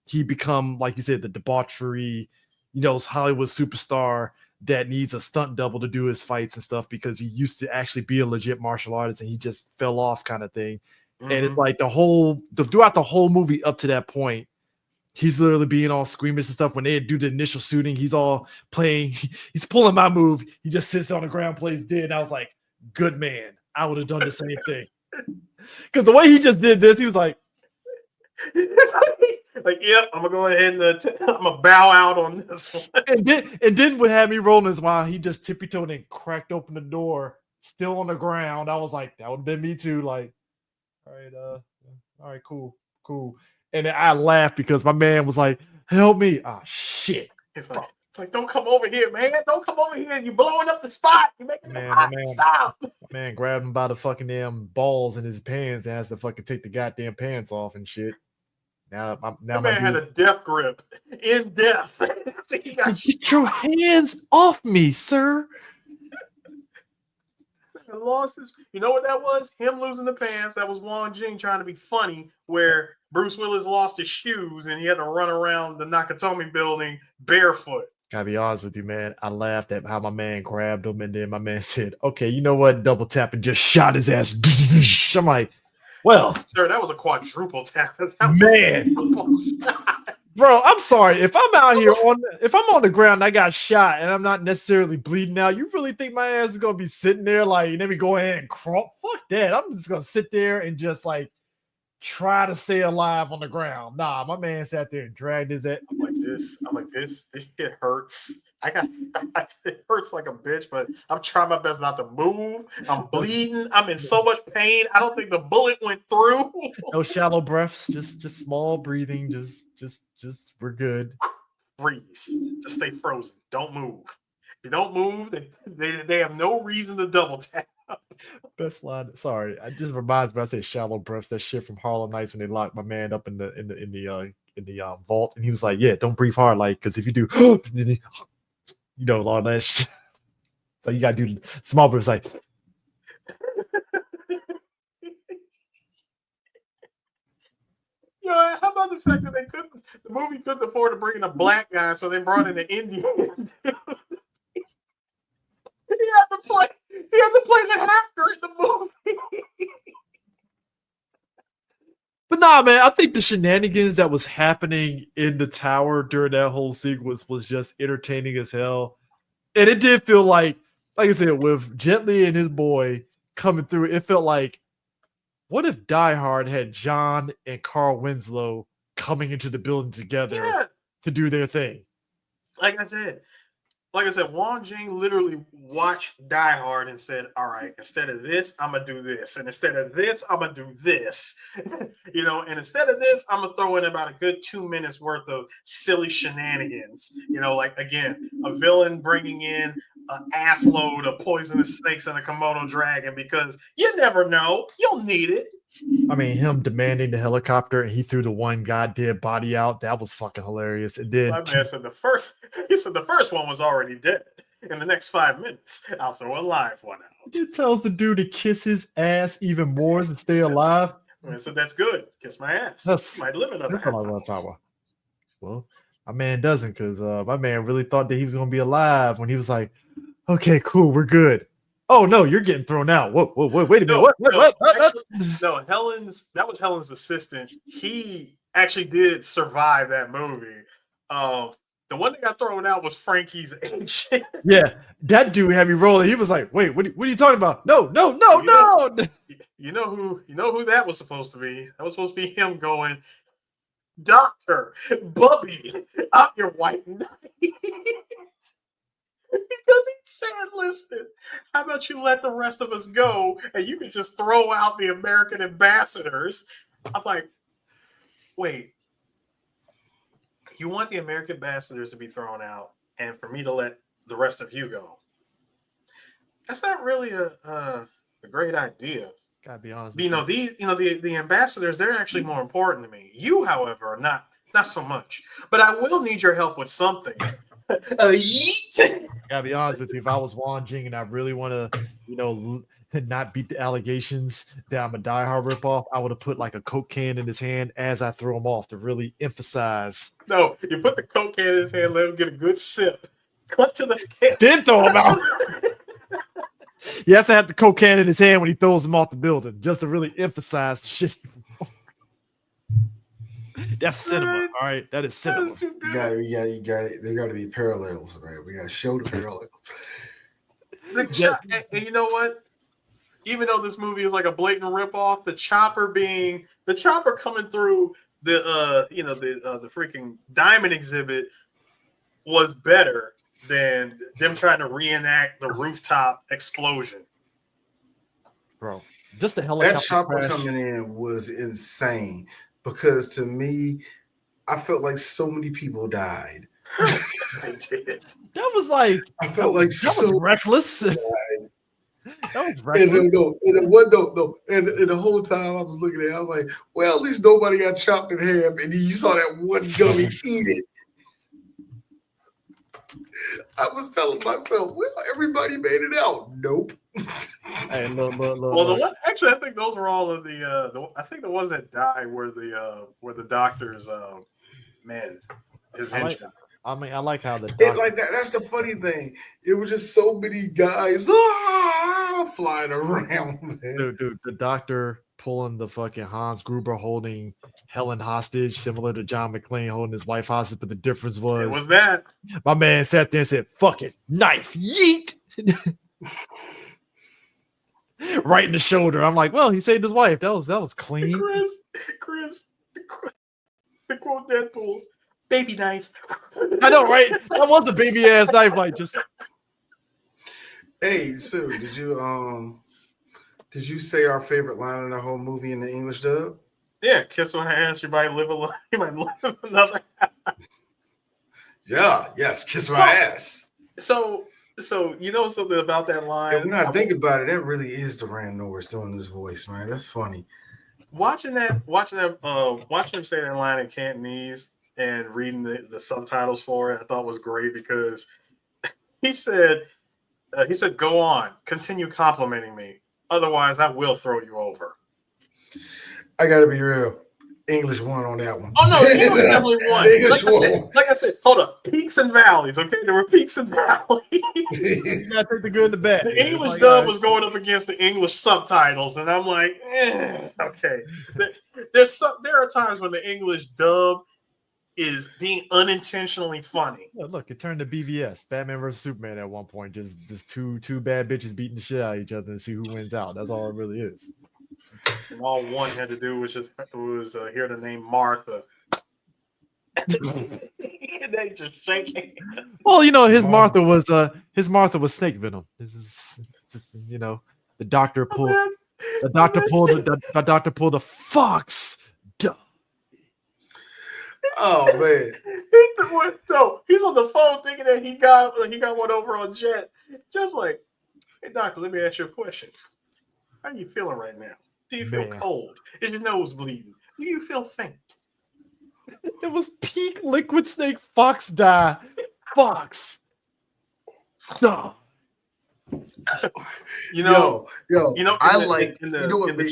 he become, like you said, the debauchery, Hollywood superstar that needs a stunt double to do his fights and stuff because he used to actually be a legit martial artist and he just fell off kind of thing. Mm-hmm. And it's like throughout the whole movie up to that point, he's literally being all squeamish and stuff. When they do the initial shooting, he's all playing, he's pulling my move. He just sits on the ground, plays dead. And I was like, good man. I would have done the same thing. Because the way he just did this, he was like, yep, I'm gonna go ahead and I'm gonna bow out on this one. And then what had me rolling is while he just tippy-toed and cracked open the door, still on the ground. I was like, that would have been me too. Like, all right, cool. And then I laughed because my man was like, help me. Ah, shit. It's like, don't come over here, man. Don't come over here. You're blowing up the spot. You're making it hot. Stop. My man grabbed him by the fucking damn balls in his pants and has to fucking take the goddamn pants off and shit. Now my man had a death grip in death. Get your hands off me, sir. Lost his. You know what that was? Him losing the pants. That was Wong Jing trying to be funny, where Bruce Willis lost his shoes and he had to run around the Nakatomi building barefoot. Gotta be honest with you, man. I laughed at how my man grabbed him, and then my man said, okay, you know what? Double tap and just shot his ass. I'm like, well, sir, that was a quadruple tap. Man. Bro, I'm sorry. If I'm out here if I'm on the ground and I got shot and I'm not necessarily bleeding out, you really think my ass is gonna be sitting there like, let me go ahead and crawl? Fuck that. I'm just gonna sit there and just like try to stay alive on the ground. Nah, my man sat there and dragged his ass. I'm like this. This shit hurts. It hurts like a bitch, but I'm trying my best not to move. I'm bleeding. I'm in so much pain. I don't think the bullet went through. No shallow breaths, just small breathing. Just we're good. Freeze. Just stay frozen. Don't move. If you don't move, they have no reason to double tap. Best line. Sorry, it just reminds me. I say shallow breaths. That shit from Harlem Nights when they locked my man up in the vault, and he was like, "Yeah, don't breathe hard, like, because if you do, all that shit." So you gotta do small breaths, like. Yo, how about the fact that the movie couldn't afford to bring in a black guy, so they brought in an Indian dude. He had to play the hacker in the movie. But nah, man, I think the shenanigans that was happening in the tower during that whole sequence was just entertaining as hell. And it did feel like I said, with Jet Li and his boy coming through, it felt like, what if Die Hard had John and Carl Winslow coming into the building together to do their thing? Like I said, Wong Jing literally watched Die Hard and said, all right, instead of this, I'm going to do this. And instead of this, I'm going to do this. And instead of this, I'm going to throw in about a good 2 minutes worth of silly shenanigans. Like, again, a villain bringing in an ass load of poisonous snakes and a Komodo dragon, because you never know. You'll need it. I mean, him demanding the helicopter and he threw the one goddamn body out. That was fucking hilarious. And then my man said the first one was already dead. In the next 5 minutes, I'll throw a live one out. He tells the dude to kiss his ass even more to stay alive. I said, that's good. Kiss my ass. Might live another half hour. Well, my man doesn't, because my man really thought that he was going to be alive when he was like, okay, cool, we're good. Oh no, you're getting thrown out. Whoa, wait a minute. What? That was Helen's assistant. He actually did survive that movie. The one that got thrown out was Frankie's agent. Yeah, that dude had me rolling. He was like, wait, what are you talking about? No. You know who that was supposed to be? That was supposed to be him going, Doctor, Bubby, I'm your white knight. Because he said, listen, how about you let the rest of us go and you can just throw out the American ambassadors? I'm like, wait, you want the American ambassadors to be thrown out and for me to let the rest of you go? That's not really a great idea. Gotta be honest. The ambassadors, they're actually more important to me. You, however, are not so much. But I will need your help with something. Yeet. Gotta be honest with you. If I was Won Jing and I really want to, not beat the allegations that I'm a diehard ripoff, I would have put like a Coke can in his hand as I throw him off to really emphasize. No, you put the Coke can in his hand, let him get a good sip. Cut to the can. Then throw him out. He has to have the Coke can in his hand when he throws him off the building, just to really emphasize the shit. That's cinema, all right. That is cinema. You got it. There got to be parallels, man. We got to show the parallel. And you know what? Even though this movie is like a blatant ripoff, the chopper coming through the freaking diamond exhibit was better than them trying to reenact the rooftop explosion. Bro, just the helicopter. That chopper crash coming in was insane because to me, I felt like so many people died. Yes, they did. That was like I felt like that was reckless. That was reckless. And the whole time I was looking at it, I was like, well, at least nobody got chopped in half. And then you saw that one dummy eat it. I was telling myself, well, everybody made it out. Nope. Hey, look. Well, the one actually, I think those were all of I think the ones that died were the doctor's his henchman. I like how the doctor, that's the funny thing. It was just so many guys flying around. Man. Dude, the doctor pulling the fucking Hans Gruber holding Helen hostage, similar to John McClane holding his wife hostage, but the difference was that my man sat there and said, "Fuck it, knife, yeet." Right in the shoulder. I'm like, well, he saved his wife. That was clean. Chris, the quote Deadpool, baby knife. I know, right? That was a baby ass knife, like just. Hey, Sue, did you say our favorite line in the whole movie in the English dub? Yeah, kiss my ass. You might live a life. You might live another. Yes, kiss my ass. So you know something about that line? And when I think about it, that really is Duran Norris doing this voice, man. That's funny. Watching him say that line in Cantonese and reading the subtitles for it, I thought was great because he said, "Go on, continue complimenting me. Otherwise, I will throw you over." I gotta be real. English won on that one. Oh no, English definitely won. Like I said, hold up. Peaks and valleys, okay? There were peaks and valleys. You gotta take the good and the bad. The English dub was going up against the English subtitles, and I'm like, okay. There are times when the English dub is being unintentionally funny. Yeah, look, it turned to BVS, Batman versus Superman at one point. Just two bad bitches beating the shit out of each other and see who wins out. That's all it really is. And all one had to do was hear the name Martha. And they just shaking. Well, his Martha was snake venom. This is just the doctor pulled the fox. Oh man! He's on the phone thinking that he got one over on Jet. Just like, hey doctor, let me ask you a question. How are you feeling right now? Do you feel cold? Is your nose bleeding? Do you feel faint? It was peak liquid snake fox die. Fox. Duh. Yo, I like real quick,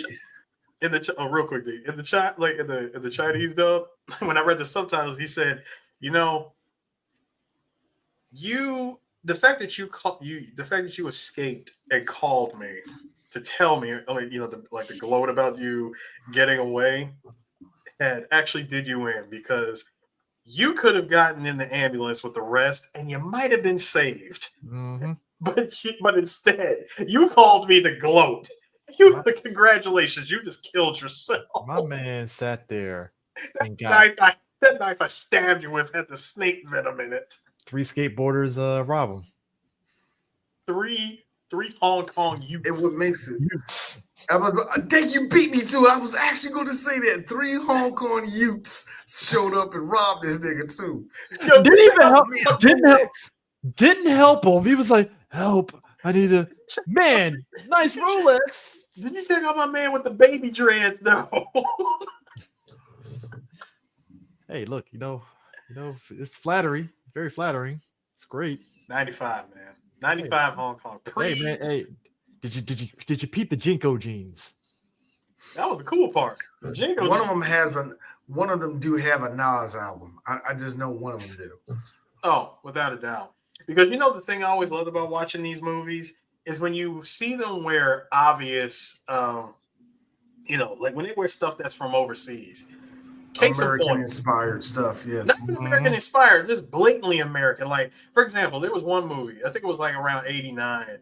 in the chat, like in the Chinese dub, when I read the subtitles, he said, the fact that you escaped and called me to tell me, the gloat about you getting away had actually did you in, because you could have gotten in the ambulance with the rest and you might have been saved. Mm-hmm. But instead, you called me the gloat. Congratulations, you just killed yourself. My man sat there and that knife I stabbed you with had the snake venom in it. 3 skateboarders rob him. Three Hong Kong youths. And what makes it? Dang, you beat me to it. I was actually going to say that 3 Hong Kong youths showed up and robbed this nigga too. Didn't help him. He was like, "Help! I need a man. Nice Rolex." Did you check out my man with the baby dreads though? Hey, look, it's flattery, very flattering. It's great. 95, man. 95 Hong Kong. Hey, man. Hey, did you peep the Jinko jeans? That was the cool part. Jinko one of them do have a Nas album. I just know one of them do. Oh, without a doubt. Because the thing I always loved about watching these movies is when you see them wear obvious, like when they wear stuff that's from overseas. American inspired stuff, yes. Not even American inspired, just blatantly American. Like, for example, there was one movie, I think it was like around 89.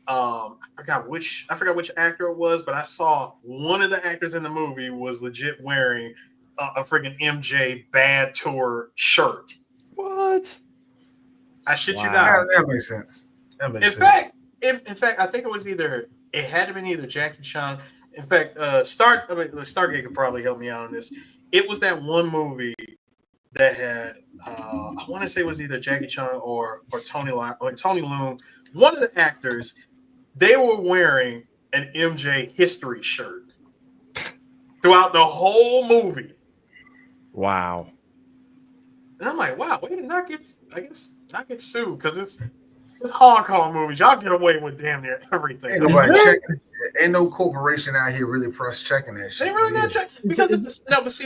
I forgot which actor it was, but I saw one of the actors in the movie was legit wearing a freaking MJ Bad Tour shirt. What? I shit you not. That makes sense. In fact, I think it had to be either Jackie Chan. In fact, Stargate could probably help me out on this. It was that one movie that had I want to say it was either Jackie Chan or Tony Leung. One of the actors, they were wearing an MJ history shirt throughout the whole movie. Wow. And I'm like, wow, way to not get sued because it's Hong Kong movies. Y'all get away with damn near everything. Ain't nobody checking. Ain't no corporation out here really press checking that shit. They really not checking because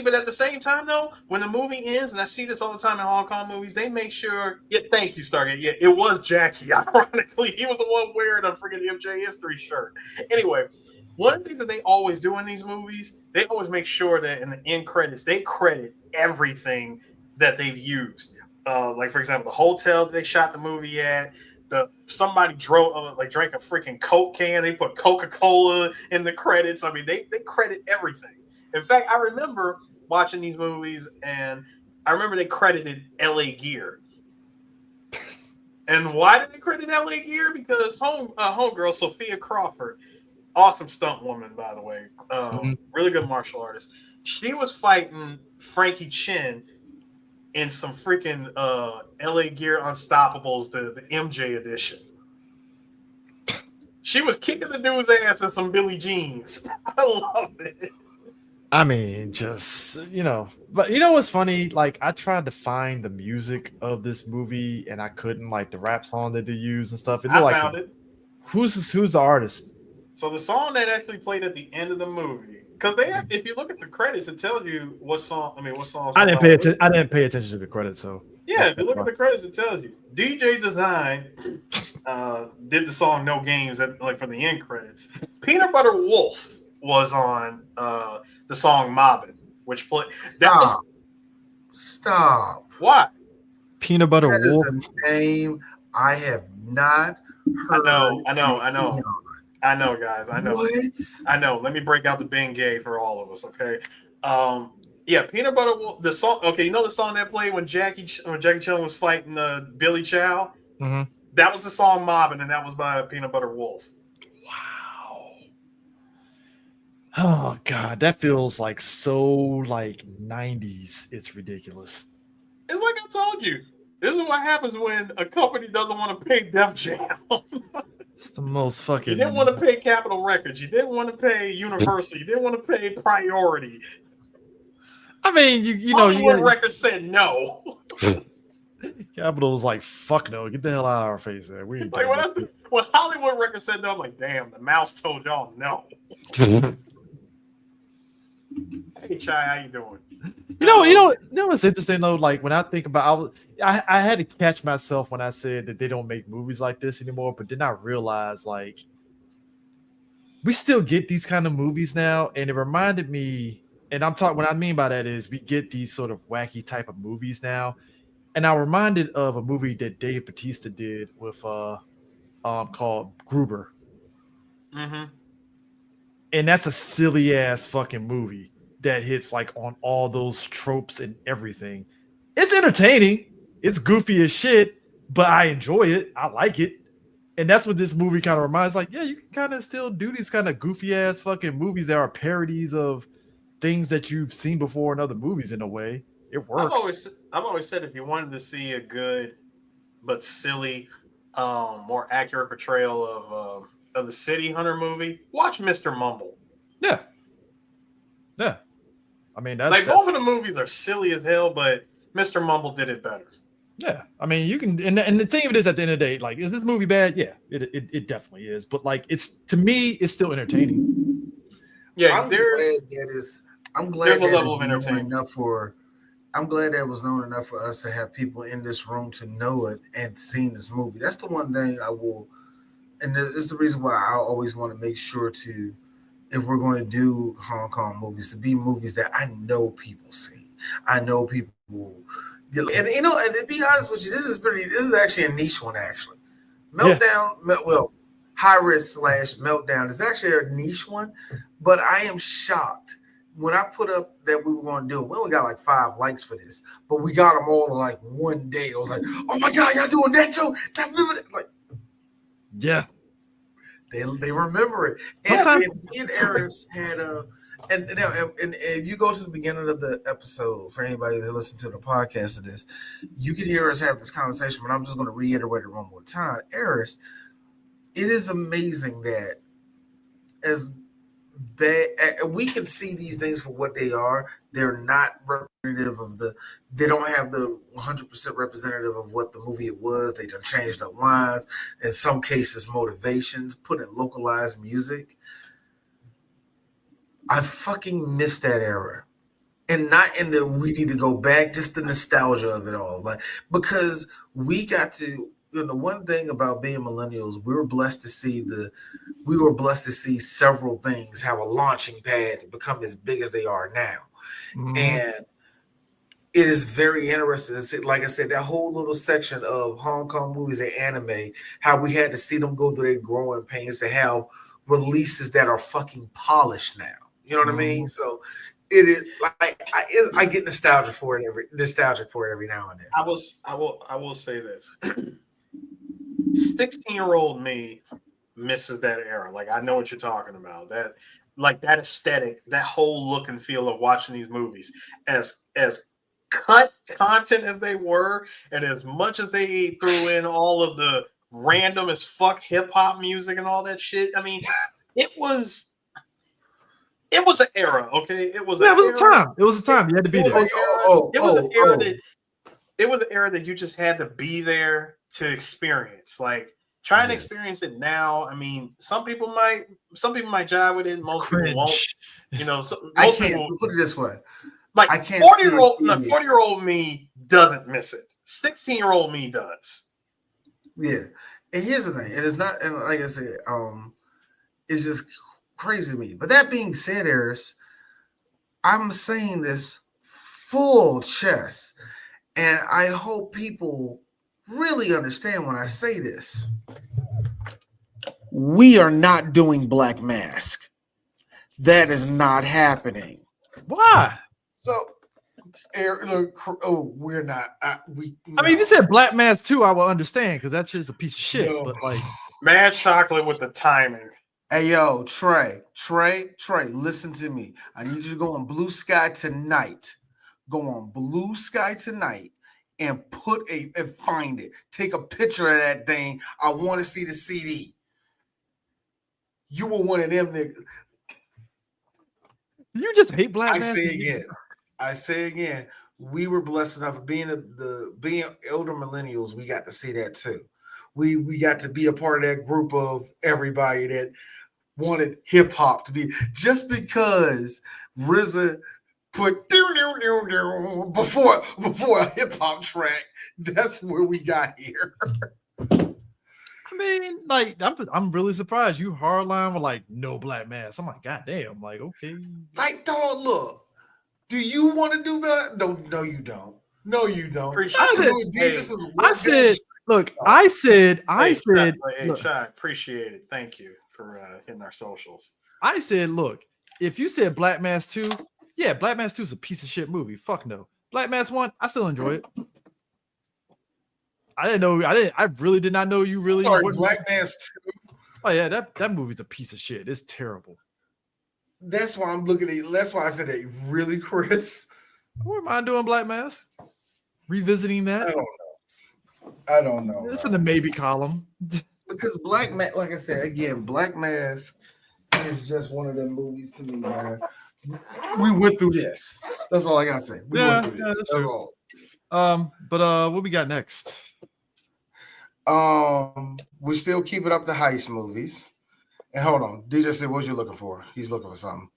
but at the same time though, when the movie ends, and I see this all the time in Hong Kong movies, they make sure. Yeah, thank you, Stargate. Yeah, it was Jackie. Ironically, he was the one wearing a freaking MJ history shirt. Anyway, one of the things that they always do in these movies, they always make sure that in the end credits they credit everything that they've used. Like for example, the hotel that they shot the movie at. Somebody drank a freaking Coke can. They put Coca-Cola in the credits. I mean, they credit everything. In fact, I remember watching these movies, and I remember they credited LA Gear. And why did they credit LA Gear? Because homegirl Sophia Crawford, awesome stunt woman, by the way, really good martial artist. She was fighting Frankie Chin in some freaking LA Gear Unstoppables, the MJ edition. She was kicking the dude's ass in some Billie Jeans. I love it. I mean, just, but what's funny? Like, I tried to find the music of this movie and I couldn't, like the rap song that they use and stuff. And I found it. Who's the artist? So the song that actually played at the end of the movie, because if you look at the credits, it tells you what song. What songs. I didn't pay attention to the credits, so yeah. If you look at the credits, it tells you. DJ Design did the song "No Games" for the end credits. Peanut Butter Wolf was on the song "Mobbin'," which played. Stop. What? Peanut Butter that Wolf. Is a name I have not heard. I know, guys. I know. What? I know. Let me break out the Bengay for all of us, okay? Yeah, Peanut Butter Wolf. The song. Okay, the song that played when Jackie Chan was fighting Billy Chow. Mm-hmm. That was the song "Mobbin'," and that was by Peanut Butter Wolf. Wow. Oh God, that feels like so like 90s. It's ridiculous. It's like I told you. This is what happens when a company doesn't want to pay Def Jam. It's the most fucking. You didn't want to pay Capitol Records. You didn't want to pay Universal. You didn't want to pay Priority. I mean, Hollywood Records said no. Capitol was like, "Fuck no, get the hell out of our face, man." We like when Hollywood Records said no, I'm like, "Damn, the mouse told y'all no." Hey, Chai, how you doing? What's interesting though? Like when I think about, I had to catch myself when I said that they don't make movies like this anymore, but did not realize like we still get these kind of movies now, and it reminded me. And I'm talking. What I mean by that is we get these sort of wacky type of movies now, and I'm reminded of a movie that Dave Bautista did with called Gruber. Mm-hmm. And that's a silly ass fucking movie that hits like on all those tropes and everything. It's entertaining. It's goofy as shit, but I enjoy it. I like it. And that's what this movie kind of reminds. Like, yeah, you can kind of still do these kind of goofy ass fucking movies that are parodies of things that you've seen before in other movies in a way. It works. I've always said if you wanted to see a good but silly, more accurate portrayal of of the City Hunter movie, watch Mr. Mumble. Yeah. I mean, both of the movies are silly as hell, but Mr. Mumble did it better. Yeah, I mean, you can, and the thing of it is, at the end of the day, like, is this movie bad? Yeah, it definitely is. But like, to me, it's still entertaining. Yeah, I'm glad there's a that level is of entertainment enough for. I'm glad that it was known enough for us to have people in this room to know it and seen this movie. That's the one thing I will, and this is the reason why I always want to make sure to, if we're going to do Hong Kong movies, to be movies that I know people see. I know people. And you know, and to be honest with you, this is actually a niche one. Actually, Meltdown, High Risk / Meltdown is actually a niche one. But I am shocked when I put up that we were going to do it. We only got like 5 likes for this, but we got them all in like one day. I was like, oh my god, y'all doing that, Joe? Like, yeah, they remember it. And Eris had a. And you go to the beginning of the episode for anybody that listened to the podcast of this, you can hear us have this conversation, but I'm just going to reiterate it one more time. Eris, it is amazing that as bad, we can see these things for what they are. They're not representative of they don't have the 100% representative of what the movie it was. They done changed up lines, in some cases motivations, put in localized music. I fucking miss that era, and not in the we need to go back, just the nostalgia of it all. Like, because we got to, the one thing about being millennials, we were blessed to see several things have a launching pad to become as big as they are now, and it is very interesting to see. Like I said, that whole little section of Hong Kong movies and anime, how we had to see them go through their growing pains to have releases that are fucking polished now. You know what I mean? So it is like I get nostalgic for it every now and then. I will say this: 16-year-old me misses that era. Like, I know what you're talking about. That aesthetic, that whole look and feel of watching these movies, as cut content as they were, and as much as they threw in all of the random as fuck hip hop music and all that shit. I mean, it was an era, okay? It was a time. It was a time. You had to be there. It was an era that you just had to be there to experience. Like, trying to experience it now. I mean, some people might jive with it. Most people won't. You know, most people put it this way. Like, I can't. 40-year-old me doesn't miss it. 16-year-old me does. Yeah, and here's the thing. It is not, and like I said, it's just crazy to me. But that being said, Eris, I'm saying this full chest, and I hope people really understand when I say this. We are not doing Black Mask. That is not happening. Why? So, we're not. I mean, if you said Black Mask 2, I will understand, because that's just a piece of shit. No. But like, Mad Chocolate with the timing. Hey, yo, Trey, listen to me. I need you to go on Blue Sky tonight. Go on Blue Sky tonight and find it. Take a picture of that thing. I want to see the CD. You were one of them niggas. You just hate Black Mask. I say again. We were blessed enough of being being elder millennials. We got to see that too. We got to be a part of that group of everybody that wanted hip hop to be, just because RZA put before a hip hop track. That's where we got here. I mean, like, I'm really surprised you hardline with like no Black Mask. I'm like, goddamn, like, okay. Like, dog, look. Do you want to do that? No, you don't. No, you don't. I said, look, appreciate it. Thank you for hitting our socials. I said, look, if you said Black Mask 2, yeah, Black Mask 2 is a piece of shit movie. Fuck no. Black Mask 1, I still enjoy it. I really did not know you really. Sorry, Black Mask 2. Oh yeah, that movie's a piece of shit. It's terrible. That's why I'm looking at it. That's why I said it. Really, Chris? I wouldn't mind doing Black Mask. Revisiting that. I don't know. It's in the maybe column. because Black Mask, like I said again, Black Mask is just one of them movies to me, man. We went through this. That's all I gotta say. We went through this. That's true. all. But what we got next? We still keep it up the heist movies. And hold on, DJ said, "What you looking for?" He's looking for something.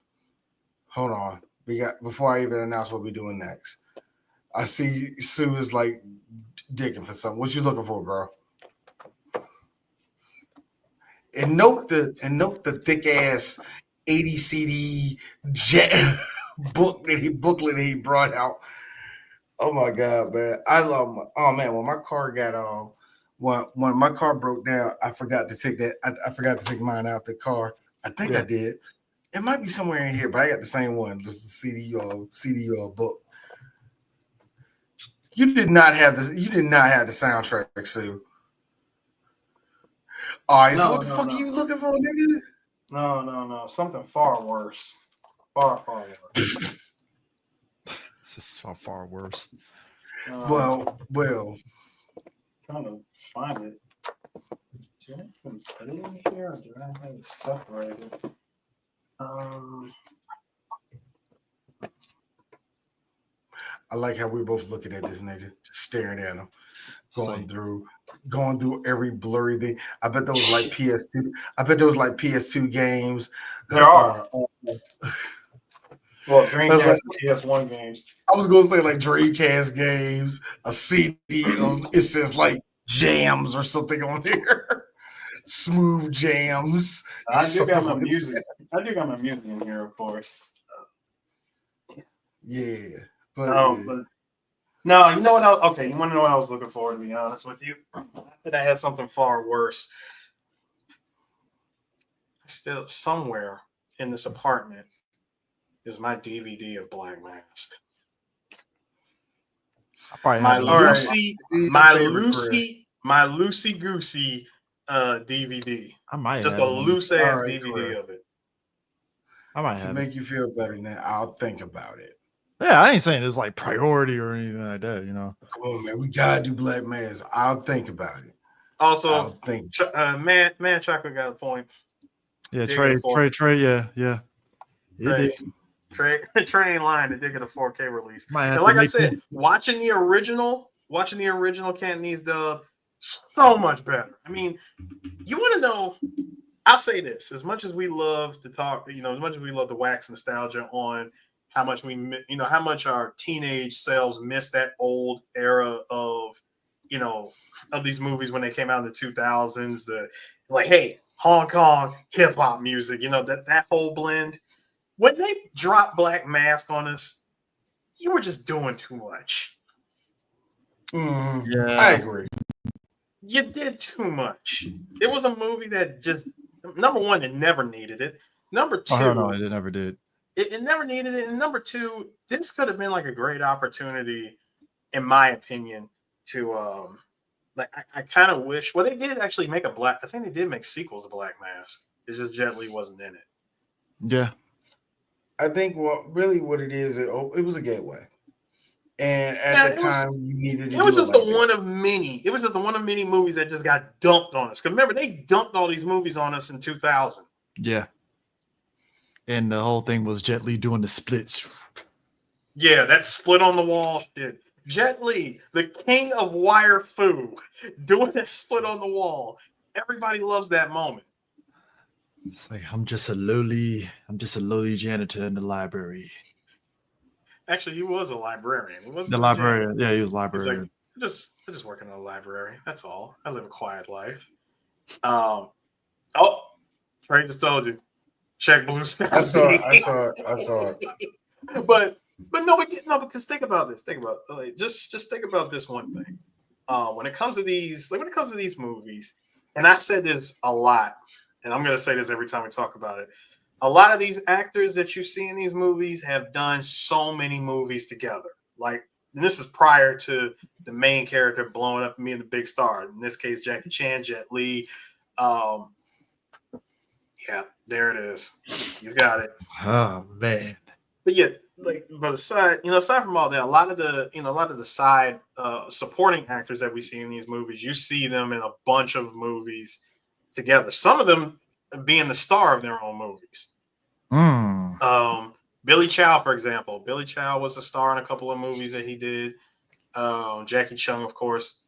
Hold on, we got before I even announce what we're doing next. I see Sue is like digging for something. What you looking for, bro? And note the thick ass 80 CD booklet he brought out. Oh my god, man! I love my. Oh man, when my car got when my car broke down, I forgot to take that. I forgot to take mine out the car. I think I did. It might be somewhere in here, but I got the same one, just the CD book. You did not have this. You did not have the soundtrack, Sue. All right, so what the fuck are you looking for, nigga? No. Something far worse. Far worse. This is far worse. Well. Trying to find it. Do I put it in here or do I have it separated? I like how we're both looking at this nigga, just staring at him, going through every blurry thing. I bet those like PS2. I bet those like PS2 games. There are. Well, Dreamcast and PS1 games. I was gonna say like Dreamcast games, a CD. It says like jams or something on there. Smooth jams. I do got my music. I do got my music in here, of course. Yeah. But no, you know what? Okay, you want to know what I was looking for? To be honest with you, I thought I had something far worse. Still, somewhere in this apartment is my DVD of Black Mask. My Lucy Goosey DVD. I might just have a loose ass DVD of it. I might have to make you feel better. Now I'll think about it. Yeah, I ain't saying it's like priority or anything like that, you know. Come on, man. We gotta do Black Mask. I'll think about it. Also, man, Chocolate got a point. Yeah, Trey, yeah. Trey ain't lying. They did get a 4K release. And like I said, watching the original Cantonese dub, so much better. I mean, you want to know? I'll say this: as much as we love to talk, as much as we love to wax nostalgia on how much how much our teenage selves miss that old era of these movies when they came out in the 2000s. Hey, Hong Kong hip hop music, that whole blend. When they dropped Black Mask on us, you were just doing too much. Yeah, I agree. You did too much. It was a movie that just, number one, it never needed it. Number two, no, it never did. It never needed it. And number two, this could have been like a great opportunity, in my opinion, to I kind of wish. Well, they did actually make I think they did make sequels of Black Mask. It's just Jet Li wasn't in it. Yeah. I think what it is, it was a gateway. And at the time, you needed to. It was just the one of many. It was just the one of many movies that just got dumped on us. Because remember, they dumped all these movies on us in 2000. Yeah. And the whole thing was Jet Li doing the splits. Yeah, that split on the wall shit. Jet Li, the king of wire fu, doing a split on the wall. Everybody loves that moment. It's like I'm just a lowly janitor in the library. Actually, he was a librarian. He wasn't the librarian. Yeah, he was a librarian. He's like, I just work in a library. That's all. I live a quiet life. Trey just told you. Check Blue Sky. I saw it. But because think about this. Just think about this one thing. When it comes to these movies, and I said this a lot, and I'm gonna say this every time we talk about it. A lot of these actors that you see in these movies have done so many movies together. Like, and this is prior to the main character blowing up and being the big star. In this case, Jackie Chan, Jet Li. Yeah, there it is. He's got it. Oh man. But yeah, aside from all that, a lot of the side supporting actors that we see in these movies, you see them in a bunch of movies together. Some of them being the star of their own movies. Billy Chow, for example. Billy Chow was a star in a couple of movies that he did. Jackie Chung, of course,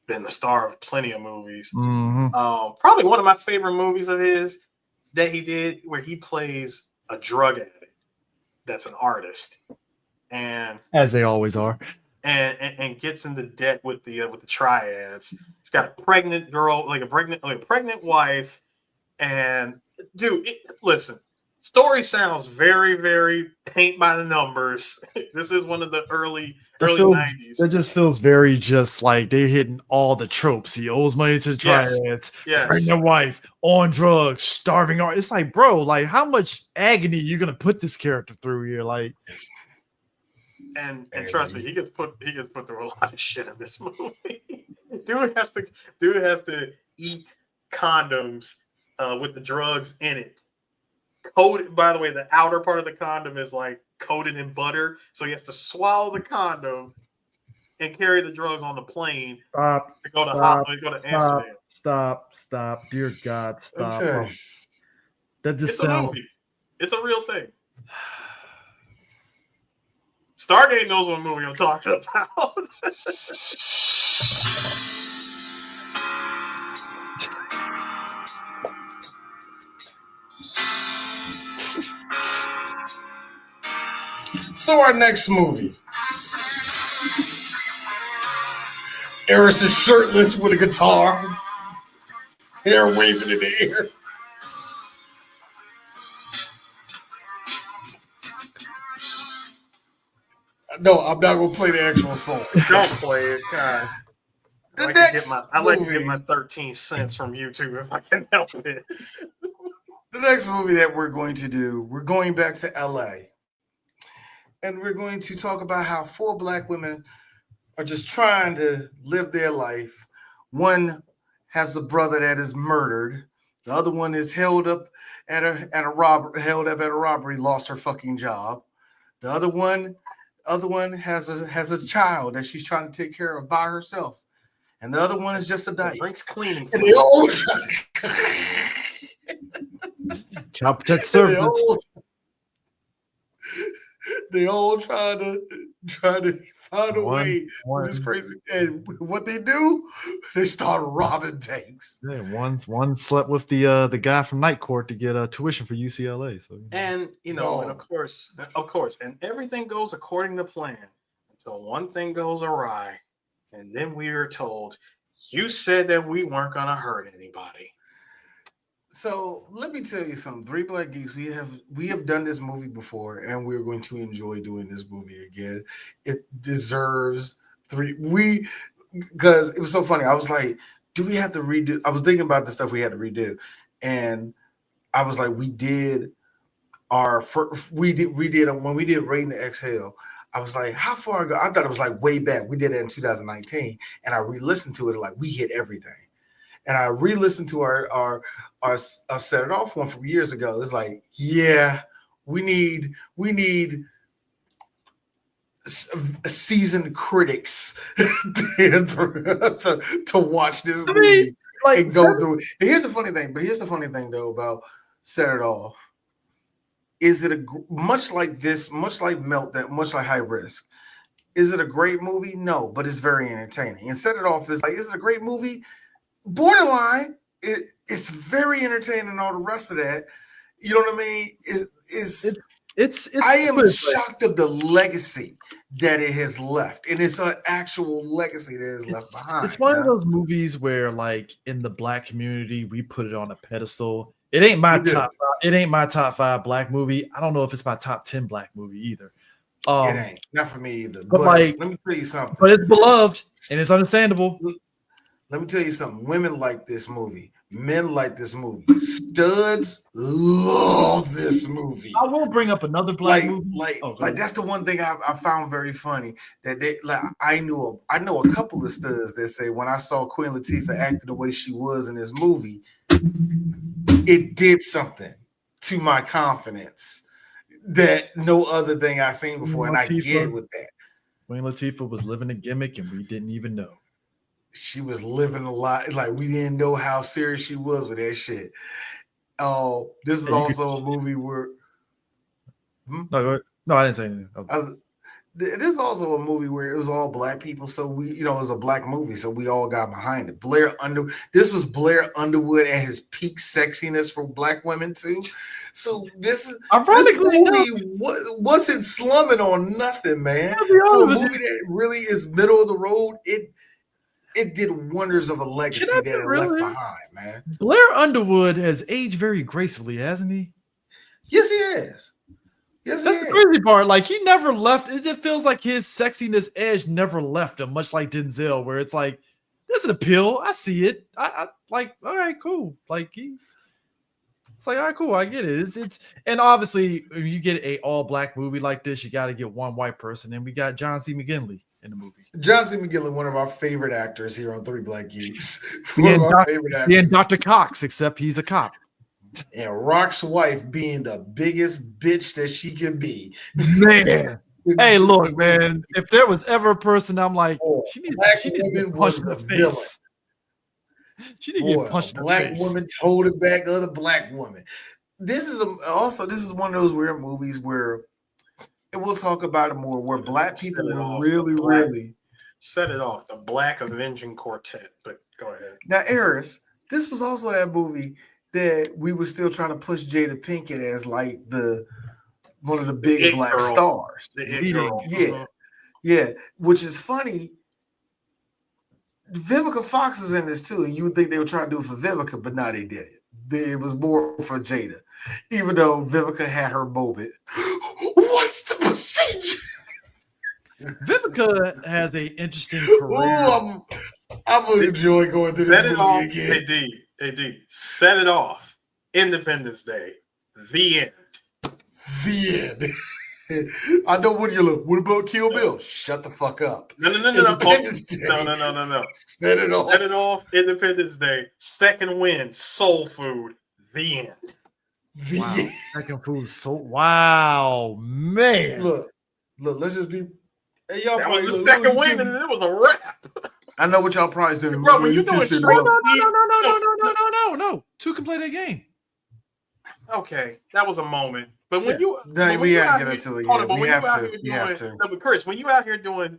been the star of plenty of movies. Probably one of my favorite movies of his that he did, where he plays a drug addict that's an artist, and as they always are, and gets into debt with the triads. He's got a pregnant girl, like a pregnant wife, and dude, listen. Story sounds very, very paint by the numbers. This is one of the early 90s. It just feels very just like they're hitting all the tropes. He owes money to the triads, pregnant wife, on drugs, starving art. It's like, bro, like how much agony you're gonna put this character through here? Like, and trust me, he gets put through a lot of shit in this movie. Dude has to eat condoms with the drugs in it. Coated, by the way, the outer part of the condom is like coated in butter, so he has to swallow the condom and carry the drugs on the plane to go to Amsterdam. Stop, dear God, stop. Okay. That just a movie. It's a real thing. Stargate knows what movie I'm talking about. So our next movie. Eris is shirtless with a guitar, hair waving in the air. No, I'm not gonna play the actual song. Don't play it, God. I like to get my 13 cents from YouTube if I can help it. The next movie that we're going to do, we're going back to LA. And we're going to talk about how 4 Black women are just trying to live their life. One has a brother that is murdered. The other one is held up at a robbery, lost her fucking job. The other one has a child that she's trying to take care of by herself. And the other one is just a dyke. Drinks cleaning. And they all Child Protective Service. They all try to find a way. It's crazy. And what they do, they start robbing banks. Yeah, one slept with the guy from Night Court to get tuition for UCLA. So and and of course, and everything goes according to plan until one thing goes awry, and then we are told, "You said that we weren't gonna hurt anybody." So let me tell you something. 3 Black Geeks, we have done this movie before, and we're going to enjoy doing this movie again. It deserves because it was so funny. I was like, do we have to redo? I was thinking about the stuff we had to redo, and I was like, when we did when we did Rating to Exhale. I was like, how far ago? I thought it was like way back. We did it in 2019, and I re-listened to it. Like we hit everything. And I re-listened to our Set It Off one from years ago. It's like, yeah, we need seasoned critics to watch this movie and go through it. And here's the funny thing though about Set It Off. Is it much like Meltdown, much like High Risk? Is it a great movie? No, but it's very entertaining. And Set It Off is like, is it a great movie? Borderline. It's very entertaining and all the rest of that. You know what I mean? It's I am shocked of the legacy that it has left. And it's an actual legacy that is left behind. It's one of those movies where, like, in the Black community, we put it on a pedestal. It ain't my top 5 Black movie. I don't know if it's my top 10 Black movie either. It ain't. Not for me either. But like, let me tell you something. But it's beloved and it's understandable. Let me tell you something. Women like this movie. Men like this movie. Studs love this movie. I will bring up another Black movie. Like that's the one thing I found very funny. That they like. I know a couple of studs that say when I saw Queen Latifah acting the way she was in this movie, it did something to my confidence that no other thing I've seen before, and I get with that. Queen Latifah was living a gimmick, and we didn't even know. she was living a lot. Like we didn't know how serious she was with that shit. Oh, this is also a movie where. No, I didn't say anything. Okay. This is also a movie where it was all black people, so we, it was a black movie, so we all got behind it. This was Blair Underwood at his peak sexiness for black women too. So this movie wasn't slumming on nothing, man. For a movie that really is middle of the road, it did wonders of a legacy that it left behind, man. Blair Underwood has aged very gracefully, hasn't he? Yes, he has. Yes, that's the crazy part. Like he never left. It just feels like his sexiness edge never left him, much like Denzel, where it's like, there's an appeal. I see it. I like, all right, cool. Like it's like, all right, cool. I get it. It's and obviously when you get a all black movie like this, you got to get one white person, and we got John C. McGinley in the movie. John C. McGinley, one of our favorite actors here on Three Black Geeks. And Dr. Cox, except he's a cop. And Rock's wife being the biggest bitch that she can be. Man. Hey, look, man. If there was ever a person I'm like, she needs to get punched in the face. She didn't get punched in the face. Black woman told it back to other black woman. This is one of those weird movies where, and we'll talk about it more, where black people were really set it off, the Black Avenging Quartet. But go ahead. Now, Eris, this was also that movie that we were still trying to push Jada Pinkett as like one of the big black stars. Yeah. Which is funny. Vivica Fox is in this too, and you would think they were trying to do it for Vivica, but no, they did it. It was more for Jada, even though Vivica had her moment. What's the procedure? Vivica has an interesting career. Ooh, I'm gonna enjoy going through this movie again. AD, set it off. Independence Day. The end. The end. I know what you're looking. What about Kill Bill? Shut the fuck up. No. No. Set it off. Set it off. Independence Day. Second win. Soul Food. The end. Wow. Second food. Wow, man. Look. Let's just be. Hey, y'all that was the second win, and it was a wrap. I know what y'all probably said. Bro, when you doing straight No. Two can play that game. Okay, that was a moment. But when we have to get into it. Yeah, we have to. No, but Chris, when you out here doing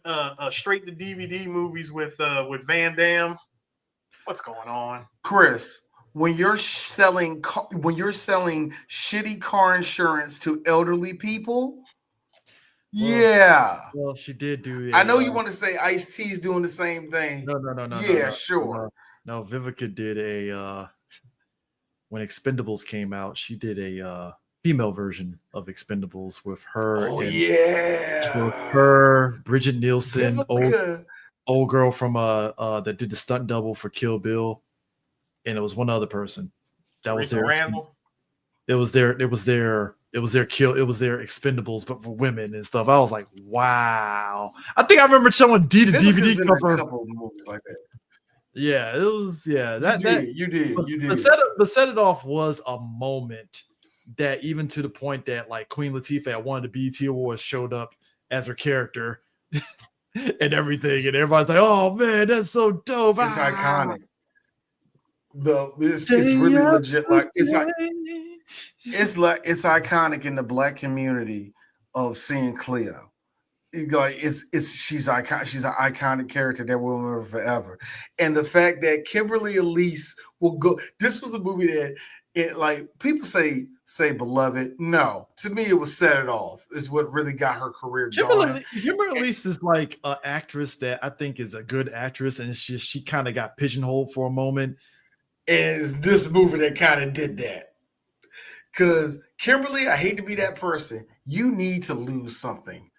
straight to DVD movies with Van Damme, what's going on? Chris, when you're selling shitty car insurance to elderly people. Well, she did do it. I know you want to say Ice-T's doing the same thing. No. Yeah, sure. No, Vivica did when Expendables came out, she did a female version of Expendables with her. With her, Bridget Nielsen, old girl from that did the stunt double for Kill Bill, and it was one other person that was there. Randall. It was their Expendables, but for women and stuff. I was like, wow. I think I remember someone did a DVD cover. A couple of movies like that. Yeah, it was. Yeah, you did. The set it off was a moment that, even to the point that like Queen Latifah at one of the BET Awards showed up as her character and everything, and everybody's like, "Oh man, that's so dope!" It's iconic. It's really legit. Like it's iconic in the black community of seeing Cleo. She's iconic. She's an iconic character that we'll remember forever. And the fact that Kimberly Elise will go. This was a movie that like people say beloved. No, to me it was Set It Off. Is what really got her career going. Kimberly Elise is like an actress that I think is a good actress, and she kind of got pigeonholed for a moment. And it's this movie that kind of did that. Because Kimberly, I hate to be that person. You need to lose something.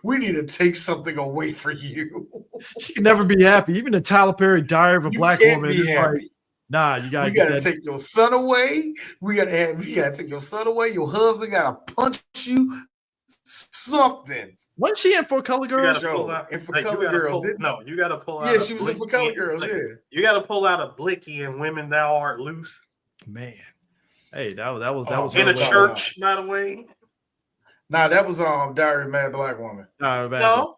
We need to take something away from you. She can never be happy. Even the Tyler Perry Diary of a Black Woman is like, nah, you gotta take your son away. We gotta take your son away. Your husband gotta punch you. Something. Wasn't she in For Color Girls? You gotta pull out. Yeah, she was in For Color Girls. You gotta pull out a Blicky and Women Thou Art Loose. Man, hey, that was in a church, by the way. Nah, that was Diary of a Mad Black Woman. No,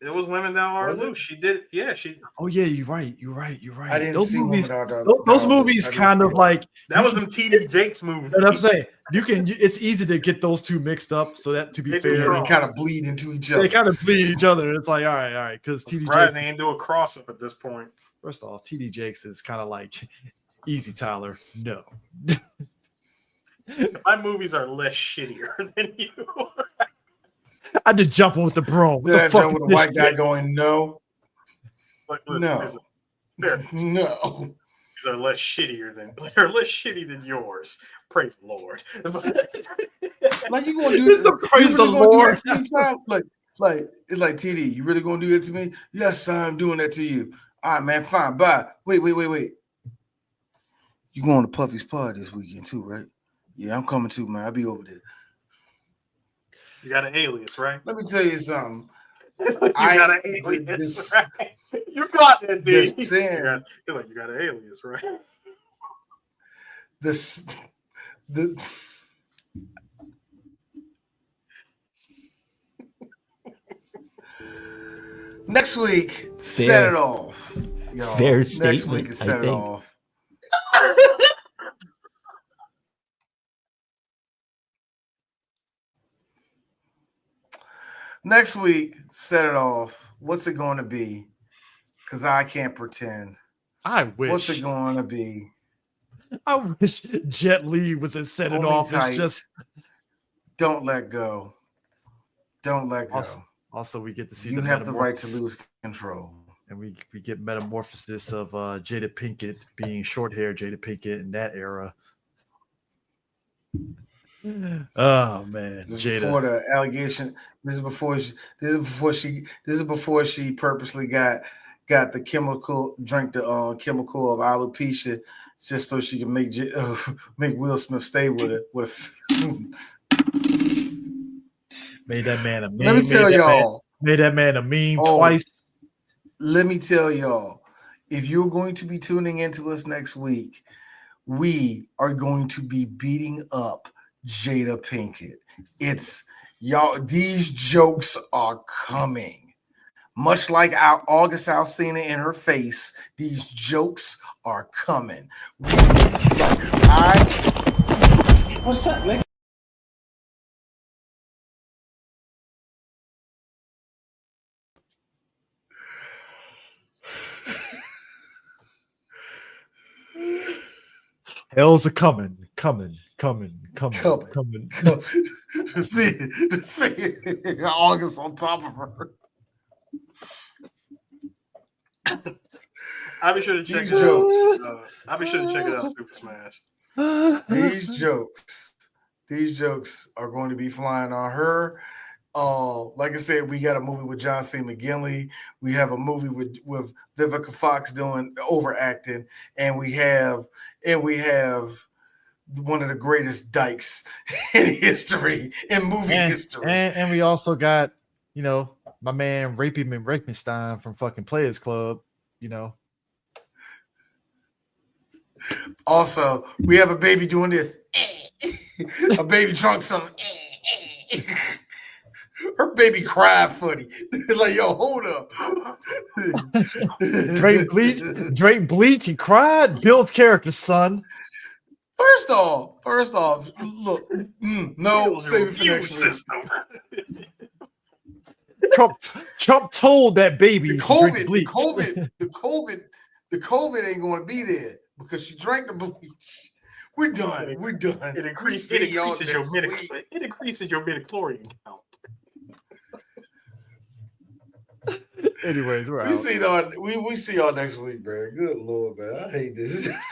It was Women Thou Art Loose. She did it. Yeah, she. Oh yeah, you're right. I didn't Those see movies. Women Those movies kind of like that was them TD Jakes movies. What I'm saying, it's easy to get those two mixed up. So that, to be fair, they kind of bleed into each other. They kind of bleed each other. It's like, all right, because TD Jakes, they ain't do a cross up at this point. First off, TD Jakes is kind of like easy, Tyler. No, my movies are less shittier than you. I did jump on with the broom. What the fuck with the white guy going no, like, listen, no. These are less shittier than they're less shitty than yours. Praise the Lord. Like you gonna do the praise the Lord? Like it's like TD. You really gonna do that to me? Yes, I'm doing that to you. All right, man. Fine. Bye. Wait. You going to Puffy's party this weekend too, right? Yeah, I'm coming too, man. I'll be over there. You got an alias, right? Let me tell you something. You got an alias, right? You got that, dude. You're like, you got an alias, right? Next week, set it off. Y'all. Fair Next statement, week is set it off. Next week, set it off. What's it going to be? Because I can't pretend. I wish. What's it going to be? I wish Jet Li was in set it off. It's just don't let go. Don't let go. Also, we get to see you have the right to lose control. And we get metamorphosis of Jada Pinkett being short hair Jada Pinkett in that era. Oh man, Jada. Before the allegation, this is before she purposely got the chemical drink the chemical of alopecia just so she can make Will Smith stay with it. Made that man a meme. Let me tell y'all. Made that man a meme twice. Let me tell y'all, if you're going to be tuning into us next week, we are going to be beating up Jada Pinkett. It's y'all, these jokes are coming. Much like our August Alsina in her face, these jokes are coming. What's that, nigga? Hell's a coming. See, August on top of her. I'll be sure to check it out. I'll be sure to check it out. Super Smash. These jokes are going to be flying on her. Like I said, we got a movie with John C. McGinley. We have a movie with Vivica Fox doing overacting, and we have one of the greatest dykes in history, in movie history. And we also got, my man Rapey Reichenstein from fucking Players Club, Also, we have a baby doing this. A baby drunk something. Her baby cried funny. Like, yo, hold up. Drake Bleach, he cried. Bill's character, son. First off, look, no, save it for next week. Trump told that baby the COVID ain't going to be there because she drank the bleach. We're done. It increases your midichlorian count. Anyways, we're out. We see y'all next week, man. Good Lord, man. I hate this.